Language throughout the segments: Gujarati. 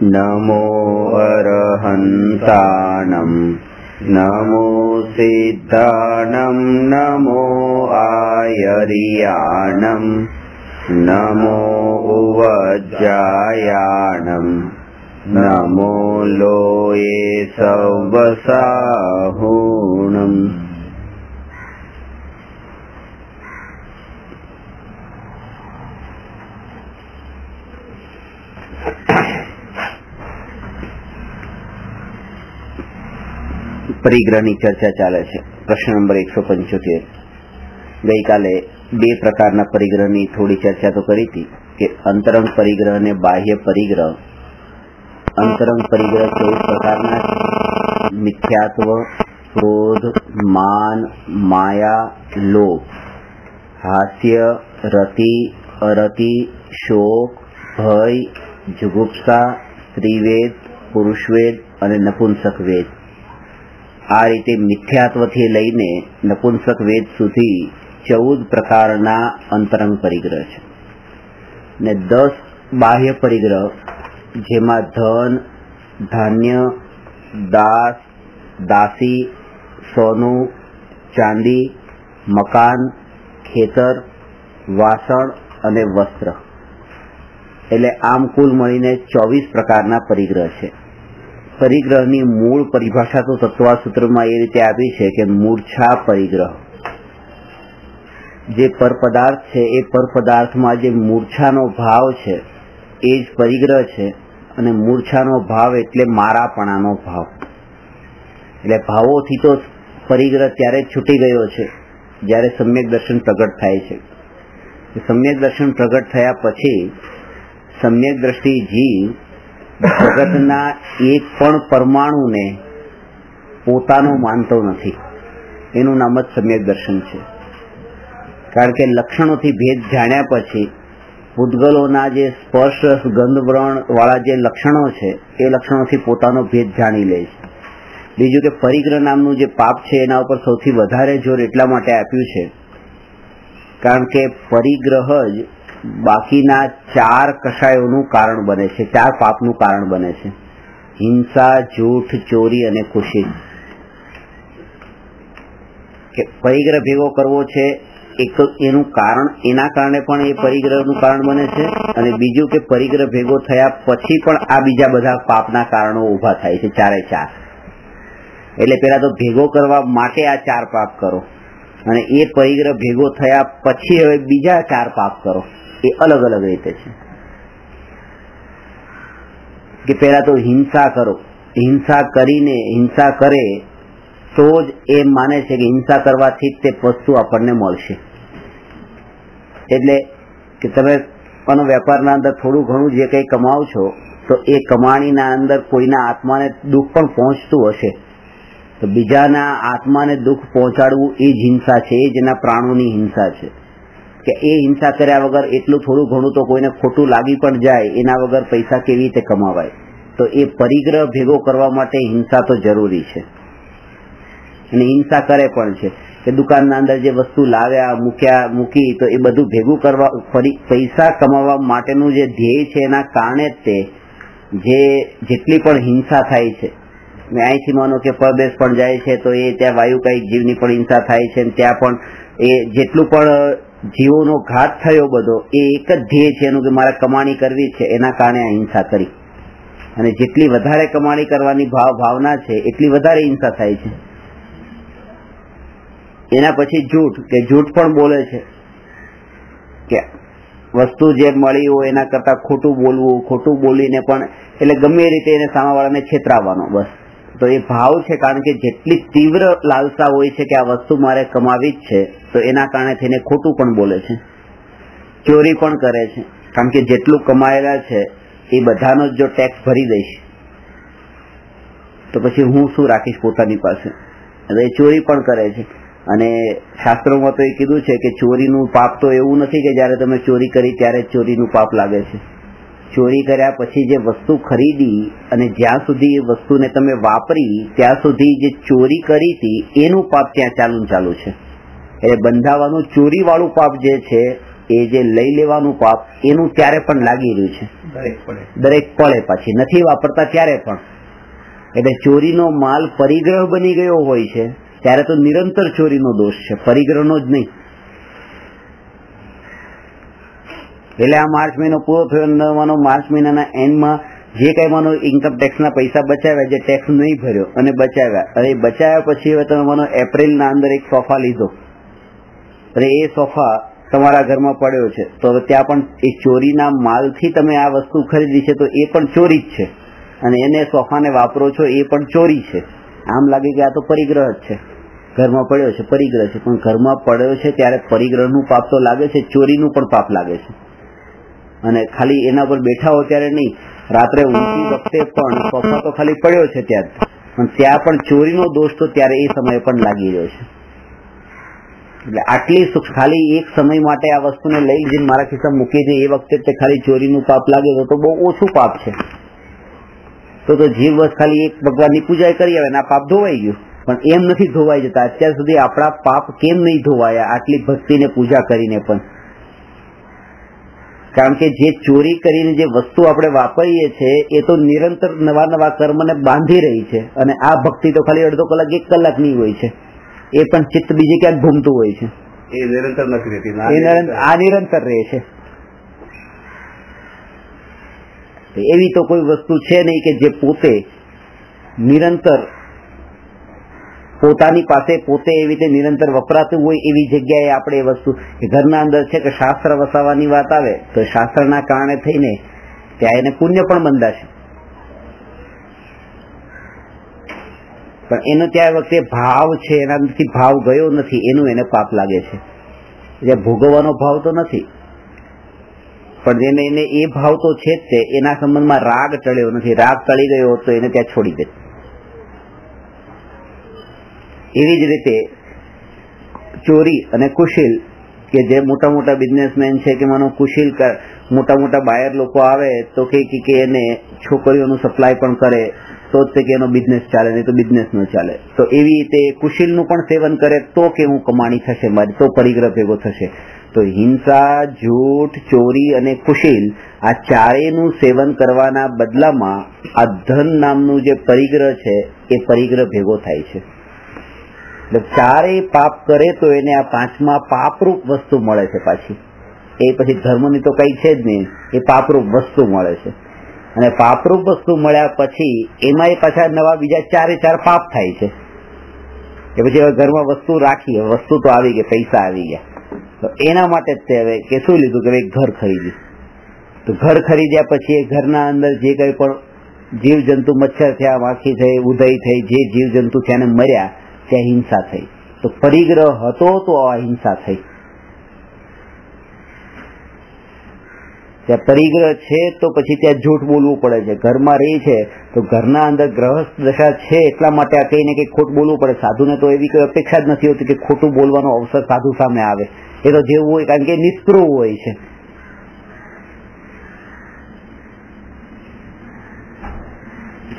नमो अरहन्ताणं नमो सिद्धाणं नमो आयर्याणं नमो उवज्जायाणं नमो लोये सवसाहुणम्। પરિગ્રહની ચર્ચા ચાલે છે। પ્રશ્ન નંબર 175। ગઈકાલે બે પ્રકારના પરિગ્રહની થોડી ચર્ચા તો કરી હતી કે અંતરંગ પરિગ્રહ અને બાહ્ય પરિગ્રહ। અંતરંગ પરિગ્રહ 14 પ્રકારના છે। મિથ્યાત્વ, ક્રોધ, માન, માયા, લોભ, હાસ્ય, રતિ, અરતિ, શોક, ભય, જુગુપ્સા, સ્ત્રીવેદ, પુરુષવેદ અને નપુંસક વેદ। આ રીતે મિથ્યાત્વથી લઈને નપુંસક વેદ સુધી 14 પ્રકારના અંતરંગ પરિગ્રહ છે ને 10 બાહ્ય પરિગ્રહ, જેમાં ધન, ધાન્ય, દાસ, દાસી, સોનું, ચાંદી, મકાન, ખેતર, વાસણ અને વસ્ત્ર, એટલે આમ કુલ મળીને 24 પ્રકારના પરિગ્રહ છે। પરિગ્રહની મૂળ પરિભાષા તો તત્વસૂત્રમાં એ રીતે આપી છે કે મૂર્છા પરિગ્રહ, જે પરપદાર્થ છે એ પરપદાર્થમાં જે મૂર્છાનો ભાવ છે એ જ પરિગ્રહ છે। અને મૂર્છાનો ભાવ એટલે મારાપણાનો ભાવ, એટલે ભાવોથી તો પરિગ્રહ ત્યારે છૂટી ગયો છે જ્યારે સમ્યક દર્શન પ્રગટ થાય છે। સમ્યક દર્શન પ્રગટ થયા પછી સમ્યક દ્રષ્ટિ જીવ જગતના એક પણ પરમાણુને પોતાનો માનતો નથી, એનું નામ જ સમ્યક દર્શન છે। કારણ કે લક્ષણોથી ભેદ જાણ્યા પછી પૂતગલોના જે સ્પર્શ ગંધ વ્રણ વાળા જે લક્ષણો છે એ લક્ષણોથી પોતાનો ભેદ જાણી લે છે। બીજું કે પરિગ્રહ નામનું જે પાપ છે એના ઉપર સૌથી વધારે જોર એટલા માટે આપ્યું છે કારણ કે પરિગ્રહ જ બાકીના 4 કષાયોનું કારણ બને છે, 4 પાપનું કારણ બને છે। હિંસા, જૂઠ, ચોરી અને ખુશી। કે પરિગ્રહ ભેગો કરવો છે એક તો એનું કારણ, એના કારણે પણ એ પરિગ્રહનું કારણ બને છે, અને બીજું કે પરિગ્રહ ભેગો થયા પછી પણ આ બીજા બધા પાપના કારણો ઉભા થાય છે, 4 એટલે પેલા તો ભેગો કરવા માટે આ 4 પાપ કરો, અને એ પરિગ્રહ ભેગો થયા પછી હવે બીજા 4 પાપ કરો, એ અલગ અલગ રીતે છે। કે પેલા તો હિંસા કરો, હિંસા કરીને હિંસા કરે તો જ એ માને છે કે હિંસા કરવાથી તે વસ્તુ આપણને મળશે। એટલે કે તમે આનો વેપારના અંદર થોડું ઘણું જે કંઈ કમાવ છો તો એ કમાણીના અંદર કોઈના આત્માને દુઃખ પણ પહોંચતું હશે તો બીજાના આત્માને દુઃખ પહોંચાડવું એ જ હિંસા છે, એ જ એના પ્રાણોની હિંસા છે। કે એ હિંસા કર્યા વગર એટલું થોડું ઘણું તો કોઈને ખોટું લાગી પણ જાય એના વગર પૈસા કેવી રીતે કમાવાય? તો એ પરિગ્રહ ભેગો કરવા માટે હિંસા તો જરૂરી છે, અને હિંસા કરે પણ છે કે દુકાનના અંદર જે વસ્તુ લાવ્યા મૂકી તો એ બધું ભેગું કરવા પૈસા કમાવા માટેનું જે ધ્યેય છે એના કારણે જ તે જેટલી પણ હિંસા થાય છે, અહીંથી માનો કે પરદેશ પણ જાય છે તો એ ત્યાં વાયુકાયિક જીવની પણ હિંસા થાય છે, ત્યાં પણ એ જેટલું પણ જીવોનો ઘાત થયો બધો એ એક જ ધ્યેય છે એનું કે મારે કમાણી કરવી છે, એના કારણે આ હિંસા કરી, અને જેટલી વધારે કમાણી કરવાની ભાવના છે એટલી વધારે હિંસા થાય છે। એના પછી જૂઠ, કે જૂઠ પણ બોલે છે કે વસ્તુ જે મળી હોય એના કરતા ખોટું બોલવું, ખોટું બોલીને પણ એટલે ગમે રીતે એને સામેવાળાને છેતરાવવાનો, બસ તો એ ભાવ છે। કારણ કે જેટલી તીવ્ર લાલસા હોય છે કે આ વસ્તુ મારે કમાવી જ છે તો એના કારણે થઈને ખોટું પણ બોલે છે। ચોરી પણ કરે છે કારણ કે જેટલું કમાયેલા છે એ બધાનો જો ટેક્સ ભરી દઈશ તો પછી હું શું રાખીશ પોતાની પાસે, એટલે એ ચોરી પણ કરે છે। અને શાસ્ત્રોમાં તો એ કીધું છે કે ચોરીનું પાપ તો એવું નથી કે જયારે તમે ચોરી કરી ત્યારે ચોરીનું પાપ લાગે છે, ચોરી કર્યા પછી જે વસ્તુ ખરીદી અને જ્યાં સુધી એ વસ્તુને તમે વાપરી ત્યાં સુધી જે ચોરી કરી હતી એનું પાપ ત્યાં ચાલુ છે। એટલે બંધાવાનું ચોરી વાળું પાપ જે છે એ જે લઈ લેવાનું પાપ એનું ત્યારે પણ લાગી રહ્યું છે, દરેક પળે પાછી નથી વાપરતા ત્યારે પણ. એટલે ચોરીનો માલ પરિગ્રહ બની ગયો હોય છે ત્યારે તો નિરંતર ચોરીનો દોષ છે, પરિગ્રહનો જ નહીં. એટલે આ માર્ચ મહિનો પૂરો થયો, માનો માર્ચ મહિનાના એન્ડમાં જે કઈ માનો ઇન્કમ ટેક્સના પૈસા બચાવ્યા, જે ટેક્સ નહીં ભર્યો અને બચાવ્યા, અને બચાવ્યા પછી હવે તમે માનો એપ્રિલના અંદર એક સોફા લીધો અને એ સોફા તમારા ઘરમાં પડ્યો છે, તો હવે ત્યાં પણ એ ચોરીના માલથી તમે આ વસ્તુ ખરીદી છે તો એ પણ ચોરી જ છે, અને એને સોફાને વાપરો છો એ પણ ચોરી છે. આમ લાગે કે આ તો પરિગ્રહ જ છે, ઘરમાં પડ્યો છે પરિગ્રહ છે, પણ ઘરમાં પડ્યો છે ત્યારે પરિગ્રહનું પાપ તો લાગે છે, ચોરીનું પણ પાપ લાગે છે. અને ખાલી એના પર બેઠા હો ત્યારે નહીં, રાત્રે ઊંઘતી વખતે પણ સોફા તો ખાલી પડ્યો છે ત્યાં, પણ ત્યાં પણ ચોરીનો દોષ તો ત્યારે એ સમયે પણ લાગી રહ્યો છે. એટલે આટલી ખાલી એક સમય માટે આ વસ્તુને લઈ જઈને મારા ખિસ્સામાં મૂકી દે એ વખતે તે ખાલી ચોરીનું પાપ લાગે તો બહુ ઓછું પાપ છે. તો જીવ બસ ખાલી એક ભગવાનની પૂજા કરી આવે ને આ પાપ ધોવાઈ ગયું, પણ એમ નથી ધોવાઈ જતા. અત્યાર સુધી આપણા પાપ કેમ નહીં ધોવાયા આટલી ભક્તિને પૂજા કરીને પણ? કારણ કે જે ચોરી કરીને જે વસ્તુ આપણે વાપરીએ છીએ એ તો નિરંતર નવા નવા કર્મને બાંધી રહી છે, અને આ ભક્તિ તો ખાલી અડધો કલાક 1 કલાકની હોય છે, એ પણ ચિત્ત બીજે ક્યાંક ઘૂમતું હોય છે, એ નિરંતર નથી રહેતી, આ નિરંતર રહે છે. એવી તો કોઈ વસ્તુ છે નહીં કે જે પોતે નિરંતર પોતાની પાસે પોતે એવી રીતે નિરંતર વપરાતું હોય એવી જગ્યાએ આપણે એ વસ્તુ ઘરના અંદર છે કે શાસ્ત્ર વસાવવાની વાત આવે તો શાસ્ત્રના કારણે થઈને ત્યાં એને પુણ્ય પણ બંધાશે, પણ એનો ત્યાં વખતે ભાવ છે એનાથી ભાવ ગયો નથી એનું એને પાપ લાગે છે. એટલે ભોગવવાનો ભાવ તો નથી, પણ એને એ ભાવ તો છે જ તે, એના સંબંધમાં રાગ ટળ્યો નથી. રાગ ટળી ગયો તો એને ત્યાં છોડી દે. એવી જ રીતે ચોરી અને કુશીલ કે જે મોટા મોટા બિઝનેસમેન છે કે માનો કુશીલ મોટા મોટા બાયર લોકો આવે તો કે એને છોકરીઓનું સપ્લાય પણ કરે તો જ કે એનો બિઝનેસ ચાલે, નહીં તો બિઝનેસ ન ચાલે. તો એવી રીતે કુશીલનું પણ સેવન કરે તો કેવું કમાણી થશે મારી, તો પરિગ્રહ ભેગો થશે. તો હિંસા, જૂઠ, ચોરી અને કુશીલ આ ચારેયનું સેવન કરવાના બદલામાં આ ધન નામનું જે પરિગ્રહ છે એ પરિગ્રહ ભેગો થાય છે. એટલે ચારેય પાપ કરે તો એને આ પાંચમા પાપરૂપ વસ્તુ મળે છે પાછી. એ પછી ધર્મની તો કઈ છે જ નહીં, એ પાપરૂપ વસ્તુ મળે છે. અને પાપરૂપ વસ્તુ મળ્યા પછી એમાં પાછા નવા બીજા 4 પાપ થાય છે. કે પછી હવે ઘરમાં વસ્તુ રાખી, વસ્તુ તો આવી ગઈ, પૈસા આવી ગયા, તો એના માટે જ તે હવે કે શું લીધું કે ઘર ખરીદ્યું. તો ઘર ખરીદ્યા પછી એ ઘરના અંદર જે કઈ પણ જીવ જંતુ, મચ્છર થયા, માખી થઈ, ઉદય થઈ, જે જીવ જંતુ થયા ને મર્યા, ત્યાં હિંસા થઈ. તો પરિગ્રહ હતો તો અહિંસા થઈ. ત્યાં પરિગ્રહ છે તો પછી ત્યાં જૂઠ બોલવું પડે છે. ઘરમાં રહી છે તો ઘરના અંદર ગ્રહસ્થ દશા છે એટલા માટે આ કઈ ને કઈ ખોટ બોલવું પડે. સાધુને તો એવી કોઈ અપેક્ષા જ નથી હોતી કે ખોટું બોલવાનો અવસર સાધુ સામે આવે. એ તો જેવું હોય, કારણ કે નિષ્પૃહ હોય છે.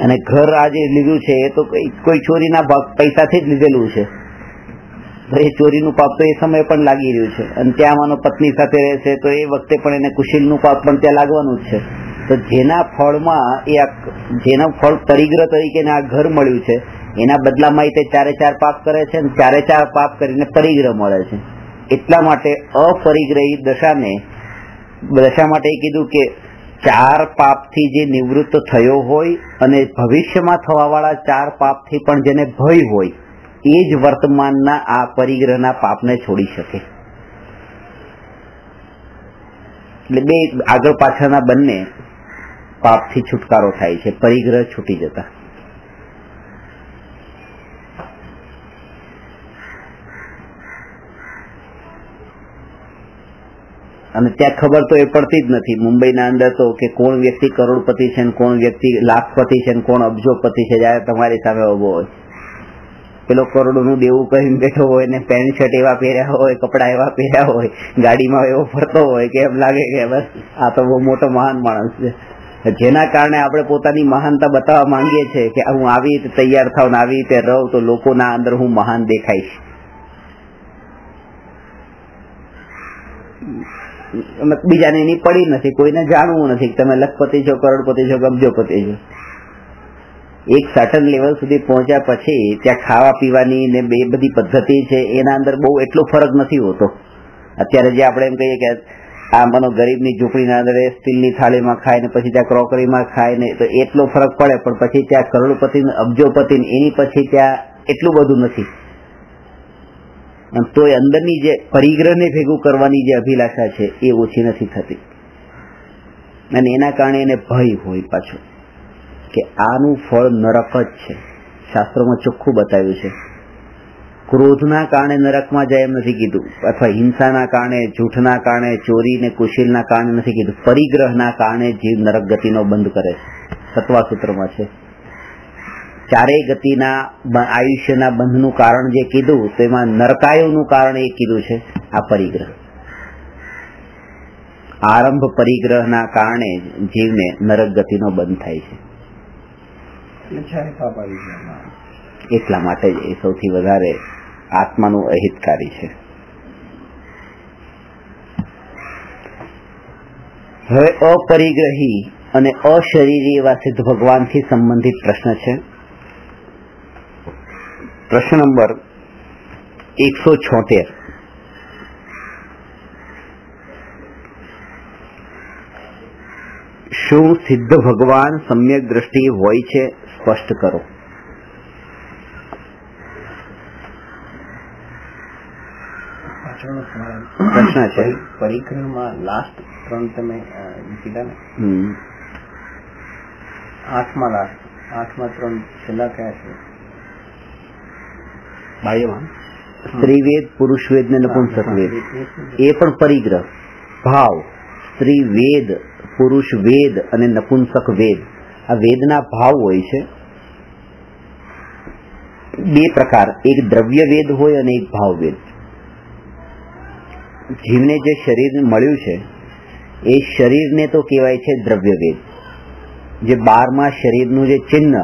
અને ઘર આજે લીધું છે એ તો કોઈ ચોરીના પૈસાથી જ લીધેલું છે, એ ચોરીનું પાપ તો એ સમયે પણ લાગી રહ્યું છે. અને ત્યાં માનો પત્ની સાથે રહેશે તો એ વખતે પણ એને કુશીલનું પાપ પણ ત્યાં લાગવાનું જ છે. તો જેના ફળમાં જેના ફળ પરિગ્રહ તરીકે આ ઘર મળ્યું છે એના બદલામાં તે 4 પાપ કરે છે, અને 4 પાપ કરીને પરિગ્રહ મળે છે. એટલા માટે અપરિગ્રહી દશા માટે કીધું કે 4 પાપથી જે નિવૃત્ત થયો હોય અને ભવિષ્યમાં થવાવાળા 4 પાપથી પણ જેને ભય હોય એ જ વર્તમાનના આ પરિગ્રહના પાપને છોડી શકે. એટલે બે આગળ પાછળના બંને પાપથી છુટકારો થાય છે, પરિગ્રહ છૂટી જતા. અને ત્યાં ખબર તો એ પડતી જ નથી મુંબઈના અંદર તો કે કોણ વ્યક્તિ કરોડપતિ છે ને કોણ વ્યક્તિ લાખપતિ છે ને કોણ અબજોપતિ છે. જયારે તમારી સામે ઉભો હોય પેલો કરોડોનું દેવું કરીને બેઠો હોય ને પેન્ટ શર્ટ એવા પહેર્યા હોય, કપડા એવા પહેર્યા હોય, ગાડીમાં એવો ફરતો હોય કે એમ લાગે કે બસ આ તો બહુ મોટો મહાન માણસ છે. જેના કારણે આપણે પોતાની મહાનતા બતાવવા માંગીએ છીએ કે હું આવી રીતે તૈયાર થાવ ને આવી રીતે રહું તો લોકોના અંદર હું મહાન દેખાઈશ. બીજાને એની પડી નથી, કોઈને જાણવું નથી કે તમે લખપતિ છો, કરોડપતિ છો, અબજોપતિ છો. એક સર્ટન લેવલ સુધી પહોંચ્યા પછી ત્યાં ખાવા પીવાની ને બે બધી પદ્ધતિ છે એના અંદર બહુ એટલો ફરક નથી હોતો. અત્યારે જે આપણે એમ કહીએ કે આ મનો ગરીબની ઝૂંપડીના અંદર સ્ટીલની થાળીમાં ખાય ને પછી ત્યાં ક્રોકરીમાં ખાય ને, તો એટલો ફરક પડે. પણ પછી ત્યાં કરોડપતિ અબજોપતિ એની પછી ત્યાં એટલું બધું નથી. તો અંદરની જે પરિગ્રહને ભેગું કરવાની જે અભિલાષા છે એ ઓછી નથી થતી, અને એના કારણે એને ભય હોય પાછો કે આનું ફળ નરક જ છે. શાસ્ત્રોમાં ચોખ્ખું બતાવ્યું છે. ક્રોધના કારણે નરકમાં જાય એમ નથી કીધું, અથવા હિંસાના કારણે, જૂઠના કારણે, ચોરી ને કુશીલના કારણે નથી કીધું. પરિગ્રહના કારણે જીવ નરક ગતિનો બંધ કરે છે. સત્વાસૂત્રમાં છે. ચારેય ગતિના આયુષ્યના બંધનું કારણ જે કીધું તેમાં નરકાયુનું કારણ એ કીધું છે આ પરિગ્રહ. આરંભ પરિગ્રહના કારણે જીવને નરક ગતિનો બંધ થાય છે. એટલા માટે જ એ સૌથી વધારે આત્માનું અહિતકારી છે. હવે અપરિગ્રહી અને અશરીરી એવા સિદ્ધ ભગવાનથી સંબંધિત પ્રશ્ન છે. પ્રશ્ન નંબર 176. શું સિદ્ધ ભગવાન સમ્યક દ્રષ્ટિ હોય છે? સ્પષ્ટ કરો. પ્રશ્ન છે પરિક્રમમાં લાસ્ટ 3 તમે કીધા ને, 8માં 3 છેલ્લા કયા છે? સ્ત્રી વેદ, પુરુષ વેદ ને નપુંસક વેદ. એ પણ પરિગ્રહ ભાવ. સ્ત્રી વેદ, પુરુષ વેદ અને નપુંસક વેદ, આ વેદના ભાવ હોય છે. બે પ્રકાર, એક દ્રવ્ય વેદ હોય અને એક ભાવ વેદ. જીવને જે શરીર મળ્યું છે એ શરીરને તો કહેવાય છે દ્રવ્ય વેદ. જે 12મા શરીરનું જે ચિહ્ન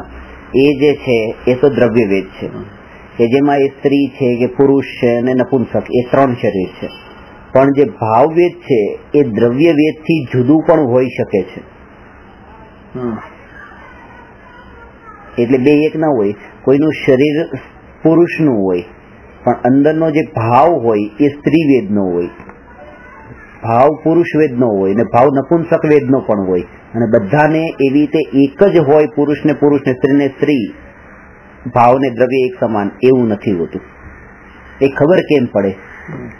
એ જે છે એ તો દ્રવ્ય વેદ છે, કે જેમાં એ સ્ત્રી છે કે પુરુષ છે અને નપુંસક એ 3 શરીર છે. પણ જે ભાવ વેદ છે એ દ્રવ્ય વેદ થી જુદું પણ હોઈ શકે છે. એટલે બે એક ના હોય. કોઈનું શરીર પુરુષનું હોય પણ અંદરનો જે ભાવ હોય એ સ્ત્રી વેદનો હોય, ભાવ પુરુષ વેદનો હોય ને ભાવ નપુંસક વેદનો પણ હોય. અને બધાને એવી રીતે એક જ હોય, પુરુષને પુરુષ ને સ્ત્રીને સ્ત્રી, ભાવ ને દ્રવ્ય એક સમાન એવું નથી હોતું. એ ખબર કેમ પડે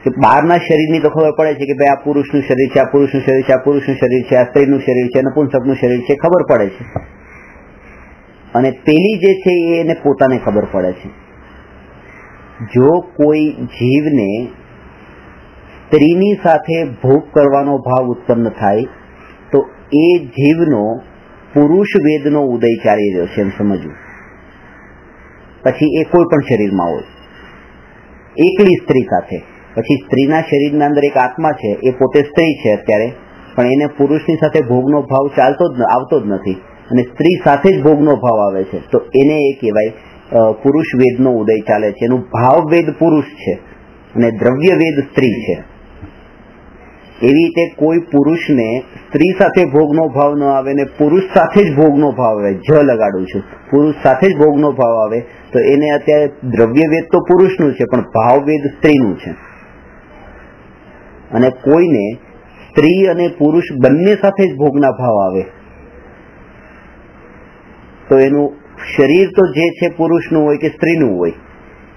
કે 12ના શરીરની તો ખબર પડે છે કે ભાઈ આ પુરુષનું શરીર છે, આ પુરુષનું શરીર છે, આ પુરુષનું શરીર છે, આ સ્ત્રીનું શરીર છે, નપુંસકનું શરીર છે, ખબર પડે છે. અને પેલી જે છે એને પોતાને ખબર પડે છે. જો કોઈ જીવને સ્ત્રીની સાથે ભોગ કરવાનો ભાવ ઉત્પન્ન થાય તો એ જીવનો પુરુષ વેદનો ઉદય ચાલી રહ્યો છે એમ સમજવું. પછી એ કોઈ પણ શરીરમાં હોય, એકલી સ્ત્રી સાથે. પછી સ્ત્રીના શરીરના અંદર એક આત્મા છે, એ પોતે સ્ત્રી છે અત્યારે, પણ એને પુરુષની સાથે ભોગનો ભાવ આવતો જ નથી, અને સ્ત્રી સાથે જ ભોગનો ભાવ આવે છે, તો એને એ કહેવાય પુરુષ વેદનો ઉદય ચાલે છે. એનું ભાવ વેદ પુરુષ છે અને દ્રવ્ય વેદ સ્ત્રી છે. એવી રીતે કોઈ પુરુષને સ્ત્રી સાથે ભોગનો ભાવ ન આવે ને પુરુષ સાથે જ ભોગનો ભાવ આવે, લગાડું છું, પુરુષ સાથે જ ભોગનો ભાવ આવે, તો એને અત્યારે દ્રવ્ય વેદ તો પુરુષનું છે પણ ભાવ વેદ સ્ત્રીનું છે. અને કોઈને સ્ત્રી અને પુરુષ બંને સાથે જ ભોગના ભાવ આવે તો એનું શરીર તો જે છે પુરુષનું હોય કે સ્ત્રીનું હોય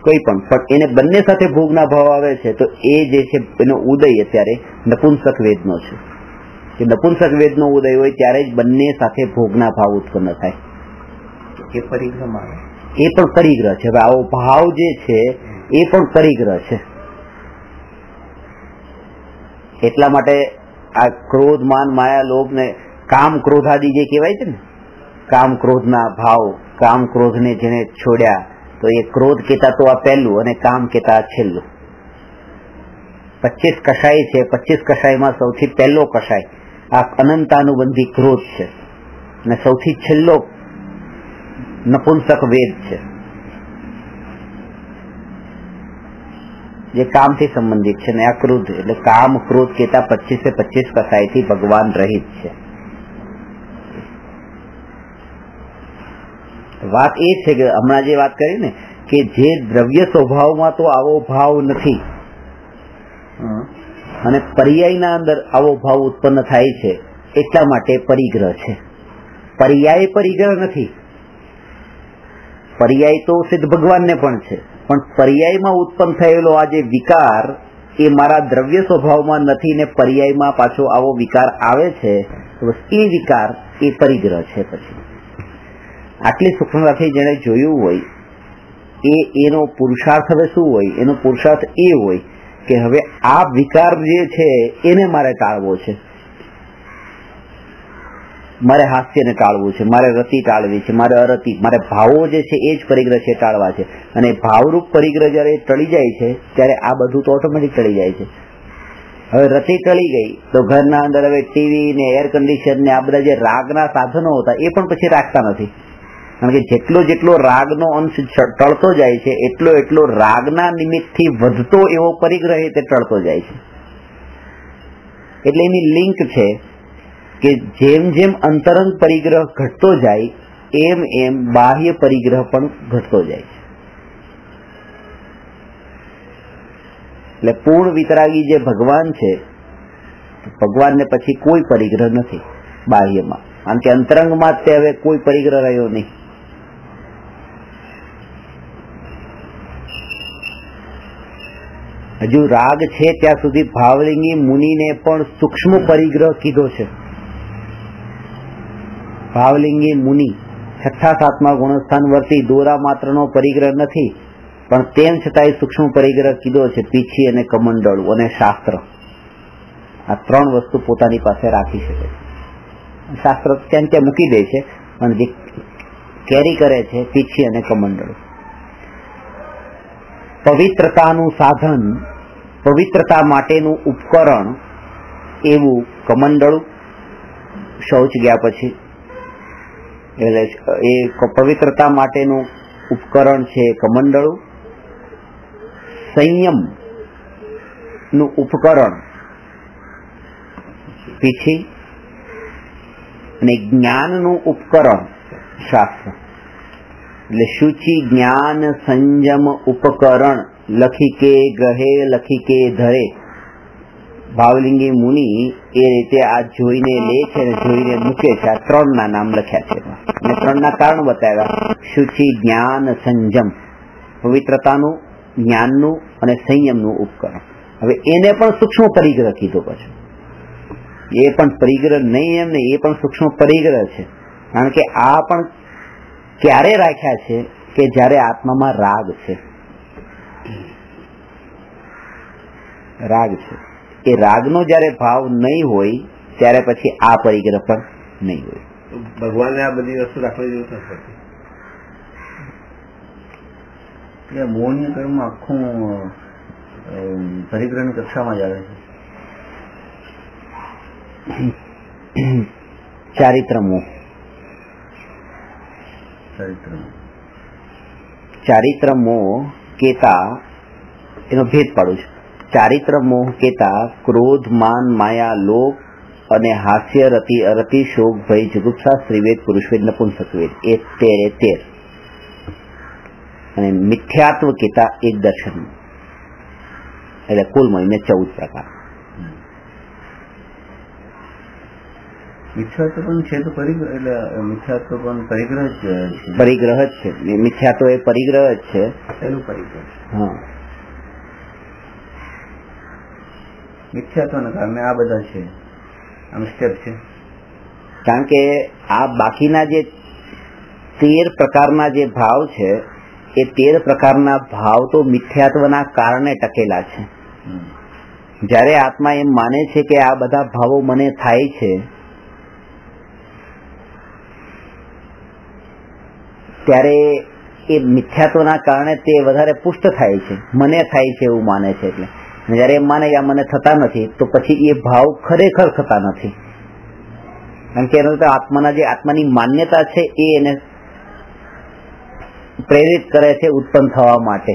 કોઈ પણ એને બંને સાથે ભોગના ભાવ આવે છે, તો એ જે છે એનો ઉદય અત્યારે નપુંસક વેદનો છે. કે નપુંસક વેદનો ઉદય હોય ત્યારે જ બંને સાથે ભોગના ભાવ ઉત્પન્ન થાય. એ પરિગ્રહ આવે, એ પણ પરિગ્રહ છે. આવો ભાવ જે છે એ પણ પરિગ્રહ છે. એટલા માટે આ ક્રોધ, માન, માયા, લોભ ને કામ, ક્રોધ આદિ જે કહેવાય છે ને, કામ ક્રોધના ભાવ, કામ ક્રોધને જેને છોડ્યા, તો એ ક્રોધ કહેતા તો આ પહેલું અને કામ કહેતા આ છેલ્લું. 25 કષાય છે. 25 કષાયમાં સૌથી પહેલો કષાય આ અનંતાનુબંધી ક્રોધ છે અને સૌથી છેલ્લો નપુંસક વેદ છે. જે કામથી સંબંધિત છે ને આ ક્રોધ એટલે કામ ક્રોધ કેતા 25 કસાયથી ભગવાન રહિત છે. વાત એ છે કે હમણાં જે વાત કરી ને કે જે દ્રવ્ય સ્વભાવમાં તો આવો ભાવ નથી અને પર્યાયના અંદર આવો ભાવ ઉત્પન્ન થાય છે એટલા માટે પરિગ્રહ છે. પર્યાય પરિગ્રહ નથી. પર્યાય તો સિદ્ધ ભગવાનને પણ છે, પણ પર્યાયમાં ઉત્પન્ન થયેલો આ જે વિકાર એ મારા દ્રવ્ય સ્વભાવમાં નથી ને પર્યાયમાં પાછો આવો વિકાર આવે છે, તો એ વિકાર એ પરિગ્રહ છે. પછી આટલી સૂક્ષ્મતાથી જેને જોયું હોય એનો પુરુષાર્થ હવે શું હોય? એનો પુરુષાર્થ એ હોય કે હવે આ વિકાર જે છે એને મારે ટાળવો છે, મારે હાસ્યને ટાળવું છે, મારે રતિ ટાળવી છે, મારે અરતિ, મારે ભાવો જે છે એ જ પરિગ્રહ છે ટાળવા છે. અને ભાવરૂપ પરિગ્રહ જયારે ટળી જાય છે ત્યારે આ બધું તો ઓટોમેટિક ટળી જાય છે. હવે રતિ ટળી ગઈ તો ઘરના અંદર હવે ટીવી ને એર કન્ડિશન ને આ બધા જે રાગના સાધનો હતા એ પણ પછી રાખતા નથી, કારણ કે જેટલો રાગનો અંશ ટળતો જાય છે એટલો રાગના નિમિત્તથી વધતો એવો પરિગ્રહ તે ટળતો જાય છે. એટલે એની લિંક છે કે જેમ જેમ અંતરંગ પરિગ્રહ ઘટતો જાય એમ બાહ્ય પરિગ્રહ પણ ઘટતો જાય છે. એટલે પૂર્ણ વિતરાગી જે ભગવાન છે, ભગવાનને પછી કોઈ પરિગ્રહ નથી બાહ્યમાં, કારણ કે અંતરંગમાં તે હવે કોઈ પરિગ્રહ રહ્યો નહીં. હજુ રાગ છે ત્યાં સુધી ભાવલિંગી મુનિને પણ સૂક્ષ્મ પરિગ્રહ કીધો છે. ભાવલિંગી મુનિ 6-7મા ગુણસ્થાન વર્તી દોરા માત્રનો પરિગ્રહ નથી, પણ તેમ છતાંય સૂક્ષ્મ પરિગ્રહ કીધો છે. પીછી અને કમંડળું અને શાસ્ત્ર, આ 3 વસ્તુ પોતાની પાસે રાખી શકે છે. શાસ્ત્ર ત્યાં ત્યાં મૂકી દે છે, પણ જે કેરી કરે છે પીછી અને કમંડળું. પવિત્રતાનું સાધન, પવિત્રતા માટેનું ઉપકરણ એવું કમંડળું. શૌચ ગયા પછી એટલે એ પવિત્રતા માટેનું ઉપકરણ છે કમંડળું. સંયમ નું ઉપકરણ પીછી અને જ્ઞાનનું ઉપકરણ શાસ્ત્ર. એટલે શુચિ જ્ઞાન સંયમ ઉપકરણ લખી કે ગહે લખી કે ધરે. ભાવલિંગી મુનિ એ રીતે આ જોઈને લે છે અને જોઈને મૂકે છે. આ 3ના નામ લખ્યા છે અને 3ના કારણ બતાવ્યા: શુચિ જ્ઞાન સંયમ, પવિત્રતાનું, જ્ઞાનનું અને સંયમનું ઉપકરણ. હવે એને પણ સૂક્ષ્મ પરિગ્રહ કીધો. પછી એ પણ પરિગ્રહ નહીં એમ નહીં, એ પણ સૂક્ષ્મ પરિગ્રહ છે, કારણ કે આ પણ ક્યારે રાખ્યા છે કે જ્યારે આત્મામાં રાગ છે. રાગ છે એ રાગનો જયારે ભાવ નહીં હોય ત્યારે પછી આ પરિગ્રહ પણ નહીં હોય. ભગવાનને આ બધી વસ્તુ રાખવી જરૂર નથી. મોહની કર્મ આખું પરિગ્રહની કક્ષામાં જ આવે છે. ચારિત્ર મોહ, ચારિત્ર મોહ કેતા એનો ભેદ પાડું છું. ચારિત્ર મોહ કેતા ક્રોધ માન માયા લોભ અને હાસ્ય રતિ અરતિ શોક ભય જુગુપ્સા સ્ત્રીવેદ પુરુષવેદ નપુંસકવેદ એ 13 અને મિથ્યાત્વ કેતા એક દર્શન, એટલે કુલ મળીને 14 પ્રકાર. મિથ્યાત્વ પણ છે તો પરિગ્રહ, એટલે મિથ્યાત્વ પણ પરિગ્રહ જ છે. પરિગ્રહ જ છે. મિથ્યાત્વ એ પરિગ્રહ જ છે. એનું પરિગ્રહ. હા, મિથ્યાત્વના કારણે આ બધા છે, આમ સ્ટેપ છે. કારણ કે આ બાકીના જે 13 પ્રકારના જે ભાવ છે એ 13 પ્રકારના ભાવ તો મિથ્યાત્વના કારણે ટકેલા છે. જ્યારે આત્મા એમ માને છે કે આ બધા ભાવો મને થાય છે, ત્યારે એ મિથ્યાત્વના કારણે તે વધારે પુષ્ટ થાય છે, મને થાય છે એવું માને છે. એટલે જયારે એમ માને કે આ મને થતા નથી, તો પછી એ ભાવ ખરેખર થતા નથી, કારણ કે એનો આત્માના જે આત્માની માન્યતા છે એ એને પ્રેરિત કરે છે ઉત્પન્ન થવા માટે.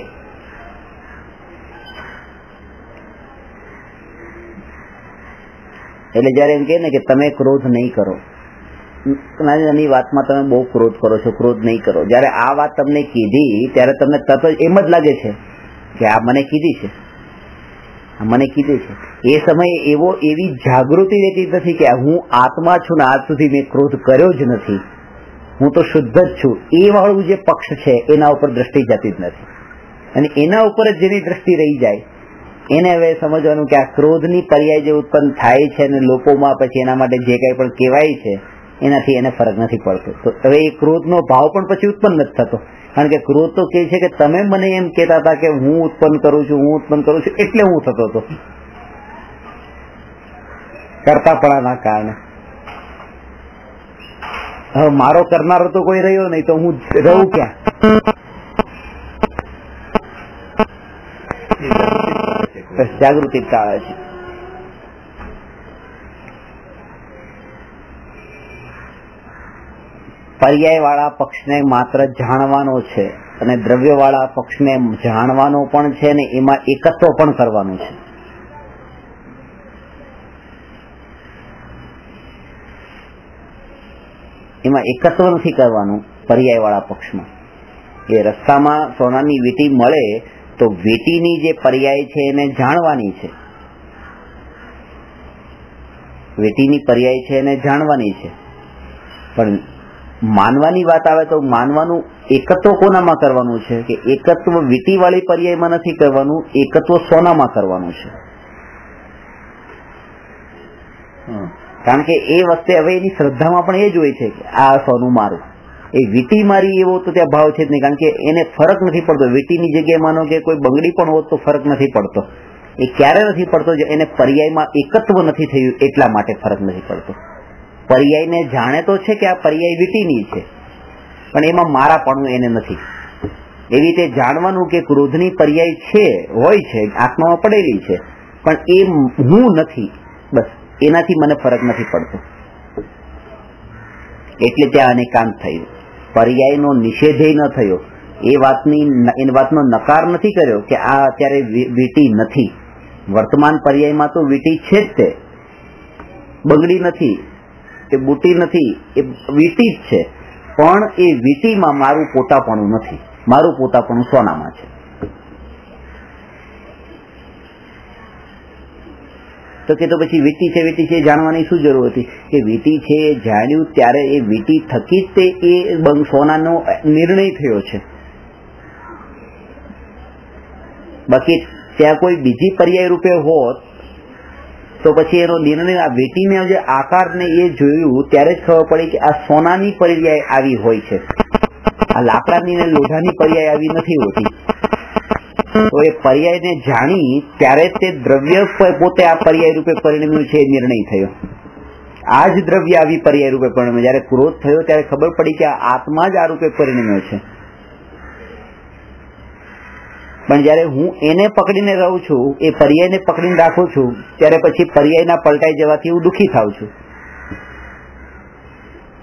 એટલે જયારે એમ કહે ને કે તમે ક્રોધ નહીં કરો, નાની નાની વાતમાં તમે બહુ ક્રોધ કરો છો, ક્રોધ નહીં કરો. જયારે આ વાત તમને કીધી ત્યારે તમને તરત જ એમ જ લાગે છે કે આ મને કીધી છે, આ મને કીધી છે. એ સમયે એવી જાગૃતિ રહેતી નથી કે હું આત્મા છું ને આજ સુધી મેં ક્રોધ કર્યો જ નથી, હું તો શુદ્ધ જ છું. એ વાળું જે પક્ષ છે એના ઉપર દ્રષ્ટિ જતી જ નથી. અને એના ઉપર જ જેની દ્રષ્ટિ રહી જાય એને હવે સમજવાનું કે આ ક્રોધની પર્યાય જે ઉત્પન્ન થાય છે અને લોકોમાં પછી એના માટે જે કંઈ પણ કહેવાય છે એનાથી એને ફરક નથી પડતો. તો હવે એ ક્રોધનો ભાવ પણ પછી ઉત્પન્ન નથી થતો, કારણ કે ક્રોધ તો કહે છે કે તમે મને એમ કહેતા હતા કે હું ઉત્પન્ન કરું છું એટલે હું થતો હતો, કરતાપણાના કારણે. હવે મારો કરનારો તો કોઈ રહ્યો નહીં, તો હું રહું ક્યાં? જાગૃતિ ટાળે છે. પર્યાય વાળા પક્ષને માત્ર જાણવાનો છે અને દ્રવ્ય વાળા પક્ષને જાણવાનો પણ છે ને એમાં એકત્વ પણ કરવાનું છે. એમાં એકત્વ નથી કરવાનું પર્યાય વાળા પક્ષમાં. એ રસ્તામાં સોનાની વીંટી મળે તો વીંટીની જે પર્યાય છે એને જાણવાની છે, વીંટીની પર્યાય છે એને જાણવાની છે. પણ માનવાની વાત આવે તો માનવાનું એકત્વ કોનામાં કરવાનું છે કે એકત્વ વીંટી વાળી પર્યાયમાં નથી કરવાનું, એકત્વ સોનામાં કરવાનું છે. કારણ કે એ વખતે હવે એની શ્રદ્ધામાં પણ એ જ હોય છે કે આ સોનું મારું, એ વીંટી મારી એવો તો ત્યાં ભાવ છે જ નહીં. કારણ કે એને ફરક નથી પડતો. વીંટીની જગ્યાએ માનો કે કોઈ બંગડી પણ હોત તો ફરક નથી પડતો. એ ક્યારે નથી પડતો? એને પર્યાયમાં એકત્વ નથી થયું એટલા માટે ફરક નથી પડતો. પર્યાયને જાણે તો છે કે આ પર્યાય વીંટીની છે, પણ એમાં મારાપણું એને નથી. એવી રીતે જાણવાનું કે ક્રોધની પર્યાય છે, હોય છે, આત્મામાં પડેલી છે, પણ એ હું નથી, બસ એનાથી મને ફરક નથી પડતો. એટલે ત્યાં અનેકાંત થયું. પર્યાયનો નિષેધય ન થયો, એ વાતનો નકાર નથી કર્યો કે આ અત્યારે વીંટી નથી. વર્તમાન પર્યાયમાં તો વીંટી છે જ, તે બંગડી નથી, એ બુટી નથી, એ વીંટી જ છે. પણ એ વીંટીમાં મારું પોતાપણું નથી, મારું પોતાપણું સોનામાં છે. તો કે તો પછી વીંટી છે જાણવાની શું જરૂર હતી? કે વીંટી છે એ જાણ્યું ત્યારે એ વીંટી થકી જ તે એ સોનાનો નિર્ણય થયો છે. બાકી ત્યાં કોઈ બીજી પર્યાય રૂપે હોત તો પછી એનો નિર્ણય આ વીંટીને જે આકારને એ જોયું ત્યારે જ ખબર પડી કે આ સોનાની પર્યાય આવી હોય છે, આ લાકડાની ને લોઢાની પર્યાય આવી નથી હોતી. તો એ પર્યાયને જાણી ત્યારે તે દ્રવ્ય પોતે આ પર્યાય રૂપે પરિણમ્યું છે એ નિર્ણય થયો. આ જ દ્રવ્ય આવી પર્યાય રૂપે પરિણમ્યું. જયારે ક્રોધ થયો ત્યારે ખબર પડી કે આ આત્મા જ આ રૂપે પરિણમ્યો છે. પણ જયારે હું એને પકડીને રહું છું, એ પર્યાયને પકડીને રાખું છું, ત્યારે પછી પર્યાયના પલટાઈ જવાથી હું દુઃખી થાઉં છું.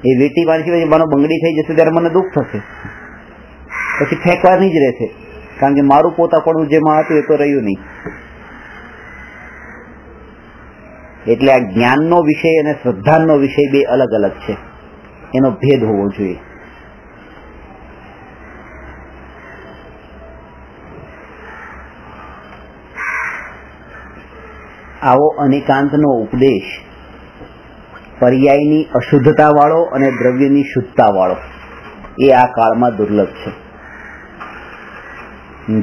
એ વીંટી વાંચી મને બંગડી થઈ જશે ત્યારે મને દુઃખ થશે, પછી ફેંકવાની જ રહેશે. કારણ કે મારું પોતાપણું જેમાં હતું એ તો રહ્યું નહીં. એટલે આ જ્ઞાનનો વિષય અને શ્રદ્ધાનો વિષય બે અલગ અલગ છે, એનો ભેદ હોવો જોઈએ. આવો અનેકાંતનો ઉપદેશ પર્યાયની અશુદ્ધતા વાળો અને દ્રવ્યની શુદ્ધતા વાળો એ આ કાળમાં દુર્લભ છે.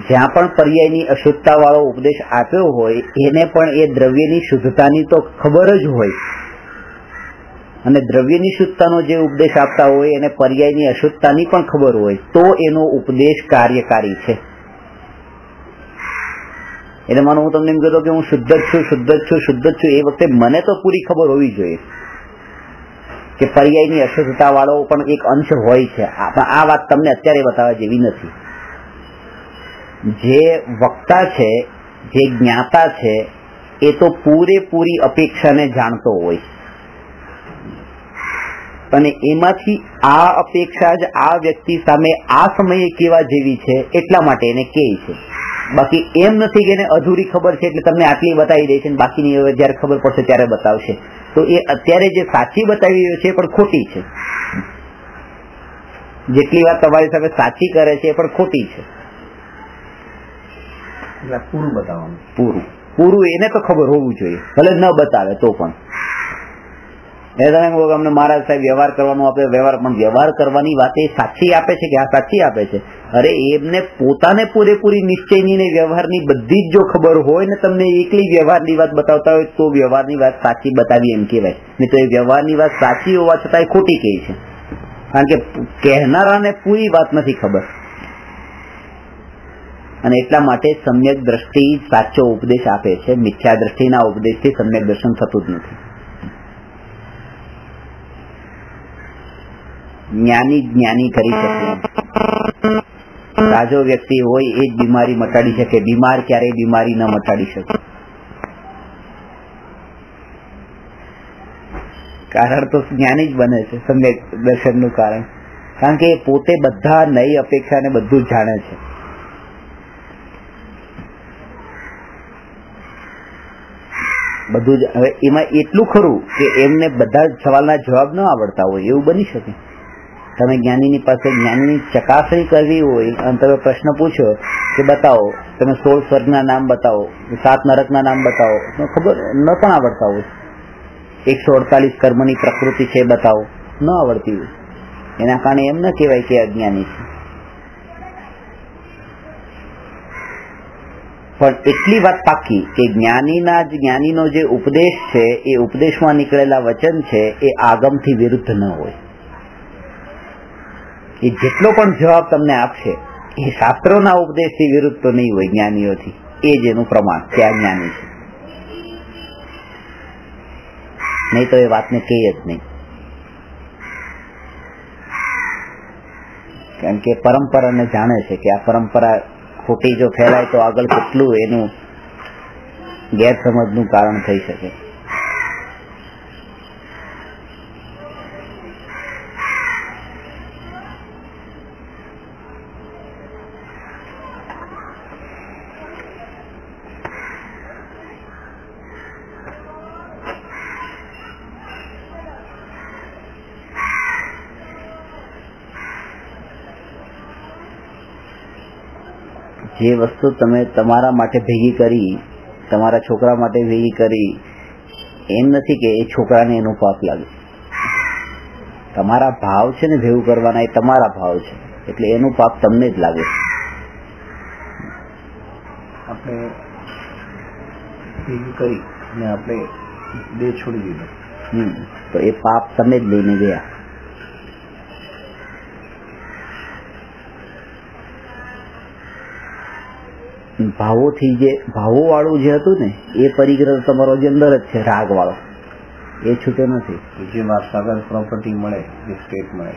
જ્યાં પણ પર્યાયની અશુદ્ધતા વાળો ઉપદેશ આપ્યો હોય એને પણ એ દ્રવ્યની શુદ્ધતાની તો ખબર જ હોય, અને દ્રવ્યની શુદ્ધતાનો જે ઉપદેશ આપતા હોય એને પર્યાયની અશુદ્ધતાની પણ ખબર હોય, તો એનો ઉપદેશ કાર્યકારી છે. એટલે માનો હું તમને એમ કહેતો કે હું શુદ્ધ જ છું, એ વખતે મને તો પૂરી ખબર હોવી જોઈએ કે પર્યાયની અશુદ્ધતા વાળો પણ એક અંશ હોય છે. આ વાત તમને અત્યારે બતાવવા જેવી નથી. જે વક્તા છે, જે જ્ઞાતા છે, એ તો પૂરેપૂરી અપેક્ષાને જાણતો હોય, અને એમાંથી આ અપેક્ષા જ આ વ્યક્તિ સામે આ સમયે કેવા જેવી છે એટલા માટે એને કહે છે. બાકી એમ નથી કે એને અધૂરી ખબર છે એટલે તમને આટલી બતાવી દે છે, બાકીની હવે જયારે ખબર પડશે ત્યારે બતાવશે. તો એ અત્યારે જે સાચી બતાવી રહ્યો છે એ પણ ખોટી છે. જેટલી વાત તમારી સાથે સાચી કરે છે એ પણ ખોટી છે. પૂરું બતાવવાનું, પૂરું એને તો ખબર હોવું જોઈએ, ભલે ન બતાવે તો પણ. એ તમે કહો અમને મહારાજ સાહેબ વ્યવહાર કરવાનો આપે, પણ વ્યવહાર કરવાની વાત એ સાચી આપે છે કે આ સાચી આપે છે? અરે એમને પોતાને પૂરેપૂરી નિશ્ચયની ને વ્યવહારની બધી જ જો ખબર હોય ને, તમને એકલી વ્યવહારની વાત બતાવતા હોય તો વ્યવહારની વાત સાચી બતાવી એમ કહેવાય. નહીં તો એ વ્યવહારની વાત સાચી હોવા છતાં એ ખોટી કહે છે, કારણ કે કહેનારાને પૂરી વાત નથી ખબર. અને એટલા માટે સમ્યક દ્રષ્ટિ સાચો ઉપદેશ આપે છે. મિથ્યા દ્રષ્ટિના ઉપદેશથી સમ્યક દર્શન થતું જ નથી. જ્ઞાની કરી શકે. સાજો વ્યક્તિ હોય એ જ બીમારી મટાડી શકે, બીમાર ક્યારેય બીમારી ન મટાડી શકે. કારણ તો જ્ઞાની જ બને છે સમ્યક દર્શનનું કારણ, કારણ કે એ પોતે બધા નઈ અપેક્ષા ને બધું જ જાણે છે. બધું જ. હવે એમાં એટલું ખરું કે એમને બધા સવાલના જવાબ ન આવડતા હોય, એવું બની શકે. તમે જ્ઞાનીની પાસે જ્ઞાનીની ચકાસણી કરવી હોય અને તમે પ્રશ્ન પૂછો કે બતાવો, તમે 16 સ્વર્ગના નામ બતાવો, 7 નરકના નામ બતાવો, ખબર ન પણ આવડતા હોય. 148 કર્મની પ્રકૃતિ છે બતાવો, ન આવડતી હોય. એના કારણે એમ ન કહેવાય કે અજ્ઞાની છે. પણ એટલી વાત પાકી કે જ્ઞાનીનો જે ઉપદેશ છે એ ઉપદેશમાં નીકળેલા વચન છે એ આગમથી વિરુદ્ધ ન હોય. એ જેટલો પણ જવાબ તમને આપશે એ શાસ્ત્રોના ઉપદેશથી વિરુદ્ધ તો નહીં હોય, જ્ઞાનીઓથી. એ જ એનું પ્રમાણ કે આ જ્ઞાની છે. નહીં તો એ વાતને કહે જ નહીં. કારણ કે પરંપરાને જાણે છે કે આ પરંપરા ખોટી જો ફેલાય તો આગળ કેટલું એનું ગેરસમજનું કારણ થઈ શકે. જે વસ્તુ તમે તમારા માટે ભેગી કરી, તમારા છોકરા માટે ભેગી કરી, એમ નથી કે એ છોકરાને એનું પાપ લાગે. તમારા ભાવ છે ને ભેગું કરવાના, એ તમારા ભાવ છે, એટલે એનું પાપ તમને જ લાગે. આપણે ભેગું કરી અને આપણે દેહ છોડી દીધો તો એ પાપ તમે જ લઈને ગયા. ભાવોથી જે ભાવો વાળું જે હતું ને એ પરિગ્રહ તમારો જે અંદર જ છે, રાગ વાળો, એ છૂટે નથી. જે વારસાગત પ્રોપર્ટી મળે, જે સ્ટેટ મળે,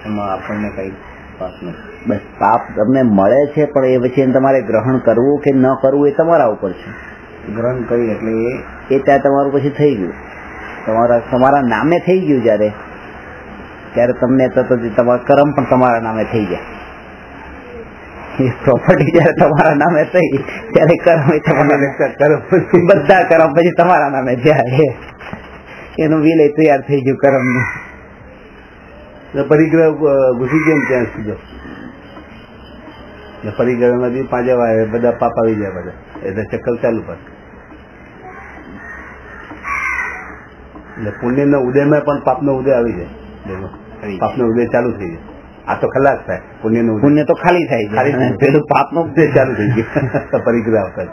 એમાં આપણને કઈ પાપ નથી. બસ પાપ તમને મળે છે, પણ એ પછી તમારે ગ્રહણ કરવું કે ન કરવું એ તમારા ઉપર છે. ગ્રહણ કરી એટલે એ ત્યાં તમારું પછી થઈ ગયું, તમારા નામે થઈ ગયું. ત્યારે તમને તમારા કર્મ પણ તમારા નામે થઈ જાય. એ પ્રોપર્ટી જયારે તમારા નામે થઈ ત્યારે કર્મ બધા કર્મ પછી તમારા નામે જાય. એનું વિલય તૈયાર થઈ ગયું કર્મનું. પરિગ્રહ ઘૂસી ગયો ત્યાં સુધી પરિગ્રહ માંથી પાંચે વાય બધા પાપ આવી જાય, બધા એટલે ચક્કર ચાલુ પર. એટલે પુણ્ય નો ઉદયમાં પણ પાપ નો ઉદય આવી જાય, પાપ નો ઉદય ચાલુ થઈ જાય. આ તો ખલાસ થાય, પુણ્ય તો ખાલી થાય છે, પેલું પાપ નો ઉદય ચાલુ થઈ ગયો પરિગ્રહ વખત.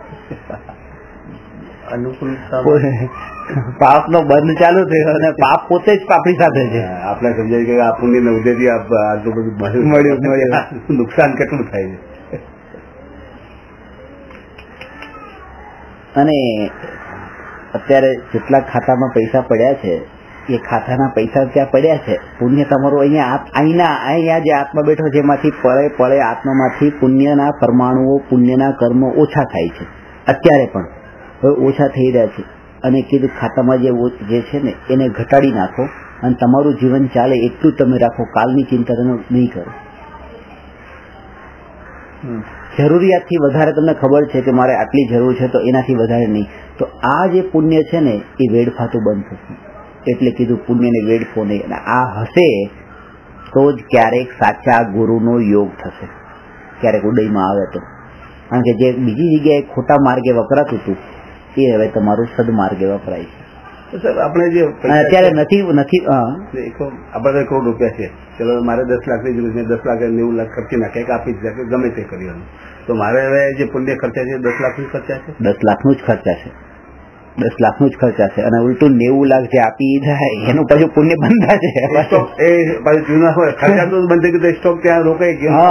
અનુકૂળતા પાપ નો બંધ ચાલુ થયો અને પાપ પોતે જ આપણી સાથે છે. આપણે સમજાય કે આ પુણ્ય નો ઉદય થી આટલું બધું મળ્યું, નુકસાન કેટલું થાય છે. અને અત્યારે જેટલા ખાતામાં પૈસા પડ્યા છે એ ખાતાના પૈસા ત્યાં પડ્યા છે. પુણ્ય તમારું અહીંયા જે આત્મા બેઠો છે એમાંથી પળે આત્મામાંથી પુણ્યના પરમાણુઓ, પુણ્યના કર્મો ઓછા થાય છે. અત્યારે પણ હવે ઓછા થઈ રહ્યા છે. અને કીધું ખાતામાં જે છે ને એને ઘટાડી નાખો અને તમારું જીવન ચાલે એટલું તમે રાખો, કાલની ચિંતા તમે નહીં કરો. જરૂરિયાતથી વધારે તમને ખબર છે કે મારે આટલી જરૂર છે તો એનાથી વધારે નહીં, તો આ જે પુણ્ય છે ને એ વેડફાતું બંધ થશે. એટલે કીધું પુણ્યને વેડફો નહીં. અને આ હશે તો જ ક્યારેક સાચા ગુરુનો યોગ થશે, ક્યારેક ઉદયમાં આવે તો. કારણ કે જે બીજી જગ્યાએ ખોટા માર્ગે વપરાતું હતું એ હવે તમારું સદમાર્ગે વપરાય છે. સર આપણે જે અત્યારે નથી આપણે કરોડ રૂપિયા છે, ચલો મારે 10 લાખની જરૂર છે, 10 લાખ 90 લાખ ખર્ચી નાખે કે આપી જ નાખે, ગમે તે કર્યું, તો મારે હવે જે પુણ્ય ખર્ચા છે 10 લાખનું ખર્ચા છે, 10 લાખનું જ ખર્ચા છે, 10 લાખનું જ ખર્ચા છે. અને ઉલટું 90 લાખ જે આપી જાય એનું પછી પુણ્ય બંધા છે. એ પાછું જૂના હોય ખર્ચા તો બંધ થઈ ગયું, સ્ટોક ત્યાં રોકાઈ ગયો,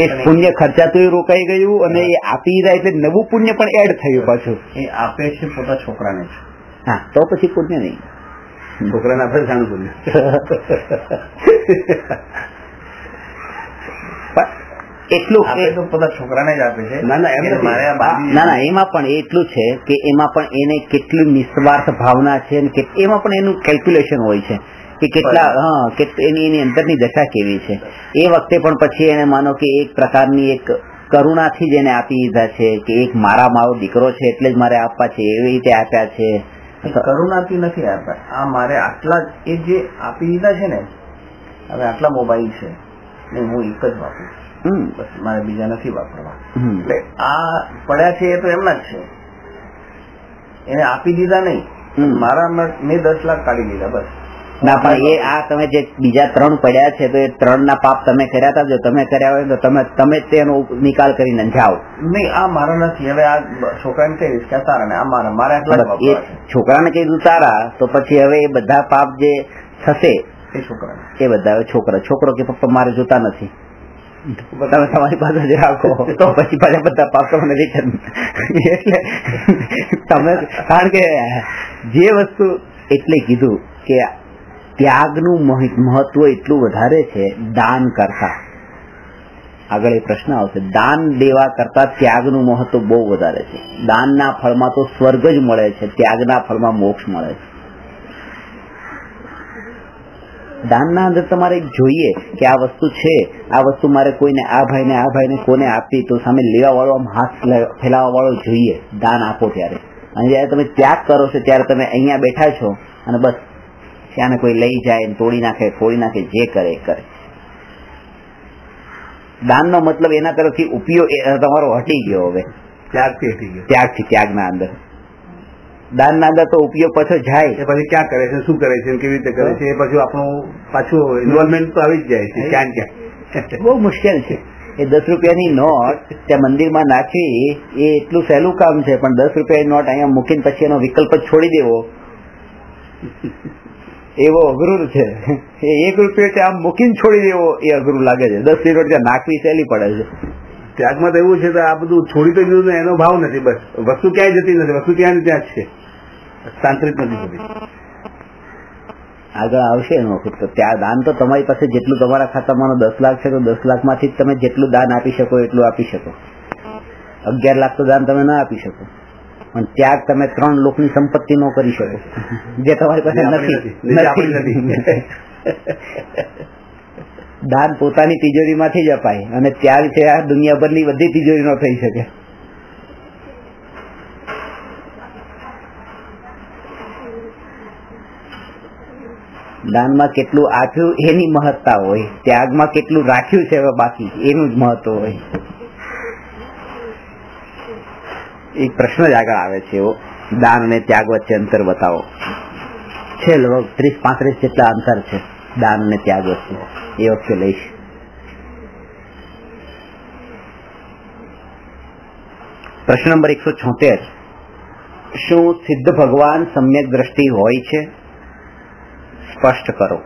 એ પુણ્ય ખર્ચા તો રોકાઈ ગયું અને એ આપી જાય એટલે નવું પુણ્ય પણ એડ થયું પાછું. એ આપે છે પોતા છોકરાને. હા, તો પછી પુણ્ય નહીં, છોકરાને આપણે જાણું પુણ્ય. એટલું પોતા છોકરાને જ આપે છે. ના ના એમાં પણ એટલું છે કે એમાં પણ એને કેટલી નિસ્વાર્થ ભાવના છે, એમાં પણ એનું કેલ્ક્યુલેશન હોય છે કે કેટલા એની અંદરની દશા કેવી છે. એ વખતે પણ પછી એને માનો કે એક પ્રકારની એક કરુણાથી જ એને આપી દીધા છે કે એક મારો દીકરો છે એટલે જ મારે આપવા છે, એવી રીતે આપ્યા છે. કરુણાથી નથી આપ્યા, આ મારે આટલા એ જે આપી દીધા છે ને, હવે આટલા મોબાઈલ છે ને હું એક જ વાપરું, બસ મારે બીજા નથી વાપરવા. એટલે આ પડ્યા છે એ તો એમના જ છે, એને આપી દીધા નહીં, મારા મેં 10 લાખ કાઢી લીધા બસ. ના પણ એ આ તમે જે બીજા 3 પડ્યા છે તો એ 3 ના પાપ તમે કર્યા હતા, જો તમે કર્યા હોય તો તમે તેનો નિકાલ કરીને જાઓ. નહીં, આ મારા નથી. હવે આ છોકરાને કહીશ કે તારા ને આ મારે આટલા એ છોકરાને કીધું તારા, તો પછી હવે એ બધા પાપ જે થશે એ છોકરાને, એ બધા છોકરો કે પપ્પા મારે જોતા નથી, તમે તમારી પાસે જ રાખો, તો પછી પાછા બધા પાપ તમને રિટર્ન. એટલે તમે કારણ કે જે વસ્તુ એટલે કીધું કે ત્યાગનું મહત્વ એટલું વધારે છે દાન કરતા. આગળ એ પ્રશ્ન આવશે, દાન દેવા કરતા ત્યાગનું મહત્વ બહુ વધારે છે. દાનના ફળમાં તો સ્વર્ગ જ મળે છે, ત્યાગના ફળમાં મોક્ષ મળે છે. દાનના અંદર તમારે જોઈએ કે આ વસ્તુ છે, આ વસ્તુ મારે કોઈને આ ભાઈને કોને આપી, તો સામે લેવા વાળો આમ હાથ ફેલાવા વાળો જોઈએ દાન આપો ત્યારે. અને જયારે તમે ત્યાગ કરો છો ત્યારે તમે અહીંયા બેઠા છો અને બસ ત્યાંને કોઈ લઈ જાય, તોડી નાખે, ફોડી નાખે, જે કરે કરે. દાનનો મતલબ એના તરફથી ઉપયોગ તમારો હટી ગયો, હવે ત્યાગના અંદર. દાનના અંદર તો ઉપયોગ પાછો જાય, એ પછી ક્યાં કરે છે, શું કરે છે, કેવી રીતે કરે છે, એ પછી આપણું પાછું ઇન્વોલ્વમેન્ટ તો આવી જ જાય છે ક્યાં ક્યાં. બહુ મુશ્કેલ છે. એ 10 રૂપિયાની નોટ ત્યાં મંદિરમાં નાખવી એ એટલું સહેલું કામ છે, પણ 10 રૂપિયાની નોટ અહીંયા મૂકીને પછી એનો વિકલ્પ જ છોડી દેવો એવો અઘરું છે. એ 1 રૂપિયો ત્યાં મૂકીને છોડી દેવો એ અઘરું લાગે છે. 10 ની નોટ ત્યાં નાખવી સહેલી પડે છે. ત્યાગમાં તો એવું છે કે આ બધું છોડી તો દીધું, એનો ભાવ નથી, બસ વસ્તુ ક્યાંય જતી નથી, વસ્તુ ત્યાં ત્યાં જ છે, તાંત્રિક નથી થતી. આગળ આવશે એનો વખત. તો ત્યાં દાન તો તમારી પાસે જેટલું તમારા ખાતામાં 10 લાખ છે તો 10 લાખમાંથી તમે જેટલું દાન આપી શકો એટલું આપી શકો. 11 લાખ તો દાન તમે ના આપી શકો, પણ ત્યાગ તમે 3 લોકની સંપત્તિ ન કરી શકો જે તમારી પાસે નથી. દાન પોતાની તિજોરીમાંથી જ અપાય અને ત્યાગ છે આ દુનિયાભરની બધી તિજોરી નો થઈ શકે. દાનમાં કેટલું આપ્યું એની મહત્તા હોય, ત્યાગમાં કેટલું રાખ્યું છે બાકી એનું જ મહત્વ હોય. એક પ્રશ્ન જ આગળ આવે છે એવો, દાન અને ત્યાગ વચ્ચે અંતર બતાવો. છે લગભગ 30-35 જેટલા અંતર છે દાન અને ત્યાગ વચ્ચે, એ વખતે લઈશ. પ્રશ્ન નંબર 176, શું સિદ્ધ ભગવાન સમ્યક દ્રષ્ટિ હોય છે? સ્પષ્ટ કરો.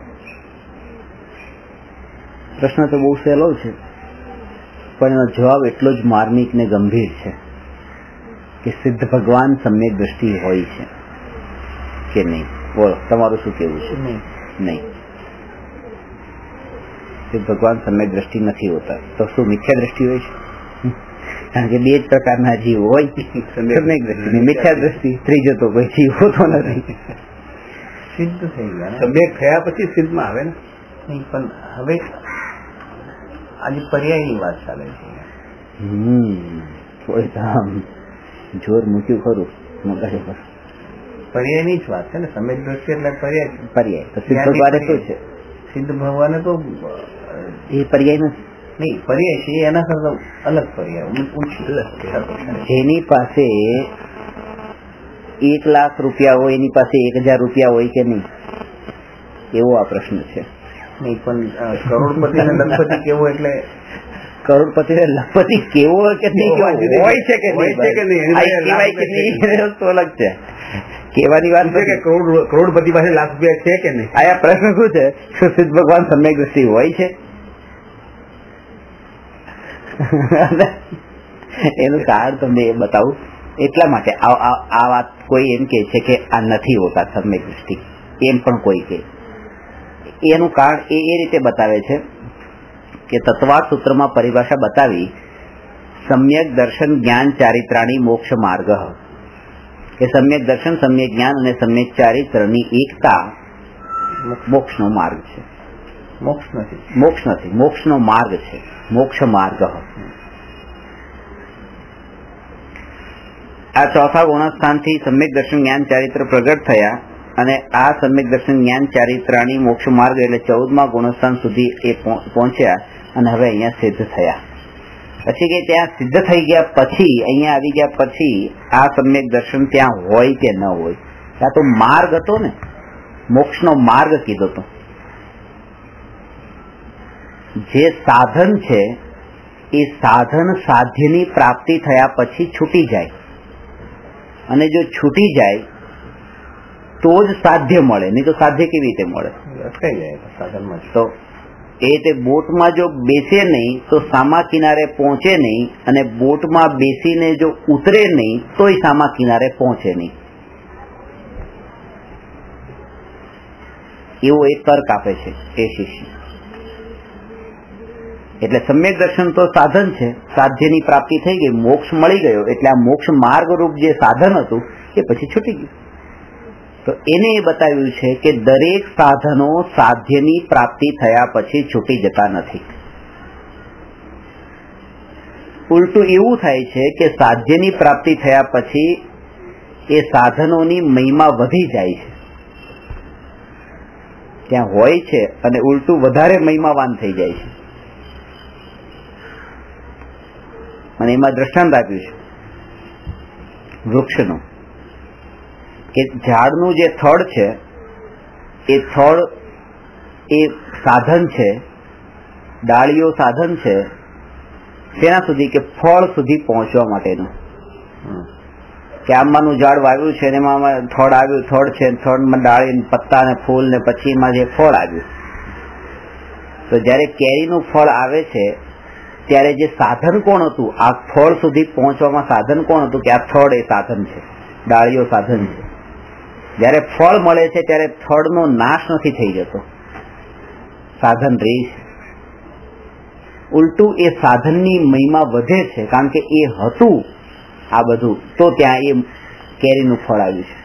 પ્રશ્ન તો બહુ સહેલો છે, પણ એનો જવાબ એટલો જ માર્મિક ને ગંભીર છે કે સિદ્ધ ભગવાન સમ્યક દ્રષ્ટિ હોય છે કે નહીં? બોલો, તમારું શું કેવું છે? નહીં, સિદ્ધ ભગવાન સમ્યક દ્રષ્ટિ નથી હોતા. તો શું મિથ્યા દ્રષ્ટિ હોય છે? કારણ કે 2 જ પ્રકારના જીવ હોય, સમ્યક દ્રષ્ટિ, મિથ્યા દ્રષ્ટિ. ત્રીજો તો કોઈ જીવ હોતો નથી. સિદ્ધ થઈ ગયા, સમ્યક થયા પછી સિદ્ધમાં આવે ને. નહીં, પણ હવે આજે પર્યાયની વાત ચાલે છે. થોડી જોર મૂક્યું ખરું મગજ પર. પર્યાયની જ વાત છે ને, સમ્યક દ્રષ્ટિ એટલે પર્યાય. તો સિદ્ધ ભગવાને શું છે? સિદ્ધ ભગવાને તો એ પર્યાય નથી. નહીં, પર્યાય છે એના કરતા અલગ પર્યાય. જેની પાસે 1 લાખ રૂપિયા હોય એની પાસે 1000 રૂપિયા હોય કે નહીં, એવો આ પ્રશ્ન છે. નહીં, પણ કરોડપતિ ને લખપતિ કેવો, એટલે કરોડપતિ ને લખપતિ કેવો કે નહીં હોય છે કે નહીં, તો અલગ છે. કેવાની વાત છે કે કરોડપતિ પાસે લાખ રૂપિયા છે કે નહીં. આ પ્રશ્ન શું છે? શું સિદ્ધ ભગવાન સમ્યક દ્રષ્ટિ હોય છે? એનું કારણ તમને એ બતાવું. એટલા માટે આ વાત કોઈ એમ કે છે કે આ નથી હોતા સમ્યક દ્રષ્ટિ, એમ પણ કોઈ કે. એનું કારણ એ રીતે બતાવે છે કે તત્વાર્થ સૂત્રમાં પરિભાષા બતાવી, સમ્યક દર્શન જ્ઞાન ચારિત્રાણી મોક્ષ માર્ગ, કે સમ્યક દર્શન, સમ્યક જ્ઞાન અને સમ્યક ચારિત્રની એકતા મોક્ષનો માર્ગ છે. મોક્ષ નથી, મોક્ષનો માર્ગ છે, મોક્ષ માર્ગ. આ ચોથા ગુણસ્થાનથી સમ્યક દર્શન જ્ઞાન ચારિત્ર પ્રગટ થયા અને આ સમ્યક દર્શન જ્ઞાન ચારિત્રાણી મોક્ષ માર્ગ એટલે 14મા ગુણસ્થાન સુધી એ પહોંચ્યા અને હવે અહીંયા સિદ્ધ થયા. પછી કે ત્યાં સિદ્ધ થઈ ગયા પછી, અહીંયા આવી ગયા પછી આ સમ્યક દર્શન ત્યાં હોય કે ન હોય, ત્યાં તો માર્ગ હતો ને, મોક્ષનો માર્ગ કીધો હતો. જે સાધન છે એ સાધન સાધ્યની પ્રાપ્તિ થયા પછી છૂટી જાય, અને જો છૂટી જાય તો જ સાધ્ય મળે, નહીં તો સાધ્ય કેવી રીતે મળે? અટકાઈ જાય સાધનમાં. તો એ રીતે બોટમાં જો બેસે નહીં તો સામા કિનારે પહોંચે નહીં, અને બોટમાં બેસીને જો ઉતરે નહીં તોય સામા કિનારે પહોંચે નહીં. એવો એક તર્ક આપે છે એ શિષ્ય. એટલે સમ્યક દર્શન તો સાધન છે, સાધ્યની પ્રાપ્તિ થઈ ગઈ, મોક્ષ મળી ગયો, એટલે આ મોક્ષ માર્ગ રૂપ જે સાધન હતું એ પછી છૂટી ગયું. તો એને એ બતાવ્યું છે કે દરેક સાધનો સાધ્યની પ્રાપ્તિ થયા પછી છૂટી જતા નથી. ઉલટું એવું થાય છે કે સાધ્યની પ્રાપ્તિ થયા પછી એ સાધનોની મહિમા વધી જાય છે, ત્યાં હોય છે, અને ઉલટું વધારે મહિમાવાન થઈ જાય છે. અને એમાં દ્રષ્ટાંત આપ્યું છે વૃક્ષનું, કે ઝાડનું જે થડ છે એ થડ એ સાધન છે, ડાળીઓ સાધન છે શેના સુધી? કે ફળ સુધી પહોંચવા માટેનું. કે આંબાનું ઝાડ વાવ્યું છે અને એમાં થડ આવ્યું, થડ છે, થડમાં ડાળી, પત્તા ને ફૂલ ને પછી એમાં જે ફળ આવ્યું. તો જયારે કેરીનું ફળ આવે છે ત્યારે જે સાધન કોણ હતું આ ફળ સુધી પહોંચવામાં? સાધન કોણ હતું? કે આ થડ એ સાધન છે, ડાળીઓ સાધન છે. જયારે ફળ મળે છે ત્યારે થડનો નાશ નથી થઈ જતો, સાધન રહે છે. ઉલટું એ સાધનની મહિમા વધે છે, કારણ કે એ હતું આ બધું, તો ત્યાં એ કેરીનું ફળ આવ્યું છે.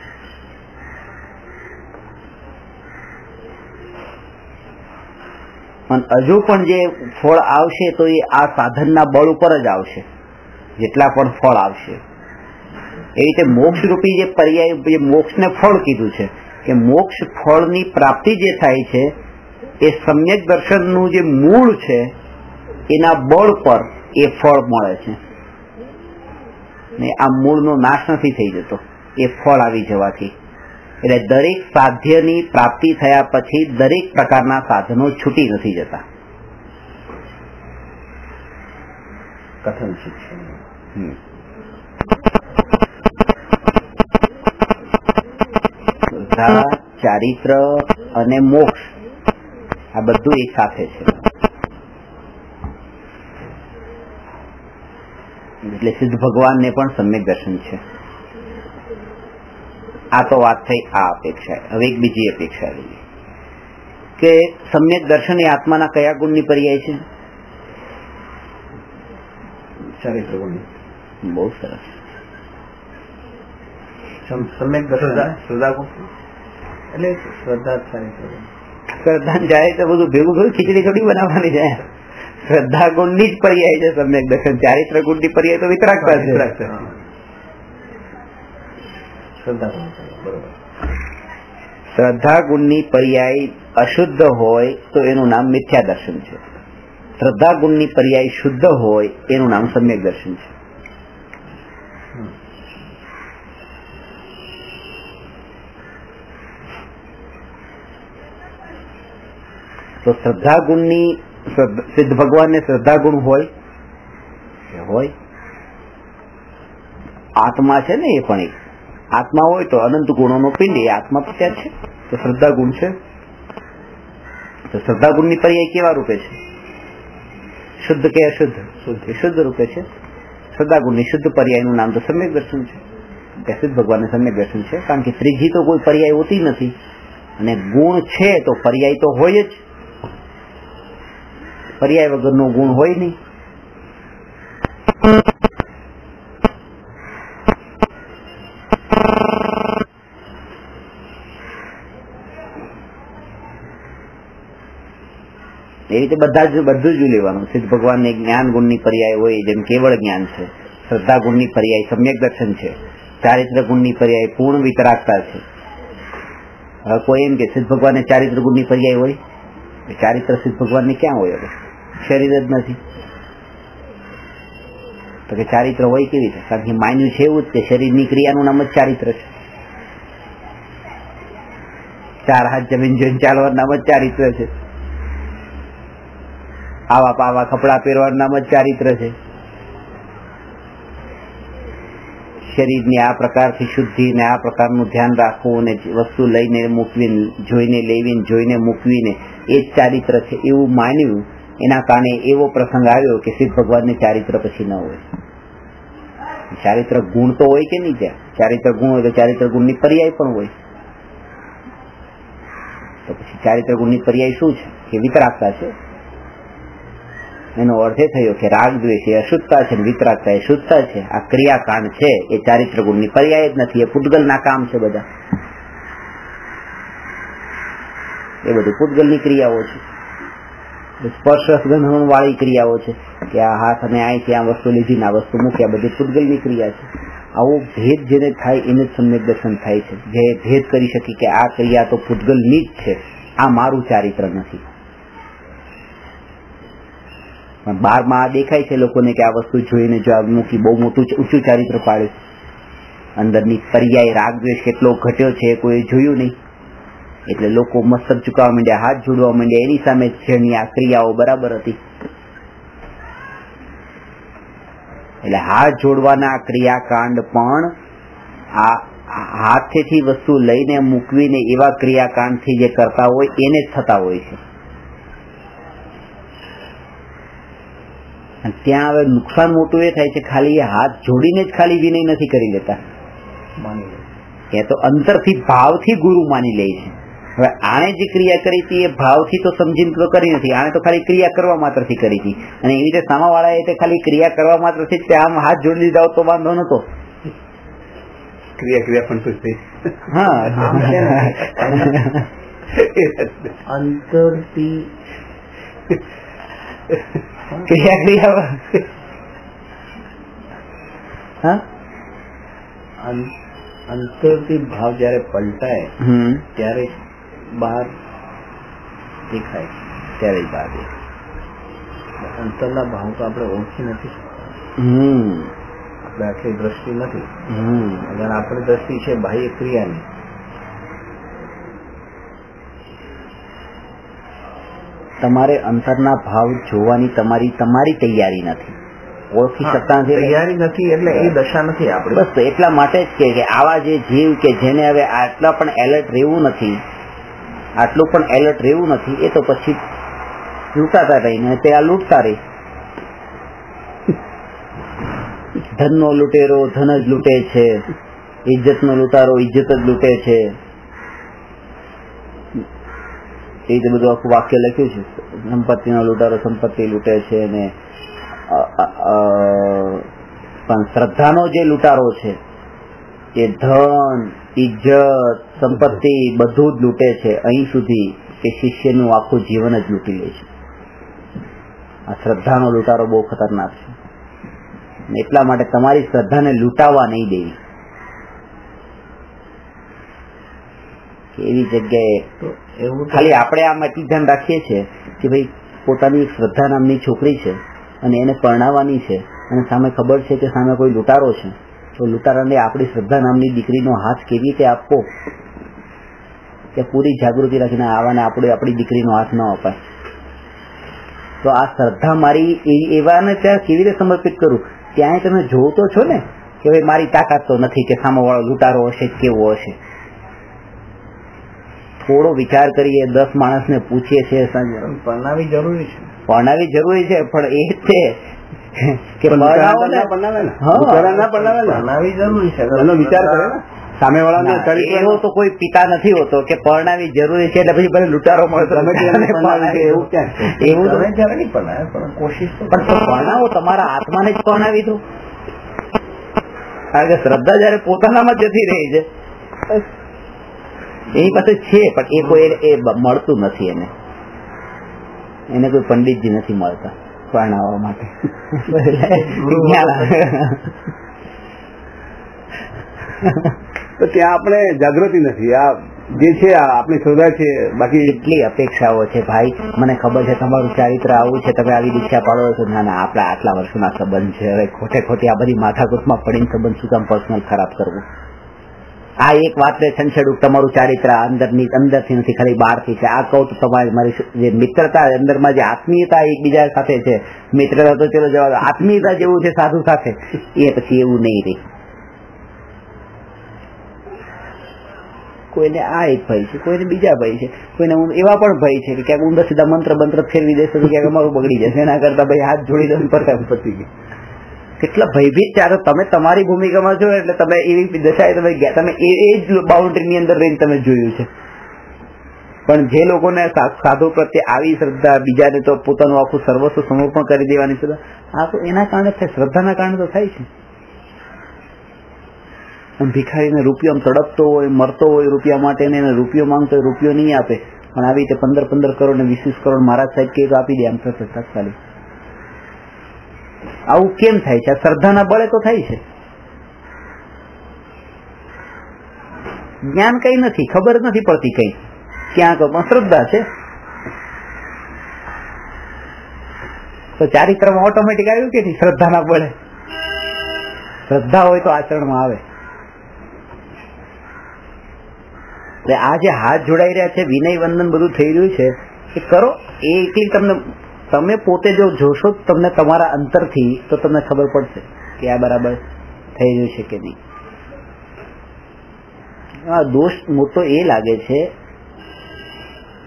અને હજુ પણ જે ફળ આવશે તો એ આ સાધનના બળ ઉપર જ આવશે, જેટલા પણ ફળ આવશે. એ રીતે મોક્ષ રૂપી જે પર્યાય, જે મોક્ષને ફળ કીધું છે, કે મોક્ષ ફળની પ્રાપ્તિ જે થાય છે એ સમ્યક દર્શનનું જે મૂળ છે એના બળ પર એ ફળ મળે છે, ને આ મૂળનો નાશ નથી થઈ જતો એ ફળ આવી જવાથી. એટલે દરેક સાધ્યની પ્રાપ્તિ થયા પછી દરેક પ્રકારના સાધનો છૂટી નથી જતા. કથન શિક્ષણ ચારિત્ર અને મોક્ષ આ બધું એક સાથે છે. એટલે સિદ્ધ ભગવાનને પણ સમ્યક દર્શન છે. આ તો વાત થઈ આ અપેક્ષા. હવે એક બીજી અપેક્ષા લઈએ કે સમ્યક દર્શન એ આત્માના કયા ગુણની પર્યાય છે? ચારિત્ર ગુણની. બહુ સરસ. સમ્યક દર્શન શ્રદ્ધા ગુણ એટલે શ્રદ્ધા ચારિત્ર ગુણ. શ્રદ્ધા જાય તો બધું ભેગું થયું, ખીચડી થોડી બનાવવાની જાય. શ્રદ્ધા ગુણની જ પર્યાય છે સમ્યક દર્શન. ચારિત્ર ગુણની પર્યાય તો વિતરાગતા છે. શ્રદ્ધા ગુણ બરોબર. શ્રદ્ધા ગુણની પર્યાય અશુદ્ધ હોય તો એનું નામ મિથ્યા દર્શન છે. શ્રદ્ધા ગુણની પર્યાય શુદ્ધ હોય એનું નામ સમ્યક દર્શન છે. તો શ્રદ્ધા ગુણની સિદ્ધ ભગવાનને શ્રદ્ધા ગુણ હોય આત્મા છે ને, એ પણ એક આત્મા હોય તો અનંત ગુણોનો પિંડ, એ આત્મા પણ ત્યાં છે, તો શ્રદ્ધા ગુણ છે. તો શ્રદ્ધા ગુણની પર્યાય કેવા રૂપે છે? શુદ્ધ કે અશુદ્ધ? શુદ્ધ રૂપે છે. શ્રદ્ધા ગુણની શુદ્ધ પર્યાયનું નામ તો સમ્યક દર્શન છે. સિદ્ધ ભગવાનને સમ્યક દર્શન છે, કારણ કે ત્રીજી તો કોઈ પર્યાય હોતી નથી, અને ગુણ છે તો પર્યાય તો હોય જ. પર્યાય વગરનો ગુણ હોય નહીં. એ રીતે બધું જ લેવાનું. સિદ્ધ ભગવાનને જ્ઞાન ગુણની પર્યાય હોય, જેમ કેવળ જ્ઞાન છે. શ્રદ્ધા ગુણની પર્યાય સમ્યક દર્શન છે. ચારિત્ર ગુણની પર્યાય પૂર્ણ વિતરાગતા છે. હવે કોઈ એમ કે સિદ્ધ ભગવાનને ચારિત્ર ગુણની પર્યાય હોય? ચારિત્ર સિદ્ધ ભગવાનની ક્યાં હોય? હવે શરીર જ નથી તો કે ચારિત્ર હોય કેવી રીતે? કારણ કે માન્યું છે એવું જ કે શરીરની ક્રિયાનું નામ જ ચારિત્ર છે. 4 હાથ જમીન જોઈને ચાલવાનું નામ જ ચારિત્ર છે. આવા પાવા કપડા પહેરવાનું નામ જ ચારિત્ર છે. શરીરની આ પ્રકારથી શુદ્ધિ ને આ પ્રકારનું ધ્યાન રાખવું અને વસ્તુ લઈને મૂકવી, જોઈને લેવીને જોઈને મૂકવીને એ જ ચારિત્ર છે એવું માન્યું. એના કારણે એવો પ્રસંગ આવ્યો કે સિદ્ધ ભગવાનને ચારિત્ર પછી ન હોય. ચારિત્ર ગુણ તો હોય કે નહીં? ત્યાં ચારિત્ર ગુણ હોય તો ચારિત્ર ગુણની પર્યાય પણ હોય. તો પછી ચારિત્ર ગુણની પર્યાય શું છે? કે વિતરાગતા છે. એનો અર્થ એ થયો કે રાગ દ્વેષ એ અશુદ્ધતા છે, વિતરાગતા એ શુદ્ધતા છે. આ ક્રિયાકાંડ છે એ ચારિત્ર ગુણની પર્યાય જ નથી. એ પૂતગલના કામ છે બધા. એ બધું પૂતગલની ક્રિયાઓ છે. સ્પર્શ રસગંધ વાળી ક્રિયાઓ છે કે આ હાથ અને અહીંથી આ વસ્તુ લીધી, આ વસ્તુ મૂકી, આ બધી પૂતગલની ક્રિયા છે. આવો ભેદ જેને થાય એને જ સમ્યક દર્શન થાય છે. જે ભેદ કરી શકે કે આ ક્રિયા તો પૂતગલની જ છે, આ મારું ચારિત્ર નથી. પણ બહારમાં આ દેખાય છે લોકોને કે આ વસ્તુ જોઈને જો આ મૂકી બહુ મોટું ઊંચું ચારિત્ર પાડે. અંદરની પર્યાય રાગ દ્વેષ કેટલો ઘટ્યો છે કોઈ જોયું નહીં. એટલે લોકો મસ્તક ચૂકવવા માંડ્યા, હાથ જોડવા માંડ્યા. એની સામે જેની આ ક્રિયાઓ બરાબર હતી. એટલે હાથ જોડવાના ક્રિયાકાંડ પણ આ હાથેથી વસ્તુ લઈને મૂકવીને એવા ક્રિયાકાંડથી જે કરતા હોય એને જ થતા હોય છે. ત્યાં હવે નુકસાન મોટું એ થાય છે, ખાલી હાથ જોડીને જ ખાલી વિનય નથી કરી લેતા, એ તો અંતરથી ભાવથી ગુરુ માની લે છે. હવે આણે જે ક્રિયા કરી હતી એ ભાવથી તો સમજીને તો કરી નથી, આણે તો ખાલી ક્રિયા કરવા માત્રથી કરી હતી. અને એવી રીતે સામાવાળાએ તે ખાલી ક્રિયા કરવા માત્રથી જ આમ હાથ જોડી દીધા તો વાંધો નતો. ક્રિયા પણ પૂછતી અંતરથી અંતરથી ભાવ જયારે પલટાય ત્યારે બહાર દેખાય, ત્યારે બહાર દેખાય. અંતરના ભાવ તો આપણે ઓળખી નથી શકતા. આપણે આટલી દ્રષ્ટિ નથી. અગર આપણી દ્રષ્ટિ છે બાહ્ય ક્રિયાની. તમારે અંતરના ભાવ જોવાની તમારી તૈયારી નથી, ઓળખી શકતા નથી. તૈયારી નથી એટલે એ દશા નથી આપણે. બસ એટલા માટે જ કે આવા જે જીવ કે જેને હવે આટલું પણ એલર્ટ રહેવું નથી, એ તો પછી લૂંટાતા રહીને તે આ લૂંટતા રહી. ધનનો લૂંટેરો ધન જ લૂંટે છે, ઇજ્જતનો લૂંટારો ઇજ્જત જ લૂંટે છે. એ રીતે બધું આખું વાક્ય લખ્યું છે. સંપત્તિનો લૂંટારો સંપત્તિ લૂંટે છે ને પણ શ્રદ્ધાનો જે લૂંટારો છે એ ધન ઇજ્જત સંપત્તિ બધું જ લૂંટે છે, અહીં સુધી કે શિષ્યનું આખું જીવન જ લૂંટી લે છે. આ શ્રદ્ધાનો લૂંટારો બહુ ખતરનાક છે. એટલા માટે તમારી શ્રદ્ધાને લૂંટાવા નહીં દેવી. એવી જગ્યાએ એવું ખાલી આપણે આમ એટલું ધ્યાન રાખીએ છીએ કે ભાઈ પોતાની એક શ્રદ્ધા નામની છોકરી છે અને એને પરણાવવાની છે અને સામે ખબર છે કે સામે કોઈ લૂંટારો છે, તો લૂંટારાને આપણી શ્રદ્ધા નામની દીકરીનો હાથ કેવી રીતે આપવો કે પૂરી જાગૃતિ રાખીને આવાને આપણી દીકરીનો હાથ ન અપાય. તો આ શ્રદ્ધા મારી એવાને ત્યાં કેવી રીતે સમર્પિત કરું? ત્યાં તમે જોવો તો છો ને કે ભાઈ મારી તાકાત તો નથી કે સામેવાળો લૂંટારો હશે કેવો હશે. થોડો વિચાર કરીએ, 10 માણસને પૂછીએ છીએ. પરણાવી જરૂરી છે, પરણાવી જરૂરી છે, પણ એ છે કે પરણાવી જરૂરી છે એનો વિચાર કરે ને સામેવાળાને. એવો તો કોઈ પિતા નથી હોતો કે પરણાવી જરૂરી છે એટલે પછી ભલે લૂંટારો મળતો એવું ક્યાં એવું તો નહીં પરણાવે, પણ કોશિશ પણ પરણાવો તમારા આત્માને જ પરણાવી દો. કારણ કે શ્રદ્ધા જયારે પોતાનામાં જતી રહી છે એની પાસે છે, પણ એ કોઈ એ મળતું નથી. એને કોઈ પંડિતજી નથી મળતા પરણાવવા માટે. તો ત્યાં આપણે જાગૃતિ નથી. આ જે છે આપણી શ્રદ્ધા છે, બાકી કેટલી અપેક્ષાઓ છે. ભાઈ મને ખબર છે તમારું ચારિત્ર આવું છે, તમે આવી દીક્ષા પાડો છો. ના ના, આપણા આટલા વર્ષોના સંબંધ છે, હવે ખોટે ખોટી આ બધી માથાકૂટમાં પડીને સંબંધ શું કામ પર્સનલ ખરાબ કરવું? આ એક વાતને છંછેડું તમારું ચારિત્ર અંદરથી નથી, ખાલી બહારથી છે. આ કહું તો તમારી મારી જે મિત્રતા અંદરમાં જે આત્મીયતા એકબીજા સાથે છે, મિત્રતા તો ચલો જવા, આત્મીયતા જેવું છે સાધુ સાથે, એ પછી એવું નહીં રહી. કોઈને આ એક ભય છે, કોઈને બીજા ભય છે, કોઈને એવા પણ ભય છે કે ક્યાંક ઊંડા સીધા મંત્ર ફેરવી દેશે તો ક્યાંક અમારું બગડી જશે. એના કરતા ભાઈ હાથ જોડી દો પતી ગઈ. કેટલા ભયભીત છે. તમે તમારી ભૂમિકામાં છો એટલે તમે એવી દશાએ તમે એ જ બાઉન્ડ્રીની અંદર રહીને તમે જોયું છે. પણ જે લોકોને સાધુ પ્રત્યે આવી શ્રદ્ધા, બીજાને તો પોતાનું આખું સર્વસ્વ સમર્પણ કરી દેવાની શ્રદ્ધા, આ તો એના કારણે થાય, શ્રદ્ધાના કારણે તો થાય છે. ભિખારીને રૂપિયો તડપતો હોય, મરતો હોય રૂપિયા માટે, એને રૂપિયો માંગતો હોય, રૂપિયો નહીં આપે, પણ આવી રીતે 15 કરોડ ને 20 કરોડ મહારાજ સાહેબ કે આપી દે આમ તાત્કાલિક. આવું કેમ થાય છે? શ્રદ્ધાના બળે તો થાય છે. જ્ઞાન કઈ નથી, ખબર નથી પડતી કઈ ક્યાં તો, પણ શ્રદ્ધા છે. તો ચારિત્રમાં ઓટોમેટિક આવ્યું કે શ્રદ્ધાના બળે? શ્રદ્ધા હોય તો આચરણમાં આવે. આ જે હાથ જોડાઈ રહ્યા છે, વિનય વંદન બધું થઈ રહ્યું છે, એ કરો. એ એકલી તમે પોતે જો જોશો તમને તમારા અંતરથી, તો તમને ખબર પડશે કે આ બરાબર થઈ રહ્યું છે કે નહીં. આ દોષ મોટો એ લાગે છે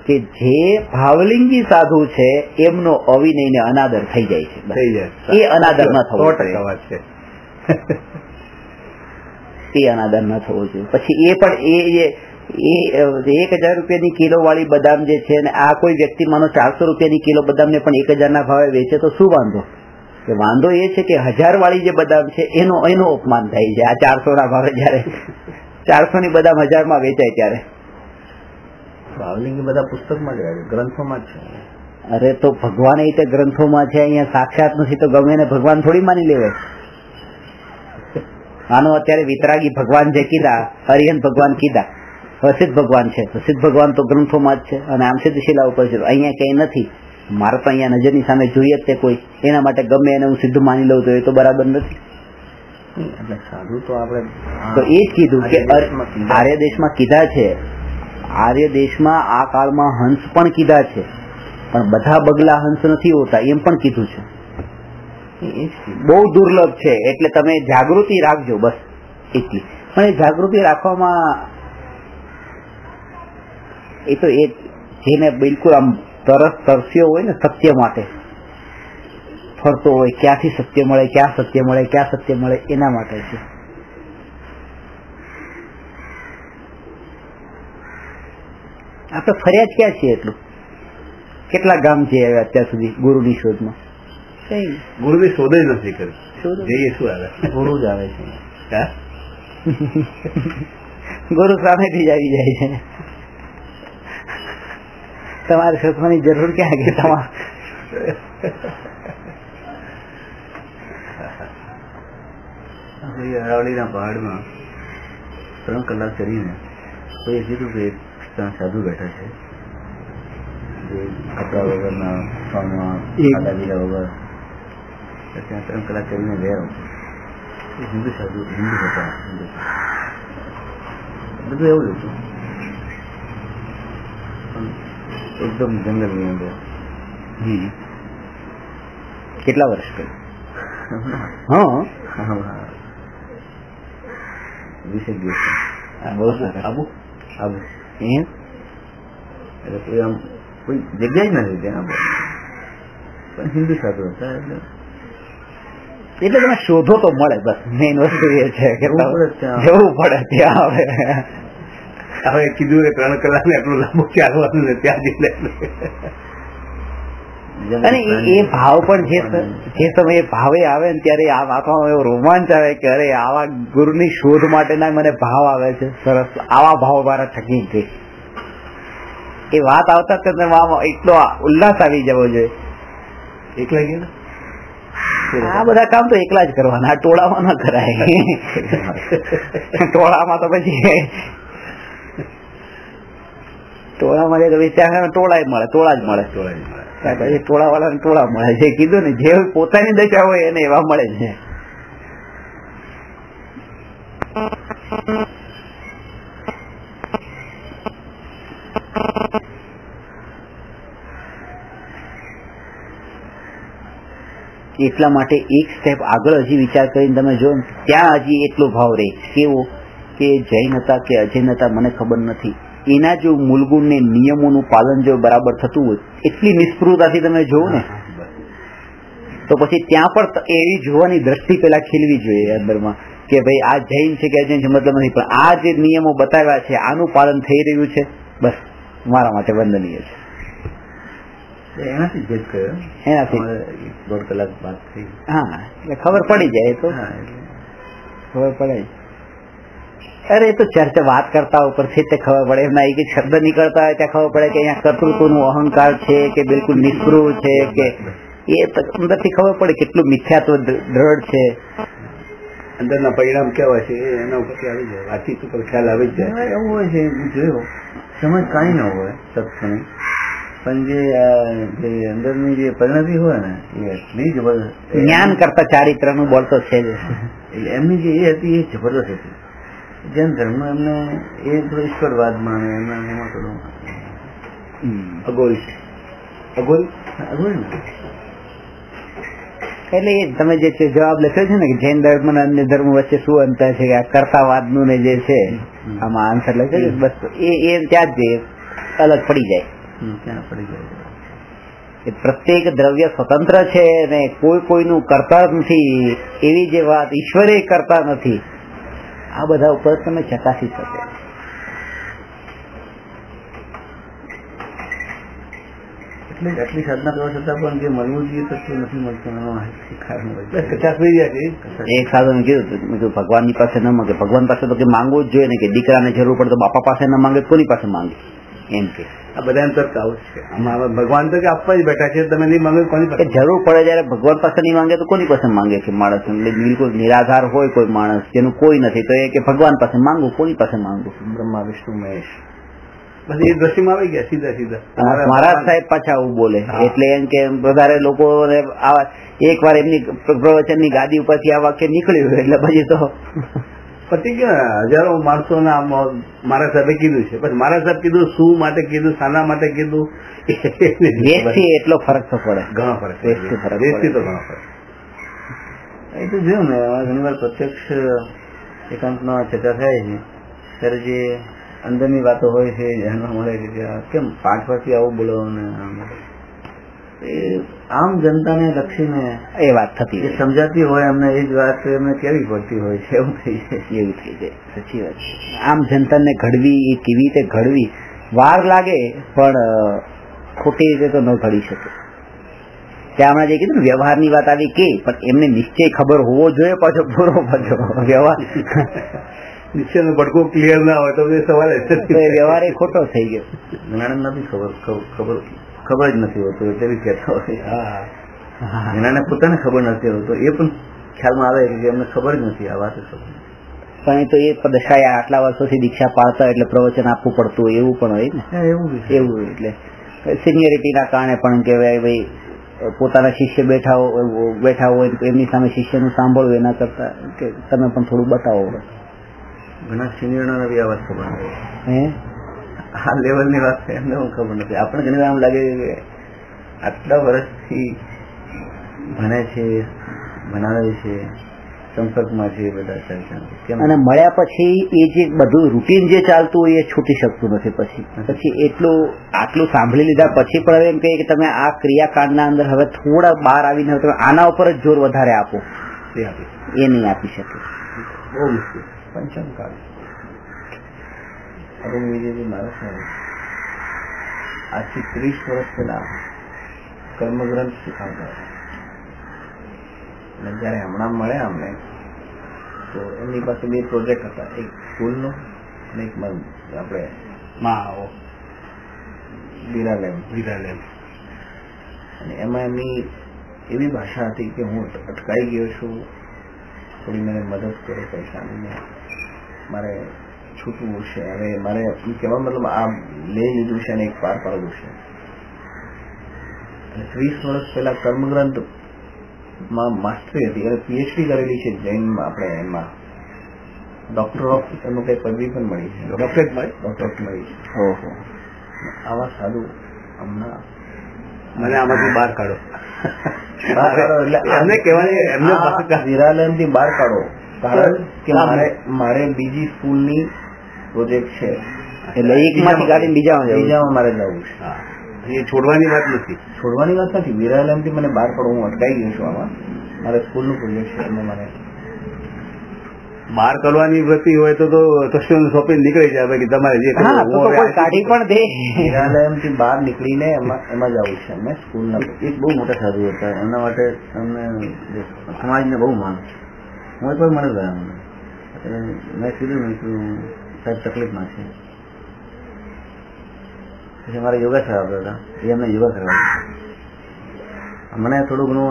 કે જે ભાવલિંગી સાધુ છે એમનો અવિનયને અનાદર થઈ જાય છે. એ અનાદર ન થવો જોઈએ, એ અનાદર ન થવો જોઈએ. પછી એ પણ 1000 રૂપિયાની કિલો વાળી બદામ જે છે, ને આ કોઈ વ્યક્તિ માનો 400 રૂપિયાની કિલો બદામ ને પણ 1000 ના ભાવે વેચે તો શું વાંધો? કે વાંધો એ છે કે 1000 વાળી જે બદામ છે એનો અપમાન થાય છે. આ 400 ના ભાવે જયારે 400 ની બદામ 1000 માં વેચાય ત્યારે ભાવલિંગી બધા પુસ્તકમાં જ ગ્રંથોમાં જ છે. અરે તો ભગવાન એ રીતે ગ્રંથોમાં છે, અહીંયા સાક્ષાત નથી તો ગમે એને ભગવાન થોડી માની લેવાય. આનો અત્યારે વિતરાગી ભગવાન જે કીધા, હરિહન ભગવાન કીધા, પ્રસિદ્ધ ભગવાન છે. પ્રસિદ્ધ ભગવાન તો ગ્રંથોમાં જ છે અને આમ સિદ્ધ શિલા ઉપર છે. અહીંયા ક્યાંય નથી. મારે તો અહીંયા નજરની સામે જોઈએ જ તે કોઈ, એના માટે ગમે એને હું સિદ્ધ માની લઉં તો એ તો બરાબર નથી. એટલે સાધુ તો આપણે તો એ જ કીધું કે આર્ય દેશમાં કીધા છે, આર્ય દેશમાં આ કાળમાં હંસ પણ કીધા છે, પણ બધા બગલા હંસ નથી હોતા એમ પણ કીધું છે. બહુ દુર્લભ છે. એટલે તમે જાગૃતિ રાખજો, બસ એટલી. પણ એ જાગૃતિ રાખવામાં એ તો એ જેને બિલકુલ આમ તરસ્યો હોય ને સત્ય માટે ફરતો હોય, ક્યાંથી સત્ય મળે, ક્યાં સત્ય મળે, ક્યાં સત્ય મળે, એના માટે છે. આપણે ફર્યા જ ક્યાં છીએ? એટલું કેટલા ગામ છે અત્યાર સુધી ગુરુની શોધમાં? કઈ ગુરુની શોધ જ નથી કરી. જઈએ શું આવે? ગુરુ જ આવે છે. ગુરુ સામેથી જ આવી જાય છે. તમારે શોધવાની જરૂર ક્યાં કે તમારે અરાવલીના પહાડમાં 3 કલાક ચડીને કોઈ કીધું કે સાધુ બેઠા છે, જે કપડા વગરના ખાધા પીધા વગર ત્યાં 3 કલાક કરીને ગયા. હિન્દુ સાધુ, હિન્દુ હતા, બધું એવું હતું, એકદમ જંગલની અંદર. કેટલા વર્ષ કર્યું? 20 દિવસ. બહુ સારા. આબુ એટલે કોઈ આમ કોઈ જગ્યા જ નથી ત્યાં, પણ હિન્દુ સાધુ હતા. એટલે તમે શોધો તો મળે, બસ મેઇન વસ્તુ એ છે કે જવું પડે ત્યાં. હવે કીધું કે 3 કલાક ને એટલું લાંબુ ચાલવાનું ને ત્યાં જઈને, અને એ ભાવ પણ જે સમયે ભાવે આવે ને ત્યારે આ વાતમાં એવો રોમાંચ આવે કે અરે આવા ગુરુની શોધ માટેના મને ભાવ આવે છે, સરસ, આવા ભાવ મારા થકી છે. એ વાત આવતા એટલો ઉલ્લાસ આવી જવો જોઈએ. એકલા ગયા આ બધા કામ તો એકલા જ કરવાના, ટોળામાં ના કરાય. ટોળામાં તો પછી ટોળામાં ત્યાં ટોળા જ મળે, ટોળા જ મળે. પછી ટોળા વાળાને ટોળા મળે. જે કીધું ને, જે પોતાની દશા હોય એને એવા મળે છે. એટલા માટે એક સ્ટેપ આગળ હજી વિચાર કરીને તમે જો, ત્યાં હજી એટલો ભાવ રહે. કેવો કે જૈન હતા કે અજૈન હતા મને ખબર નથી, એના જો મૂળગુણ ને નિયમોનું પાલન જો બરાબર થતું હોય, એટલી નિષ્પૃહતાથી તમે જોવો ને, તો પછી ત્યાં પણ એવી જોવાની દ્રષ્ટિ પેલા ખીલવી જોઈએ અંદરમાં કે ભાઈ આ જૈન છે કે અજૈન છે મતલબ નથી, પણ આ જે નિયમો બતાવ્યા છે આનું પાલન થઈ રહ્યું છે, બસ મારા માટે વંદનીય છે. એનાથી જ કર્યો, એનાથી 1.5 કલાક બાદ થઈ. હા, એટલે ખબર પડી જાય, તો ખબર પડે. અરે એ તો ચર્ચા વાત કરતા ઉપરથી તે ખબર પડે, એમના એક શબ્દ નીકળતા હોય ત્યાં ખબર પડે કે અહીંયા કર્તૃત્વનું અહંકાર છે કે બિલકુલ નિષ્પૃહ છે, કે એ અંદરથી ખબર પડે કેટલું મિથ્યાત્વ દ્રઢ છે, અંદરના પરિણામ કેવા છે એના ઉપરથી આવી જાય, વાતચીત ઉપર ખ્યાલ આવી જ જાય. એવું હોય છે, જોયું સમજ કાંઈ ન હોય સત્સંગ, પણ જે અંદરની જે પરિણતિ હોય ને એ એટલી જબરદસ્ત, જ્ઞાન કરતા ચારિત્ર નું બળ તો છે જ. એમની જે એ હતી એ જબરદસ્ત હતી. જૈન ધર્મ એમને એ થોડો ઈશ્વરવાદ માને, એમાં થોડું અગોરી ને. એટલે એ તમે જે જવાબ લખ્યો છે ને કે જૈન ધર્મ અને અન્ય ધર્મ વચ્ચે શું અંતર છે, કે આ કર્તાવાદ નું ને જે છે આમાં આન્સર લખ્યો છે, બસ એ ત્યાં જ અલગ પડી જાય. ત્યાં પડી જાય કે પ્રત્યેક દ્રવ્ય સ્વતંત્ર છે ને કોઈનું કરતા નથી, એવી જે વાત ઈશ્વરે કરતા નથી, આ બધા ઉપર તમે ચકાસી શકો. એટલે આટલી સાધના કરવા છતાં પણ જે મળવું જોઈએ તો નથી મળતું. એક સાધુ કીધું ભગવાનની પાસે ન માંગે, ભગવાન પાસે તો કે માંગવું જ જોઈએ ને, કે દીકરાને જરૂર પડે તો બાપા પાસે ન માંગે કોની પાસે માંગે, એમ કે આ બધા તર્ક આવું છે. ભગવાન તો કે આપવા જ બેઠા છે, તમે નહીં માંગે કોની પાસે? જરૂર પડે જયારે ભગવાન પાસે નહીં માંગે તો કોની પાસે માંગે કે માણસ? બિલકુલ નિરાધાર હોય કોઈ માણસ જેનું કોઈ નથી, તો એ કે ભગવાન પાસે માંગુ, કોની પાસે માંગુ? બ્રહ્મા વિષ્ણુ મહેશ, બસ એ દ્રષ્ટિમાં આવી ગયા સીધા. મહારાજ સાહેબ પાછા આવું બોલે, એટલે એમ કે વધારે લોકો એક વાર એમની પ્રવચનની ગાદી ઉપરથી આ વાક્ય નીકળ્યું એટલે પછી તો પતી ગયા. હજારો માણસો મારા સાહેબે કીધું છે, પછી મારા સાહેબ કીધું શું માટે કીધું, શાના માટે કીધું, એટલો ફરક તો પડે, ઘણો ફરક, દેશથી તો ઘણો ફરક. એ તો જોયું ને, ઘણી વાર પ્રત્યક્ષ એકાંતમાં ચર્ચા થાય છે ત્યારે જે અંદરની વાતો હોય છે જાણવા મળે છે કે કેમ 5 વર્ષથી આવું બોલો ને આમ જનતાને લક્ષીને એ વાત થતી સમજાતી હોય એમને, એ જ વાત એમને કેવી પડતી હોય છે, એવું થઈ જાય. સાચી વાત છે. આમ જનતાને ઘડવી એ કેવી રીતે ઘડવી, વાર લાગે પણ ખોટી રીતે તો ન ઘડી શકે. ત્યાં હમણાં જે કીધું ને વ્યવહારની વાત આવી કે, પણ એમને નિશ્ચય ખબર હોવો જોઈએ પાછો પૂરો પાછો વ્યવહાર નિશ્ચયનો ભડકો ક્લિયર ના હોય તો સવાલ વ્યવહાર એ ખોટો થઈ ગયો. જ્ઞાન નથી ખબર જ નથી હોતું એટલે કહેતા હોય. જ્ઞાને પોતાને ખબર નથી હોતો, એ પણ ખ્યાલમાં આવે કે એમને ખબર જ નથી આ વાત. પણ એ તો એ દશાએ આટલા વર્ષોથી દીક્ષા પાડતા એટલે પ્રવચન આપવું પડતું હોય એવું પણ હોય ને. એવું એટલે સિનિયરિટીના કારણે પણ કહેવાય ભાઈ પોતાના શિષ્ય બેઠા હોય એમની સામે શિષ્યનું સાંભળવું એના કરતા કે તમે પણ થોડું બતાવો. ઘણા સિનિયરોના બી આ વાત ખબર નથી. આ લેવલની વાત છે એમને હું ખબર નથી. આપણે ઘણી વાર એમ લાગે કે આટલા વર્ષથી ભણે છે, ભણાવે છે, સંપર્કમાં છે બધા, અને મળ્યા પછી એ જે બધું રૂટીન જે ચાલતું હોય એ છૂટી શકતું નથી. પછી આટલું સાંભળી લીધા પછી પણ એમ કહે કે તમે આ ક્રિયાકાંડના અંદર હવે થોડા બહાર આવીને તમે આના ઉપર જ જોર વધારે આપો, એ નહીં આપી શકે. બહુ મુશ્કેલ. પંચમકાળ અરુણ વિજયજી મારા સાહેબ આજથી 30 વર્ષ પહેલા કર્મગ્રંથ શીખાવતા હતા. અને જયારે હમણાં મળ્યા અમને તો એમની પાસે 2 પ્રોજેક્ટ હતા, એક સ્કૂલનો અને એક આપણે વિરાલેમ. અને એમાં એમની એવી ભાષા હતી કે હું અટકાઈ ગયો છું, થોડી મને મદદ કરો પૈસાની, મારે છૂટવું છે, હવે મારે કહેવા મતલબ આ લઈ લીધું છે અને એક પાર પાડવું છે. અને 30 વર્ષ પહેલા કર્મગ્રંથ માં માસ્ટરી હતી અને પીએચડી કરેલી છે જૈનમાં. આપણે એમાં ડોક્ટર ઓફ એનું કઈ પદવી પણ મળી છે, ડોક્ટરેટ મળી છે. આવા સાધુ હમણાં મને આમાંથી બહાર કાઢો એટલે એમને કહેવાની વિરાલયમથી બહાર કાઢો, કારણ કે મારે બીજી સ્કૂલની પ્રોજેક્ટ છે એટલે એકમાંથી કાઢીને બીજામાં મારે જવું છે. એ છોડવાની વાત નથી. વિરાલયમથી મને બહાર કાઢો, હું અટકાઈ ગયો છું આમાં, મારે સ્કૂલનું પ્રોજેક્ટ છે એટલે મને બહાર કરવાની વૃત્તિ હોય તો કસ્ટમ શોપિંગ નીકળી જાય કે તમારે જે કાઢી પણ દે. વિરાલયમથી બહાર નીકળીને એમાં જવું છે એમને સ્કૂલના. એક બહુ મોટા સાધુ હતા, એમના માટે અમને સમાજને બહુ માન. હું એક વાર મને ગયા મેં કીધું સાહેબ તકલીફમાં છે. પછી મારા યોગા સર આવતા હતા, એ અમને યોગા કરવા. મને થોડું ઘણું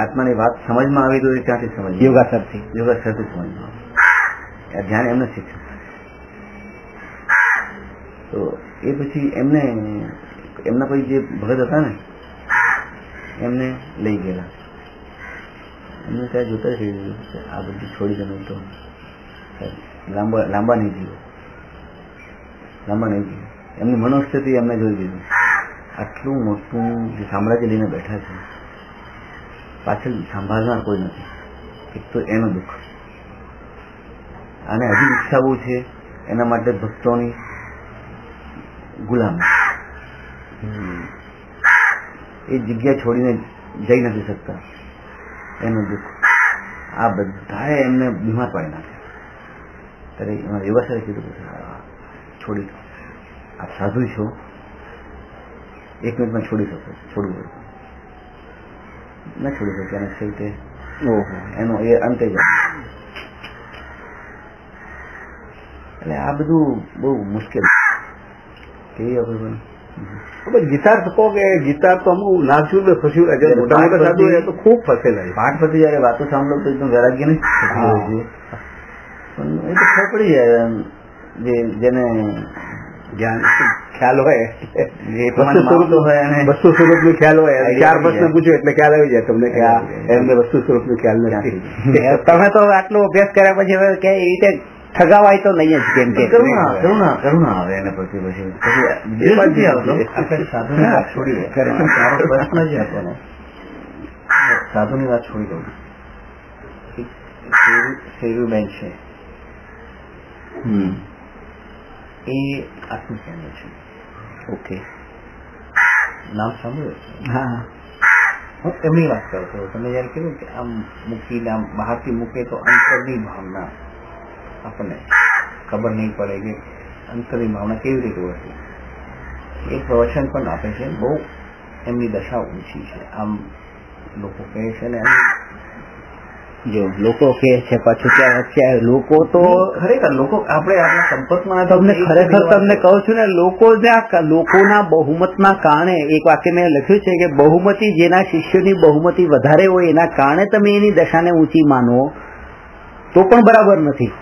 આત્માની વાત સમજમાં આવી તો ત્યાંથી સમજ યોગા સરથી સમજમાં ધ્યાન એમને શીખ્યું. તો એ પછી એમના પછી જે ભગત હતા ને એમને લઈ ગયેલા. એમને ત્યાં જોતા થઈ ગયું કે આ બધું છોડી દે તો લાંબા નહીં જીવો. એમની મનોસ્થિતિ એમને જોઈ દીધું. આટલું મોટું જે સામ્રાજ્ય લઈને બેઠા છે, પાછળ સંભાળનાર કોઈ નથી. એક તો એનું દુઃખ, આને હજી વિકસાવવું છે, એના માટે ભક્તોની ગુલામી. એ જગ્યા છોડીને જઈ નથી શકતા, એનું દુઃખ. આ બધાએ એમને બીમાર પાડી નાખ્યા. ત્યારે એમાં યોગાસરે કીધું છોડી દો, આપ સાધુ છો, 1 મિનિટમાં છોડવું પડે. ન છોડી શકે અને છેવટે એનો એ અંતે જાય. એટલે આ બધું બહુ મુશ્કેલ. કેવી આપણે ગીતાર કહો કે ગીતાર તો અમુક નાખ્યું ને ફસ્યું, મોટા મોટા સાધુ એ તો ખૂબ ફસેલા. પાઠ પછી જયારે વાતો સાંભળો તો એકદમ વૈરાગ્ય નહીં, પણ એ તો ખબર પડી જાય જેને જ્ઞાન ખ્યાલ હોય, વસ્તુ સ્વરૂપ નો ખ્યાલ હોય. 4 પ્રશ્ન પૂછ્યો એટલે ખ્યાલ આવી જાય તમને કે એમને વસ્તુ સ્વરૂપ નો ખ્યાલ નથી. તમે તો આટલો અભ્યાસ કર્યા પછી હવે કે એ રીતે ઠગાવાય તો નહીં જ. કેમ કે કરુણા આવે એને પછી સાધુની વાત છોડી પ્રશ્ન જે હતો ને, સાધુની વાત છોડી દઉં. સેરુબેન છે, એ આત્મકેન્દ્ર છે. ઓકે, નામ સાંભળ્યું? હા, હું એમની વાત કરતો. તમે જયારે કીધું કે આમ મૂકીને આમ બહારથી મૂકે તો અંતરની ભાવના આપણને ખબર નહીં પડે કે અંતરની ભાવના કેવી રીતે હોય. એ પ્રવચન પણ આપે છે. બહુ એમની દશા ઊંચી છે. આમ લોકો કહે છે ને, જો લોકો કે છે પાછું ક્યાં લોકો તો ખરેખર લોકો આપણે આપણા સંપર્કમાં તમને ખરેખર તમને કહું છું ને, લોકોના બહુમતના કારણે એક વાક્ય મેં લખ્યું છે કે બહુમતી, જેના શિષ્યોની બહુમતી વધારે હોય એના કારણે તમે એની દશાને ઊંચી માનો તો પણ બરાબર નથી,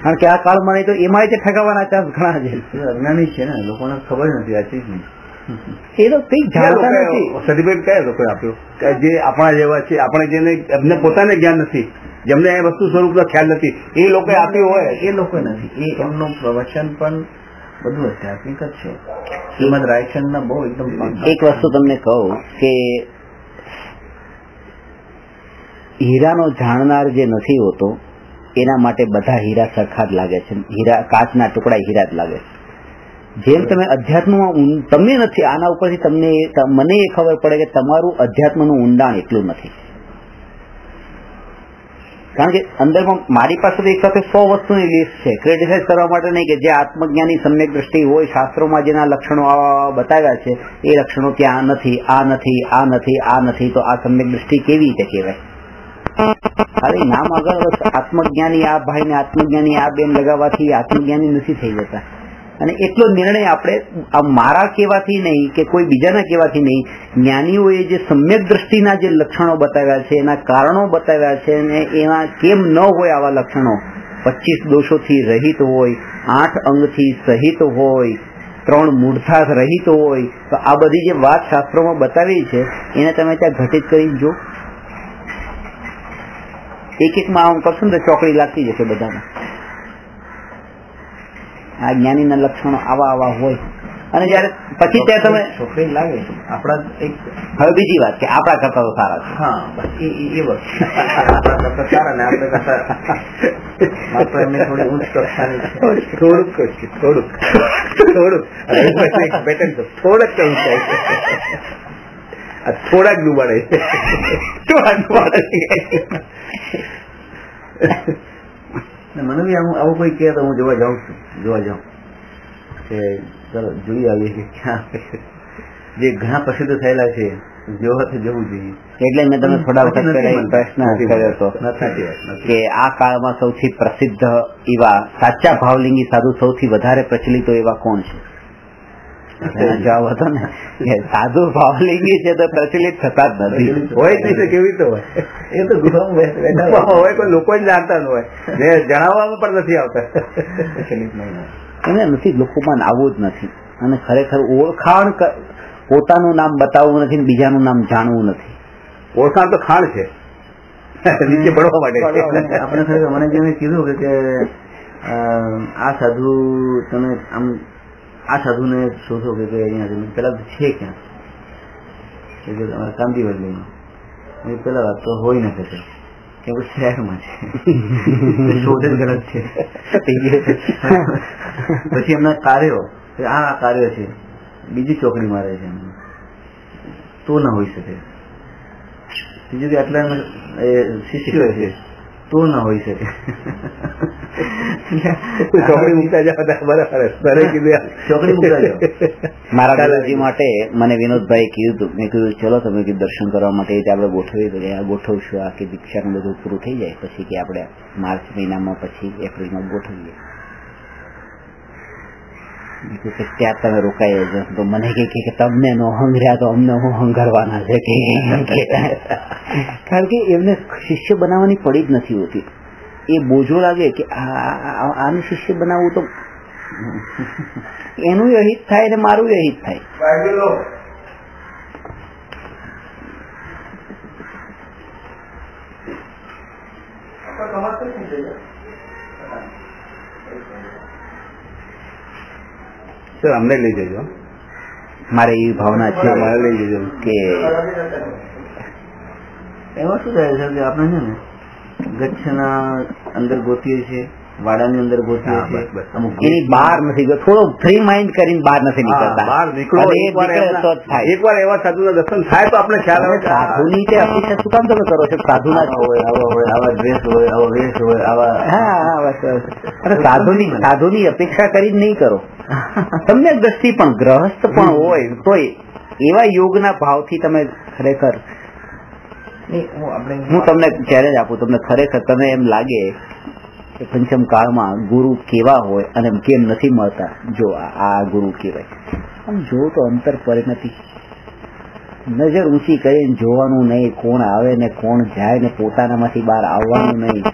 કારણ કે આ કાળમાં નહીં તો એમાં ઠગાવાના ચાન્સ ઘણા છે. અજ્ઞાની છે ને, લોકોને ખબર નથી આ ચીજની. એ તો કઈ જાણતા નથી. સર્ટિફિકેટ કયા લોકોએ આપ્યો? જે આપણા જેવા છે, આપણે જેને એમને પોતાને જ્ઞાન નથી, જેમને એ વસ્તુ સ્વરૂપનો ખ્યાલ નથી, એ લોકોએ આપ્યું હોય. એ લોકો નથી, એ એમનું પ્રવચન પણ બધું આધ્યાત્મિક જ છે. શ્રીમદ રાયચંદના બહુ એકદમ. એક વસ્તુ તમને કહું કે હીરાનો જાણનાર જે નથી હોતો એના માટે બધા હીરા સરખા જ લાગે છે. હીરા કાચના ટુકડા હીરા જ લાગે છે. જેમ તમે અધ્યાત્મમાં તમને નથી, આના ઉપરથી તમને મને એ ખબર પડે કે તમારું અધ્યાત્મનું ઊંડાણ એટલું નથી. કારણ કે અંદરમાં મારી પાસે એક સાથે 100 વસ્તુની લિસ્ટ છે, ક્રિટિસાઇઝ કરવા માટે નહીં, કે જે આત્મજ્ઞાની સમ્યક દ્રષ્ટિ હોય, શાસ્ત્રોમાં જેના લક્ષણો બતાવ્યા છે એ લક્ષણો ત્યાં નથી, આ નથી, આ નથી, આ નથી, તો આ સમ્યક દ્રષ્ટિ કેવી રીતે કહેવાય? અરે નામ આગળ આત્મજ્ઞાની આ ભાઈ ને આત્મજ્ઞાની આ બેન લગાવવાથી આત્મજ્ઞાની નથી થઈ જતા. અને એટલો નિર્ણય આપણે મારા કહેવાથી નહીં કે કોઈ બીજાના કહેવાથી નહીં, જ્ઞાનીઓએ જે સમ્યક દ્રષ્ટિના જે લક્ષણો બતાવ્યા છે, એના કારણો બતાવ્યા છે, અને એમાં કેમ ન હોય આવા લક્ષણો, 25 દોષોથી રહિત હોય, 8 અંગથી સહિત હોય, 3 મૂળથા રહિત હોય, તો આ બધી જે વાત શાસ્ત્રોમાં બતાવી છે એને તમે ત્યાં ઘટિત કરી જો. એક આમ કરશો ને તો ચોકડી લાગતી જશે બધાને. આ જ્ઞાનીના લક્ષણો આવા આવા હોય, અને જયારે પછી ત્યાં તમે છોકરી લાગે આપણા એક. હવે બીજી વાત કે આપણા કરતા તો સારા છે. હા, બસ એ વસ્તુ આપણા કરતા સારા ને આપણે કરતા માત્ર એમને થોડી ઊંચ કક્ષાની છે. થોડુંક થોડાક ડૂબાડે. મને બી આવું કોઈ કહે તો હું જોવા જાઉં કે ચલો જોઈ આવીએ કે ક્યાં જે ઘણા પ્રસિદ્ધ થયેલા છે જોવાથી જવું જોઈએ. એટલે મેં તમે થોડા વખત પહેલા પ્રશ્ન કર્યો હતો કે આ કાળમાં સૌથી પ્રસિદ્ધ એવા સાચા ભાવલિંગી સાધુ સૌથી વધારે પ્રચલિત એવા કોણ છે? જવાબ હતો ને કે સાધુ ભાવલિંગી છે તો પ્રચલિત થતા જ નથી. હોય નહીં તો કેવી રીતે હોય? એ તો હોય કોઈ લોકો જ જાણતા ન હોય, જણાવવામાં પણ નથી આવતા. પ્રચલિત નહીં એને નથી, લોકોમાં આવવું જ નથી. અને ખરેખર ઓળખાણ પોતાનું નામ બતાવવું નથી, બીજાનું નામ જાણવું નથી. ઓળખાણ તો ખાણ છે, નીચે પડવા માટે. આપણે ખરેખર મને જેમ કીધું કે આ સાધુ તમે આમ આ સાધુને શોધો કે અહીંયા પેલા છે ક્યાં? તમારે કાંદીવલીમાં પેલા વાત તો હોય ન શકે, કેમ કે શહેરમાં છે, શોધે ગલત છે. પછી એમના કાર્યો, આ કાર્ય છે, બીજી ચોકડી મારે છે, તો ના હોઈ શકે. બીજું કે આટલા શિષ્યો છે તો ના હોઈ શકે. ચોકડી મૂકતા જાવ બરાબર, ચોકડી મૂકતા જાવ. મારા દાદાજી માટે મને વિનોદભાઈ કીધું હતું, મેં કીધું ચલો તમે દર્શન કરવા માટે આપણે ગોઠવીએ તો આ ગોઠવશું, આ કે દીક્ષાનું બધું પૂરું થઈ જાય પછી કે આપણે માર્ચ મહિનામાં પછી એપ્રિલમાં ગોઠવીએ. ત્યાં તમે રોકાઈ જશો તો મને કે તમને નો હંગર્યા તો અમને હું હંગરવાના છે કે, કારણ કે એમને શિષ્ય બનાવવાની પડી જ નથી હોતી. એ બોજો લાગે કે આને શિષ્ય બનાવવું તો એનું હિત થાય ને મારું હિત થાય. અમને લઈ જજો, મારે એવી ભાવના છે. મારે લઈ જજો કે એમાં શું થાય છે કે આપણે છે ને ગચ્છના અંદર ગોતીએ છીએ, વાડાની અંદર ગોતીએ છીએ, એની બહાર નથી, થોડો ફ્રી માઇન્ડ કરીને બહાર નથી નીકળતા. બહાર નીકળો એકવાર એવા સાધુના દર્શન થાય તો આપણે ખ્યાલ આવે સાધુની તે અપેક્ષા શું કામ તમે કરો છો? સાધુના હોય આવા ડ્રેસ હોય, આવા વેશ હોય, આવા. હા, સાધુની અપેક્ષા કરીને નહીં કરો. તમને દ્રષ્ટિ પણ ગ્રહસ્થ પણ હોય તોય એવા યોગના ભાવથી તમે ખરેખર, હું તમને ચેલેન્જ આપું, તમને ખરેખર તમે એમ લાગે કે પંચમ કાળમાં ગુરુ કેવા હોય અને કેમ નથી મળતા, જો આ ગુરુ કહેવાય. આમ જો તો અંતર પરિણતિ, નજર ઊંચી કરીને જોવાનું નહીં, કોણ આવે ને કોણ જાય ને પોતાનામાંથી બહાર આવવાનું નહીં,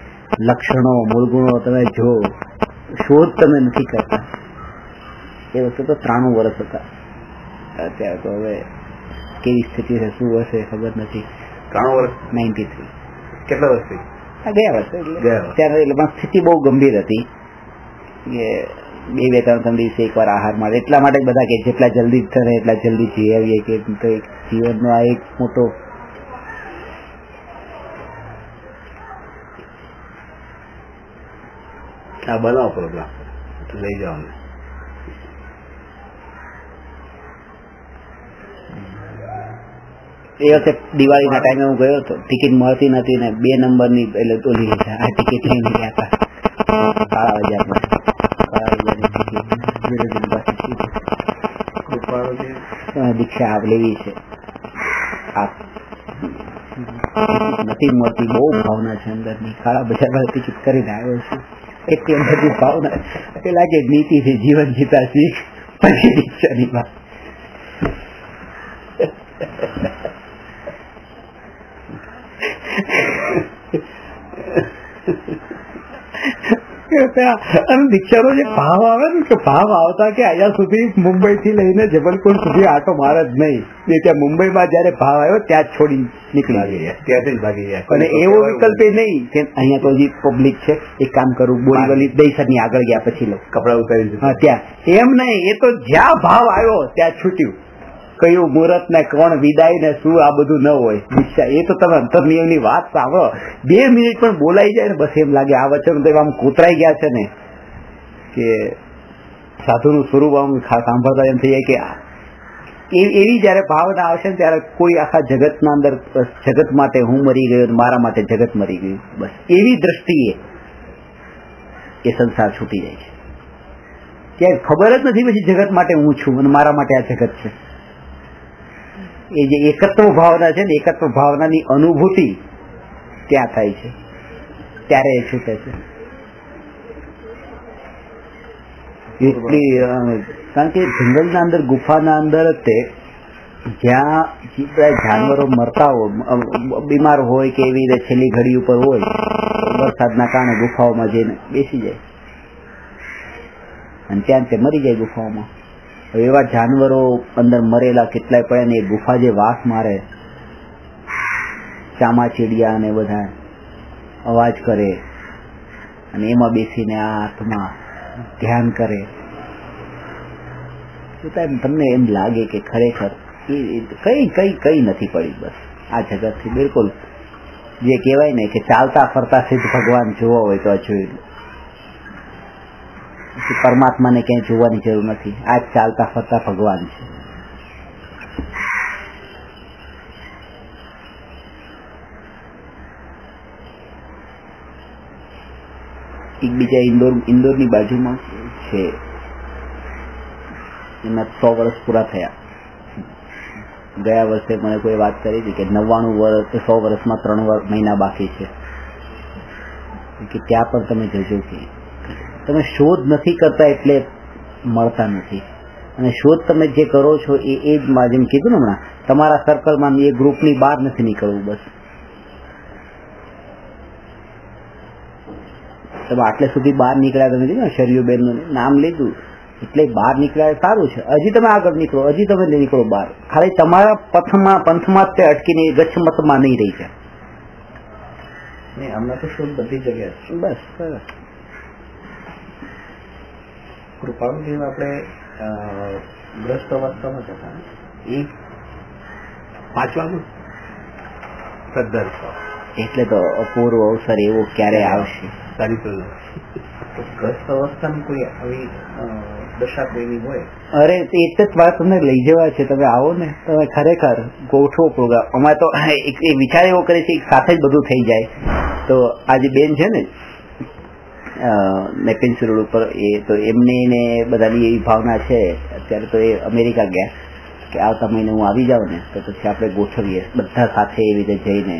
લક્ષણો મૂળગુણો તમે જો શોધ તમે નથી કરતા. એ વખતે તો 93 વર્ષ હતા. અત્યારે તો હવે કેવી સ્થિતિ છે, શું હશે ખબર નથી. 93 વર્ષ 93 કેટલા વર્ષથી? ગયા વર્ષે. ત્યારે એટલે સ્થિતિ બહુ ગંભીર હતી કે 2-3 દિવસે એકવાર આહાર મળે. એટલા માટે બધા કે જેટલા જલ્દી થાય એટલા જલ્દી જઈ આવીએ, કે જીવનનો આ એક મોટો બનાવો પ્રોગ્રામ લઈ જાઓ. એ વખતે દિવાળીના ટાઈમે હું ગયો હતો, ટિકિટ મળતી નથી ને 2 નંબરની એટલે ઓલી આ ટિકિટ લઈને ગયા હતા કાળા બજારમાં. દીક્ષા લેવી છે, નથી મળતી. બહુ ભાવના છે અંદરની. કાળા બજારમાં ટિકિટ કરીને આવ્યો છું. એટલી અંદરની ભાવના એ લાગે નીતિ છે, જીવન જીતા શીખ, પછી દીક્ષાની વાત. દીક્ષાનો જે ભાવ આવે ને, કે ભાવ આવતા કે અહીંયા સુધી મુંબઈ થી લઈને જબલપુર સુધી આટો મારે જ નહીં. ત્યાં મુંબઈમાં જયારે ભાવ આવ્યો ત્યાં જ છોડી નીકળી ગયા, ત્યાંથી જ ભાગી ગયા. અને એવો વિકલ્પ નહીં કે અહીંયા તો હજી પબ્લિક છે, એક કામ કરું બોરીવલી દહીસરની આગળ ગયા પછી લો કપડા ઉતારી. હા, ત્યાં એમ નહીં. એ તો જ્યાં ભાવ આવ્યો ત્યાં છૂટ્યું. કયું મુહૂર્ત ને કોણ વિદાય ને શું આ બધું ન હોય. દીક્ષા એ તો તમે અંતરનિયમની વાત સાંભળો, 2 મિનિટ પણ બોલાઈ જાય ને બસ એમ લાગે આ વચન તો આમ કોતરાઈ ગયા છે ને, કે સાધુનું સ્વરૂપ આમ સાંભળતા એમ થઈ જાય કે એવી જયારે ભાવના આવશે ને ત્યારે કોઈ આખા જગતના અંદર જગત માટે હું મરી ગયો, મારા માટે જગત મરી ગયું, બસ એવી દ્રષ્ટિએ એ સંસાર છૂટી જાય છે. ત્યાં ખબર જ નથી પછી જગત માટે હું છું અને મારા માટે આ જગત છે. એ જે એકત્વ ભાવના છે ને, એકત્વ ભાવનાની અનુભૂતિ ત્યાં થાય છે, ત્યારે એ છૂટે છે. એટલી કારણ કે જંગલના અંદર, ગુફાના અંદર તે જ્યાં જાનવરો મરતા હોય, બીમાર હોય કે એવી રીતે છેલ્લી ઘડી ઉપર હોય, વરસાદના કારણે ગુફાઓમાં જઈને બેસી જાય અને ત્યાં તે મરી જાય ગુફાઓમાં. એવા જાનવરો અંદર મરેલા કેટલાય પડ્યા ને, એ ગુફા જે વાસ મારે, ચામાચીડિયા ને બધા અવાજ કરે અને એમાં બેસીને આ આત્મા ધ્યાન કરે. તમને એમ લાગે કે ખરેખર કઈ નથી પડી. બસ આ જગત થી બિલકુલ જે કહેવાય ને કે ચાલતા ફરતા સિદ્ધ ભગવાન જોવા હોય તો આ જોઈ લો. પરમાત્માને ક્યાંય જોવાની જરૂર નથી. આ ચાલતા ફરતા ભગવાન છે. એક બીજા ઇન્દોરની બાજુમાં છે, એના 100 વર્ષ પૂરા થયા. ગયા વર્ષે મને કોઈ વાત કરી હતી કે 99 વર્ષ 100 વર્ષમાં 3 મહિના બાકી છે. કે ત્યાં પણ તમે જોજો કે તમે શોધ નથી કરતા એટલે મળતા નથી. અને શોધ તમે જે કરો છો એ જ જેમ કીધું ને હમણાં, તમારા સર્કલમાં એ ગ્રુપની બહાર નથી નીકળવું. બસ તમે આટલે સુધી બહાર નીકળ્યા, તમે કીધું શર્યુબેનનું નામ લીધું એટલે બહાર નીકળ્યા સારું છે. હજી તમે આગળ નીકળો, હજી તમે નીકળો બહાર. ખાલી તમારા પંથમાં તે અટકીને ગચ્છમતમાં નહીં રહી જાય. હમણાં તો શોધ બધી જગ્યાએ. બસ સરસ. કૃપાળુજી આપણે ગ્રસ્ત અવસ્થામાં જતા એ 5 એટલે તો અપૂર્વ અવસર એવો ક્યારે આવશે. ગ્રસ્ત અવસ્થાની કોઈ આવી દશા કોઈની હોય? અરે એટલે જ વાત તમને લઈ જવા છે. તમે આવો ને, તમે ખરેખર ગોઠવો પ્રોગ્રામ. અમારે તો એક વિચાર એવો કરે છે સાથે જ બધું થઈ જાય. તો આજે બેન છે ને નેપિન્સી રોડ ઉપર, એ તો એમની ને બધાની એવી ભાવના છે. અત્યારે તો એ અમેરિકા ગયા કે આવતા મહિને હું આવી જાઉં ને તો પછી આપણે ગોઠવીએ બધા સાથે એવી રીતે જઈને.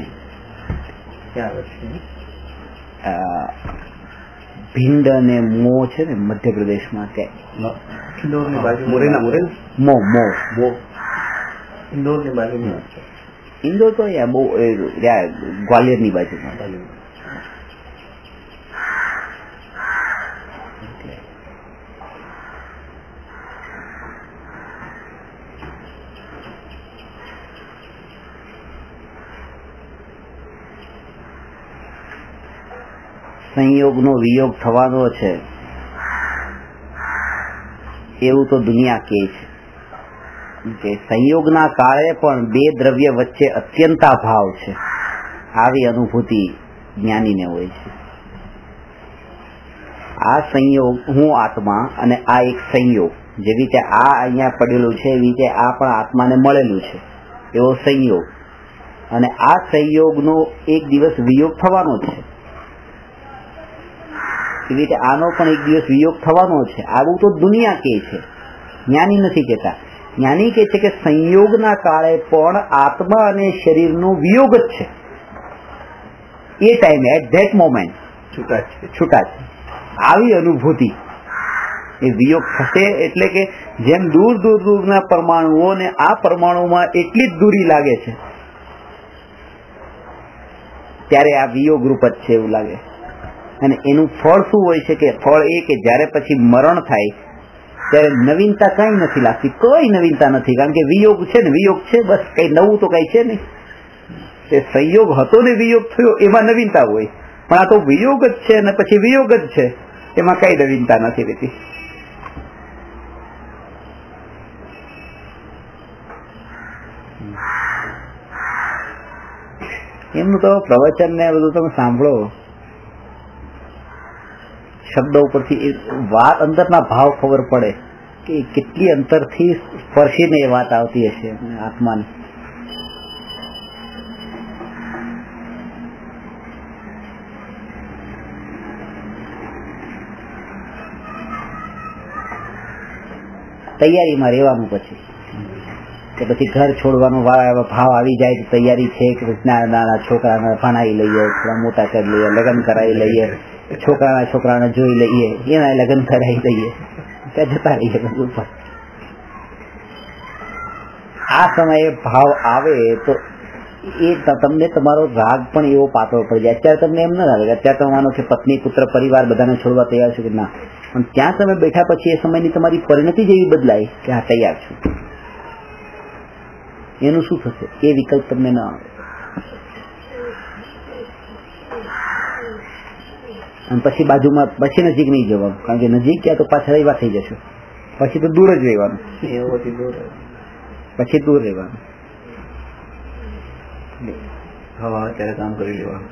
ભીંડ અને મો છે ને મધ્યપ્રદેશમાં, ત્યાં ઇન્દોર તો બહુ ગ્વાલિયરની બાજુમાં. સંયોગનો વિયોગ થવાનો છે એવું તો દુનિયા કહે છે કે સંયોગના કાળે પણ બે દ્રવ્ય વચ્ચે અત્યંતા ભાવ છે, આવી અનુભૂતિ જ્ઞાનીને હોય છે. આ સંયોગ, હું આત્મા અને આ એક સંયોગ, જેવી રીતે આ અહીંયા પડેલું છે એવી રીતે આ પણ આત્માને મળેલું છે, એવો સંયોગ. અને આ સંયોગનો એક દિવસ વિયોગ થવાનો છે, એવી રીતે આનો પણ એક દિવસ વિયોગ થવાનો છે. આવું તો દુનિયા કહે છે, જ્ઞાની નથી કહેતા. જ્ઞાની કહે છે કે સંયોગના કાળે પણ આત્મા અને શરીરનો વિયોગ જ છે. એ ટાઈમે, એટ ધેટ મોમેન્ટ છૂટા છે. આવી અનુભૂતિ, એ વિયોગ થશે એટલે કે જેમ દૂર દૂર દૂરના પરમાણુઓને આ પરમાણુમાં એટલી જ દૂરી લાગે છે, ત્યારે આ વિયોગ રૂપ જ છે એવું લાગે. અને એનું ફળ શું હોય છે કે ફળ એ કે જયારે પછી મરણ થાય ત્યારે નવીનતા કઈ નથી લાગતી, કોઈ નવીનતા નથી, કારણ કે વિયોગ છે ને, વિયોગ છે, બસ કઈ નવું તો કઈ છે નહીં. તે સંયોગ હતો ને વિયોગ થયો એમાં નવીનતા હોય, પણ આ તો વિયોગ જ છે અને પછી વિયોગ જ છે, એમાં કઈ નવીનતા નથી રહેતી. એમનું તો પ્રવચન ને બધું તમે સાંભળો, શબ્દો ઉપરથી વાત, અંદરના ભાવ ખબર પડે કે કેટલી અંતરથી સ્પર્શીને એ વાત આવતી હશે આત્માની. તૈયારીમાં રહેવાનું પછી કે પછી ઘર છોડવાનો ભાવ આવી જાય તો તૈયારી છે કે નાના છોકરાને ભણાવી લઈએ, થોડા મોટા કરી લઈએ, લગ્ન કરાવી લઈએ, છોકરાને જોઈ લઈએ, એના લગ્ન કરાવી દઈએ, ત્યાં જતા રહીએ. આ સમયે ભાવ આવે તો એ તમને તમારો રાગ પણ એવો પાતળો પડી જાય. અત્યારે તમને એમ ના લાગે, અત્યારે તમે માનો કે પત્ની, પુત્ર, પરિવાર બધાને છોડવા તૈયાર છે કે ના, પણ ત્યાં તમે બેઠા પછી એ સમયની તમારી પરિણતિ જેવી બદલાય કે હા તૈયાર છું. એનું શું થશે એ વિકલ્પ તમને ના આવે. અને પછી બાજુમાં, પછી નજીક નહીં જવાનું, કારણ કે નજીક ક્યાં તો પાછા રહેવા થઈ જશો, પછી તો દૂર જ રહેવાનું, પછી દૂર રહેવાનું. હવે અત્યારે કામ કરી લેવાનું.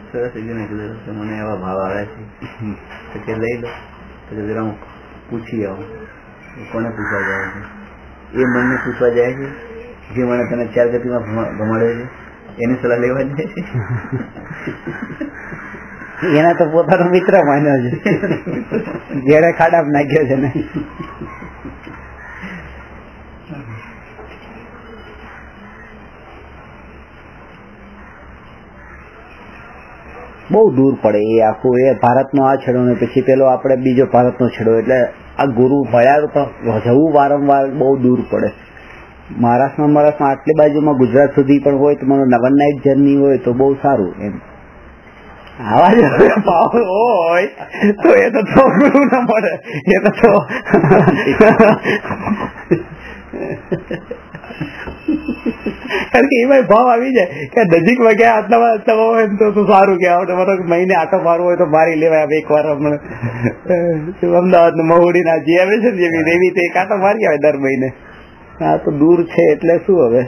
સરસ મને એવા ભાવ આવે છે કે લઈ લો, પછી જરા હું પૂછી આવું. કોને પૂછવા જાય છે? એ મનને પૂછવા જાય છે જે મને તને 4 ગતિમાં ભમાડે છે, એની સલાહ લેવા જાય છે. એના તો પોતાનો મિત્ર માન્યો છે, જેને ખાડામાં નાખ્યો છે ને. બહુ દૂર પડે એ આખું, એ ભારતનો આ છેડો ને પછી પેલો આપણે બીજો ભારતનો છેડો, એટલે આ ગુરુ મળ્યા તો જવું વારંવાર બહુ દૂર પડે. મહારાષ્ટ્રમાં આટલી બાજુમાં ગુજરાત સુધી પણ હોય તો મને 1 નાઇટ જર્ની હોય તો બહુ સારું. એમ આવા જ ભાવ હોય તો એ તો ગુરુ ના મળે, એ તો કારણ કે એમાં ભાવ આવી જાય કે નજીકમાં ક્યાં આટલા હોય તો સારું કે મહિને આટો મારવો હોય તો મારી લેવાય. એક વાર અમદાવાદ મહુડી ના જે આવે છે ને જેવી એવી રીતે એક આટો મારી આવે દર મહિને. આ તો દૂર છે એટલે શું, હવે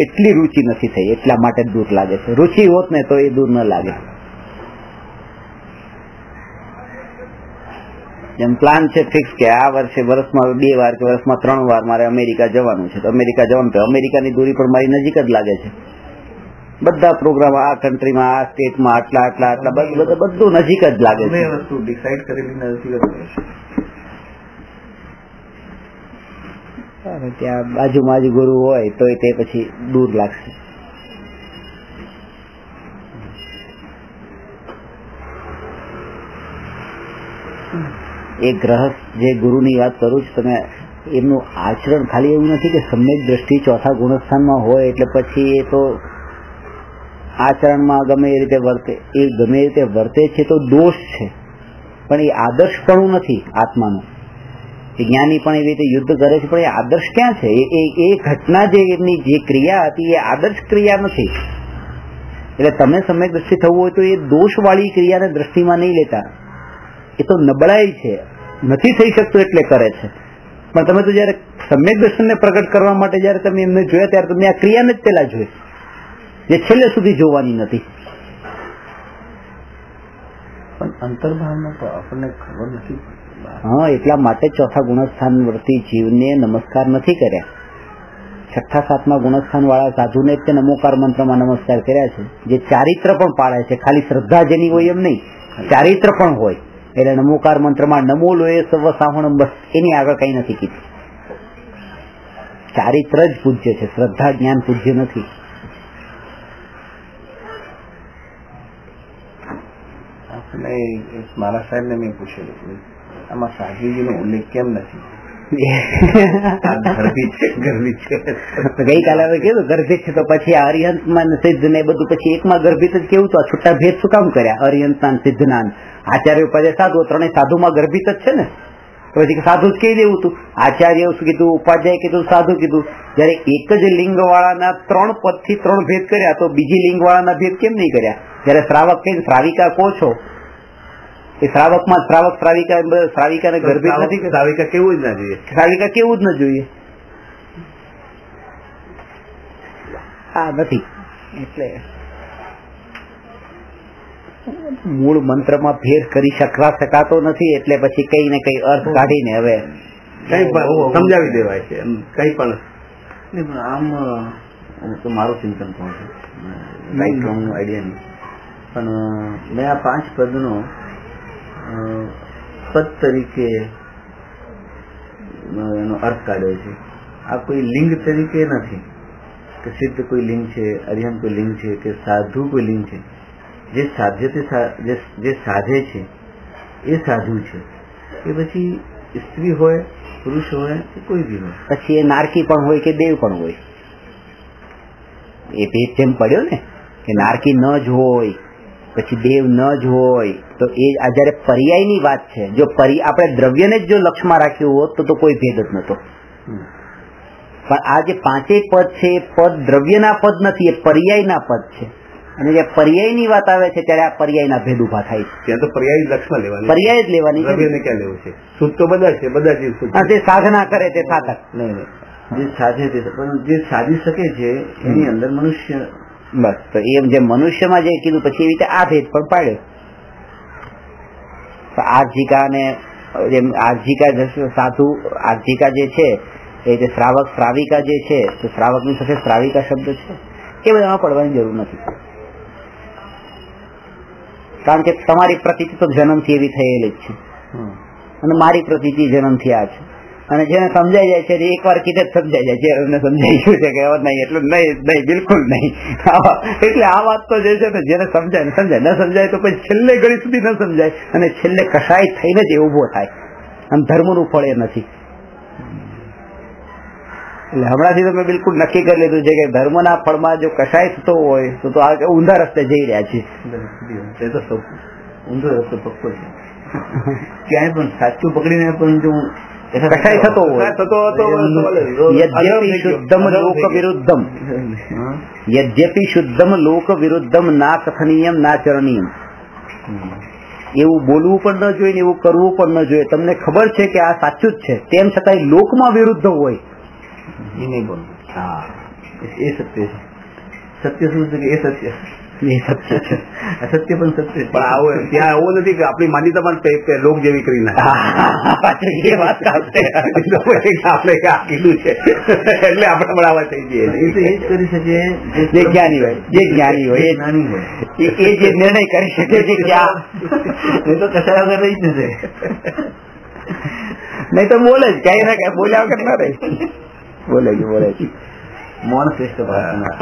એટલી રુચિ નથી થઈ એટલા માટે દૂર લાગે છે. રુચિ હોત ને તો એ દૂર ન લાગે. જેમ પ્લાન છે ફિક્સ કે આ વર્ષે વર્ષમાં 2 વાર કે વર્ષમાં 3 વાર મારે અમેરિકા જવાનું છે, તો અમેરિકા જવાનું, તો અમેરિકાની દૂરી પણ મારી નજીક જ લાગે છે. બધા પ્રોગ્રામ આ કન્ટ્રીમાં, આ સ્ટેટમાં આટલા આટલા આટલા બધું નજીક જ લાગે છે. વસ્તુ ડિસાઈડ કરેલી નજીક જ. ત્યાં બાજુમાં જ ગુરુ હોય તો તે પછી દૂર લાગશે. એ ગ્રહસ્થ જે ગુરુની વાત કરું છું, તમે એમનું આચરણ ખાલી એવું નથી કે સમ્યક દ્રષ્ટિ 4થા ગુણસ્થાનમાં હોય એટલે પછી એ તો આચરણમાં ગમે એ રીતે વર્તે, એ ગમે એ રીતે વર્તે છે તો દોષ છે, પણ એ આદર્શપણું નથી આત્માનું. એ જ્ઞાની પણ એવી રીતે યુદ્ધ કરે છે, પણ એ આદર્શ ક્યાં છે? એ ઘટના જે એમની જે ક્રિયા હતી એ આદર્શ ક્રિયા નથી. એટલે તમે સમ્યક દ્રષ્ટિ થવું હોય તો એ દોષવાળી ક્રિયાને દ્રષ્ટિમાં નહીં લેતા. એ તો નબળાઈ છે, નથી થઈ શકતું એટલે કરે છે. પણ તમે તો જયારે સમ્યક દર્શનને પ્રગટ કરવા માટે જયારે તમે એમને જોયા ત્યારે તમે આ ક્રિયાને જ પેલા જોઈ, જે છેલ્લે સુધી જોવાની નથી. પણ અંતર્ભાવમાં તો આપણને ખબર નથી. હા, એટલા માટે ચોથા ગુણસ્થાન વર્તી જીવને નમસ્કાર નથી કર્યા. છઠ્ઠા સાતમા ગુણસ્થાન વાળા સાધુને જ તે નમોકાર મંત્રમાં નમસ્કાર કર્યા છે, જે ચારિત્ર પણ પાળે છે. ખાલી શ્રદ્ધા જેની હોય એમ નહીં, ચારિત્ર પણ હોય. એટલે નમોકાર મંત્રમાં નમો લોએ સર્વ સાહણમ, બસ એની આગળ કઈ નથી કીધું. ચારિત્ર જ પૂજ્ય છે, શ્રદ્ધા જ્ઞાન પૂજ્ય નથી. આપણે મારા સાહેબ ને મેં પૂછેલું, આમાં સાધુજીનો ઉલ્લેખ કેમ નથી? ગઈકાલે હવે કીધું ગર્ભિત છે, તો પછી આ અરિહંતમાં સિદ્ધ ને બધું પછી એકમાં ગર્ભિત જ કેવું? તો આ છૂટા ભેદ શું કામ કર્યા? અરિહંતના સિદ્ધના આચાર્ય ઉપાધ્યાય સાધુ, ત્રણેય સાધુમાં ગર્ભિત જ છે ને. પછી સાધુ જ કહી દેવું હતું. આચાર્ય કીધું, ઉપાધ્યાય કીધું, સાધુ કીધું. જયારે એક જ લિંગ વાળાના 3 પદથી 3 ભેદ કર્યા, તો બીજી લિંગ વાળાના ભેદ કેમ નહીં કર્યા? જયારે શ્રાવક કઈ શ્રાવિકા કહો છો, એ શ્રાવકમાં શ્રાવિકાને ગર્ભિત નથી. શ્રાવિકા કેવું જ ના જોઈએ, શ્રાવિકા કેવું જ ન જોઈએ. આ નથી. એટલે મૂળ મંત્રમાં ફેર કરી શકાતો નથી. એટલે પછી કઈ ને કઈ અર્થ કાઢીને હવે કઈ પણ સમજાવી દેવાય છે. કઈ પણ આમ તો મારું ચિંતન પણ છે, રાઈટ રોંગ આઈડિયા નહીં. પણ મેં આ 5 પદનો પદ તરીકે એનો અર્થ કાઢ્યો છે. આ કોઈ લિંગ તરીકે નથી કે સિદ્ધ કોઈ લિંગ છે, અરિહંત કોઈ લિંગ છે, કે સાધુ કોઈ લિંગ છે. જે સાધ્ય જે સાધે છે એ સાધુ છે. એ પછી સ્ત્રી હોય, પુરુષ હોય કે કોઈ બી હોય, પછી એ નારકી પણ હોય કે દેવ પણ હોય. એ ભેદ જેમ પડ્યો ને કે નારકી ન જ હોય પછી દેવ ન જ હોય, તો એ આ જયારે પર્યાયની વાત છે. જો આપણે દ્રવ્યને જ જો લક્ષમાં રાખ્યું હોત તો કોઈ ભેદ જ નતો. પણ આ જે 5 પદ છે એ પદ દ્રવ્યના પદ નથી, એ પર્યાયના પદ છે. અને જે પર્યાયની વાત આવે છે ત્યારે આ પર્યાયના ભેદ ઉભા થાય છે. ત્યાં તો પર્યાય લક્ષમાં લેવાની, પર્યાય જ લેવાની. દ્રવ્યને ક્યાં લેવું છે? શુદ્ધ તો બધા છે, બધા જીવ શુદ્ધ. જે સાધના કરે તે સાધક નહીં, જે સાધે તે, પણ જે સાધી શકે છે એની અંદર મનુષ્ય. બસ, તો એમ જે મનુષ્યમાં જે કીધું પછી એવી રીતે આ ભેદ પણ પાડ્યો. આર્જિકા ને જેમ આર્જિકા સાધુ, આર્જિકા જે છે એ જે શ્રાવક શ્રાવિકા જે છે, તો શ્રાવકની સાથે શ્રાવિકા શબ્દ છે, એ બધામાં પડવાની જરૂર નથી. કારણ કે તમારી પ્રતીતિ તો જન્મથી એવી થયેલી જ છે, અને મારી પ્રતીતિ જન્મથી આ છે. અને જેને સમજાઈ જાય છે એકવાર કીધે જ સમજાઈ જાય છે, એમને સમજાઈ ગયું છે કે નહીં, એટલું નહીં, બિલકુલ નહીં. એટલે આ વાત તો જે છે ને, જેને સમજાય ને સમજાય, ન સમજાય તો પછી છેલ્લે ઘડી સુધી ન સમજાય, અને છેલ્લે કસાય થઈને જ એ ઉભો થાય. આમ ધર્મનું ફળ એ નથી. એટલે હમણાંથી તો મેં બિલકુલ નક્કી કરી લીધું છે કે ધર્મના ફળમાં જો કસાય થતો હોય તો આ ઊંધા રસ્તે જઈ રહ્યા છે. ઊંધો રસ્તો પક્કો છે. ક્યાંય પણ સાચું પકડીને પણ જો કસાય થતો હોય, યદ્યપિ શુદ્ધમ લોક વિરુદ્ધમ ના કથનીયમ ના ચરણીયમ, એવું બોલવું પણ ન જોઈએ, એવું કરવું પણ ન જોઈએ. તમને ખબર છે કે આ સાચું જ છે, તેમ છતાંય લોકમાં વિરુદ્ધ હોય એ નહીં બોલવું. હા, એ સત્ય છે. સત્ય શું છે કે એ સત્ય, એ સત્ય છે. અસત્ય પણ સત્ય છે. પણ આવું ત્યાં આવું નથી કે આપણી માન્યતા પણ લોક જેવી કરી નાખે. એ વાત આપણે આ કીધું છે એટલે આપણે બરાબર થઈ જઈએ. એ તો એ જ કરી શકે જે જ્ઞાની હોય, જે જ્ઞાની હોય, એ જ્ઞાની હોય, એ જે નિર્ણય કરી શકે છે ક્યાં. એ તો કશા વગર રહી જ નથી. નહીં તો બોલે જ, કઈ ના કઈ બોલ્યા વગર ના રહે. બોલે છે, બોલે છે. મૌન શ્રેષ્ઠ પ્રાર્થના.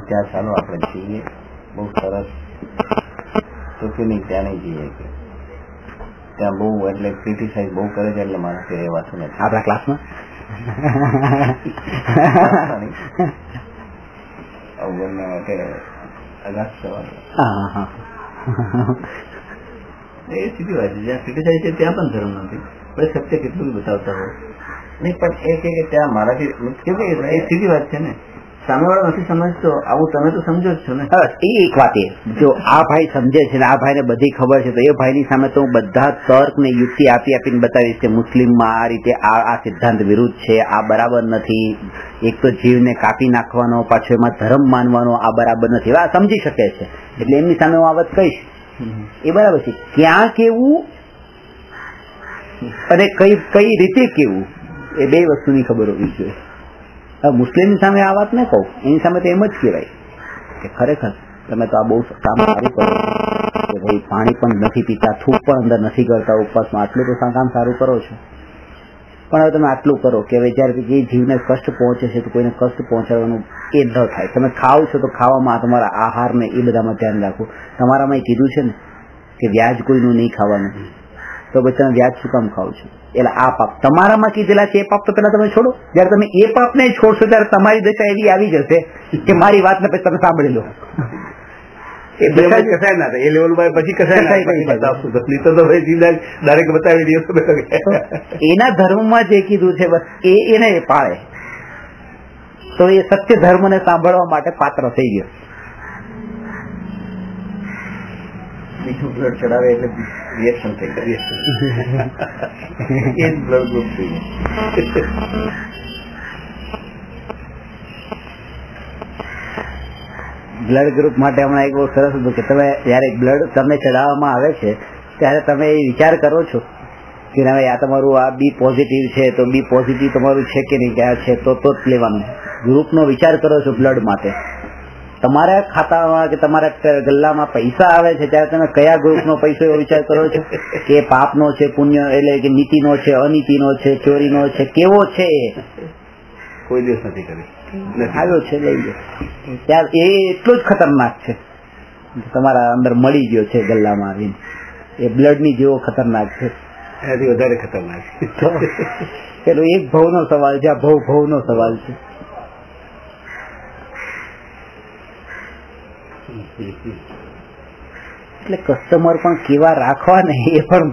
ત્યાં ચાલો આપણે જઈએ. બહુ સરસ તો કે નહીં, ત્યાં નહીં જઈએ કે ત્યાં બહુ એટલે ક્રિટિસાઇઝ બહુ કરે છે, એટલે માણસ એ વાતું નથી. આપણા ક્લાસમાં અવગણના માટે અગાધ સવાલ. હા હા એ સીધી વાત છે. જ્યાં ક્રિટિસાઇઝ છે ત્યાં પણ ધર્મ નથી. ભલે સત્ય કેટલું બી બતાવતા હોય નહીં, પણ એ કે ત્યાં મારાથી કેમ કે એ સીધી વાત છે ને. સામેવાળો નથી સમજતો, આવું તમે તો સમજો જ છો ને. એ એક વાત એ, જો આ ભાઈ સમજે છે ને આ ભાઈને બધી ખબર છે, તો એ ભાઈની સામે તો હું બધા તર્ક ને યુક્તિ આપીને બતાવીશ કે મુસ્લિમમાં આ રીતે આ સિદ્ધાંત વિરુદ્ધ છે, આ બરાબર નથી, એક તો જીવને કાપી નાખવાનો, પાછો એમાં ધર્મ માનવાનો, આ બરાબર નથી. આ સમજી શકે છે એટલે એમની સામે હું આ વાત કહીશ. એ બરાબર છે. ક્યાં કેવું અને કઈ રીતે કેવું, એ બે વસ્તુની ખબર હોવી જોઈએ. મુસ્લિમની સામે આ વાત ન કહું, એની સામે તો એમ જ કહેવાય કે ખરેખર તમે તો આ બહુ કામ સારું કરો કે ભાઈ પાણી પણ નથી પીતા, થૂક પણ અંદર નથી કરતા ઉપવાસમાં, આટલું તો કામ સારું કરો છો. પણ હવે તમે આટલું કરો કે હવે જયારે જે જીવને કષ્ટ પહોંચે છે તો કોઈને કષ્ટ પહોંચાડવાનું એ ન થાય. તમે ખાઓ છો તો ખાવામાં તમારા આહાર ને એ બધામાં ધ્યાન રાખો. તમારામાં એ કીધું છે ને કે વ્યાજ કોઈનું નહીં ખાવાનું, તો પછી તમે વ્યાજ શું કામ ખાવ છો? એટલે આ પાપ તમારામાં કીધેલા છે એ પાપ તો પેલા તમે છોડો. જયારે તમે એ પાપ ને છોડશો ત્યારે તમારી દશા એવી આવી જશે કે મારી વાત ને પછી તમે સાંભળી લો. કસાય ના થાય એ લેવલ પર પછી કસાય બતાવશું તો ડાયરેક્ટ બતાવી દઈએ. એના ધર્મમાં જે કીધું છે બસ એને એ પાળે તો એ સત્ય ધર્મ ને સાંભળવા માટે પાત્ર થઈ ગયો. બીજું બ્લડ ચડાવે એટલે રિએક્શન થઈ ગયું. એ જ બ્લડ ગ્રુપ થઈ ગયું. બ્લડ ગ્રુપ માટે હમણાં એક બહુ સરસ હતું કે તમે જયારે બ્લડ તમને ચડાવવામાં આવે છે ત્યારે તમે એ વિચાર કરો છો કે હવે આ તમારું આ બી પોઝિટિવ છે તો બી પોઝિટિવ તમારું છે કે નહીં, ક્યાં છે તો જ લેવાનું. ગ્રુપનો વિચાર કરો છો બ્લડ માટે. તમારા ખાતામાં કે તમારા ગલ્લામાં પૈસા આવે છે ત્યારે તમે કયા ગ્રુપનો પૈસો એવો વિચાર કરો છો કે પાપનો છે, પુણ્ય એટલે કે નીતિનો છે, અનીતિનો છે, ચોરીનો છે, કેવો છે? કોઈ દિવસ નથી કરી આવ્યો છે લઈ ગયો. ત્યારે એ એટલું જ ખતરનાક છે તમારા અંદર મળી ગયો છે ગલ્લામાં આવીને. એ બ્લડની જેવો ખતરનાક છે, એનાથી વધારે ખતરનાક છે. પેલો એક ભવનો સવાલ છે, આ ભવનો સવાલ છે. એટલે કસ્ટમર પણ કેવા રાખવા ને એ પણ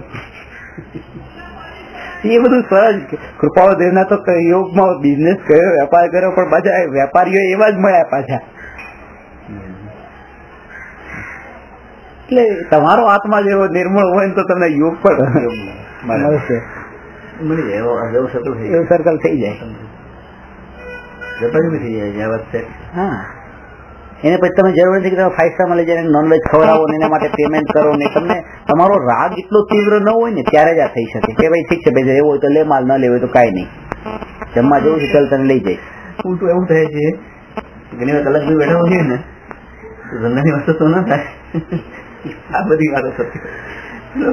એ બધું સરસ. કૃપાળુદેવના તો યોગમાં બિઝનેસ કર્યો, વેપાર કર્યો, પણ બધા વેપારીઓ એવા જ મળ્યા પાછા. એટલે તમારો આત્મા જેવો નિર્મળ હોય ને તો તમને યોગ પણ મળશે, મળી જાય. એવું સર્કલ થઈ જાય, વેપારી બી થઈ જાય. હા. એને પછી તમે જરૂર નથી કે તમે 5 સ્ટારમાં લઈ જાય નોનવેજ ખવડાવો ને એના માટે પેમેન્ટ કરો ને. તમને તમારો રાગ એટલો તીવ્ર ન હોય ને ત્યારે જ આ થઈ શકે કે ભાઈ ઠીક છે ભાઈ એવું હોય તો લે માલ, ન લેવો હોય તો કાંઈ નહીં, જમવા જવું છે ચાલ તને લઈ જાય. ઉલટું એવું થાય છે ઘણી વાર કલાક બેઠા હોઈએ ને ધંધાની વસ્તુ તો ના થાય. આ બધી વાતો સત્ય.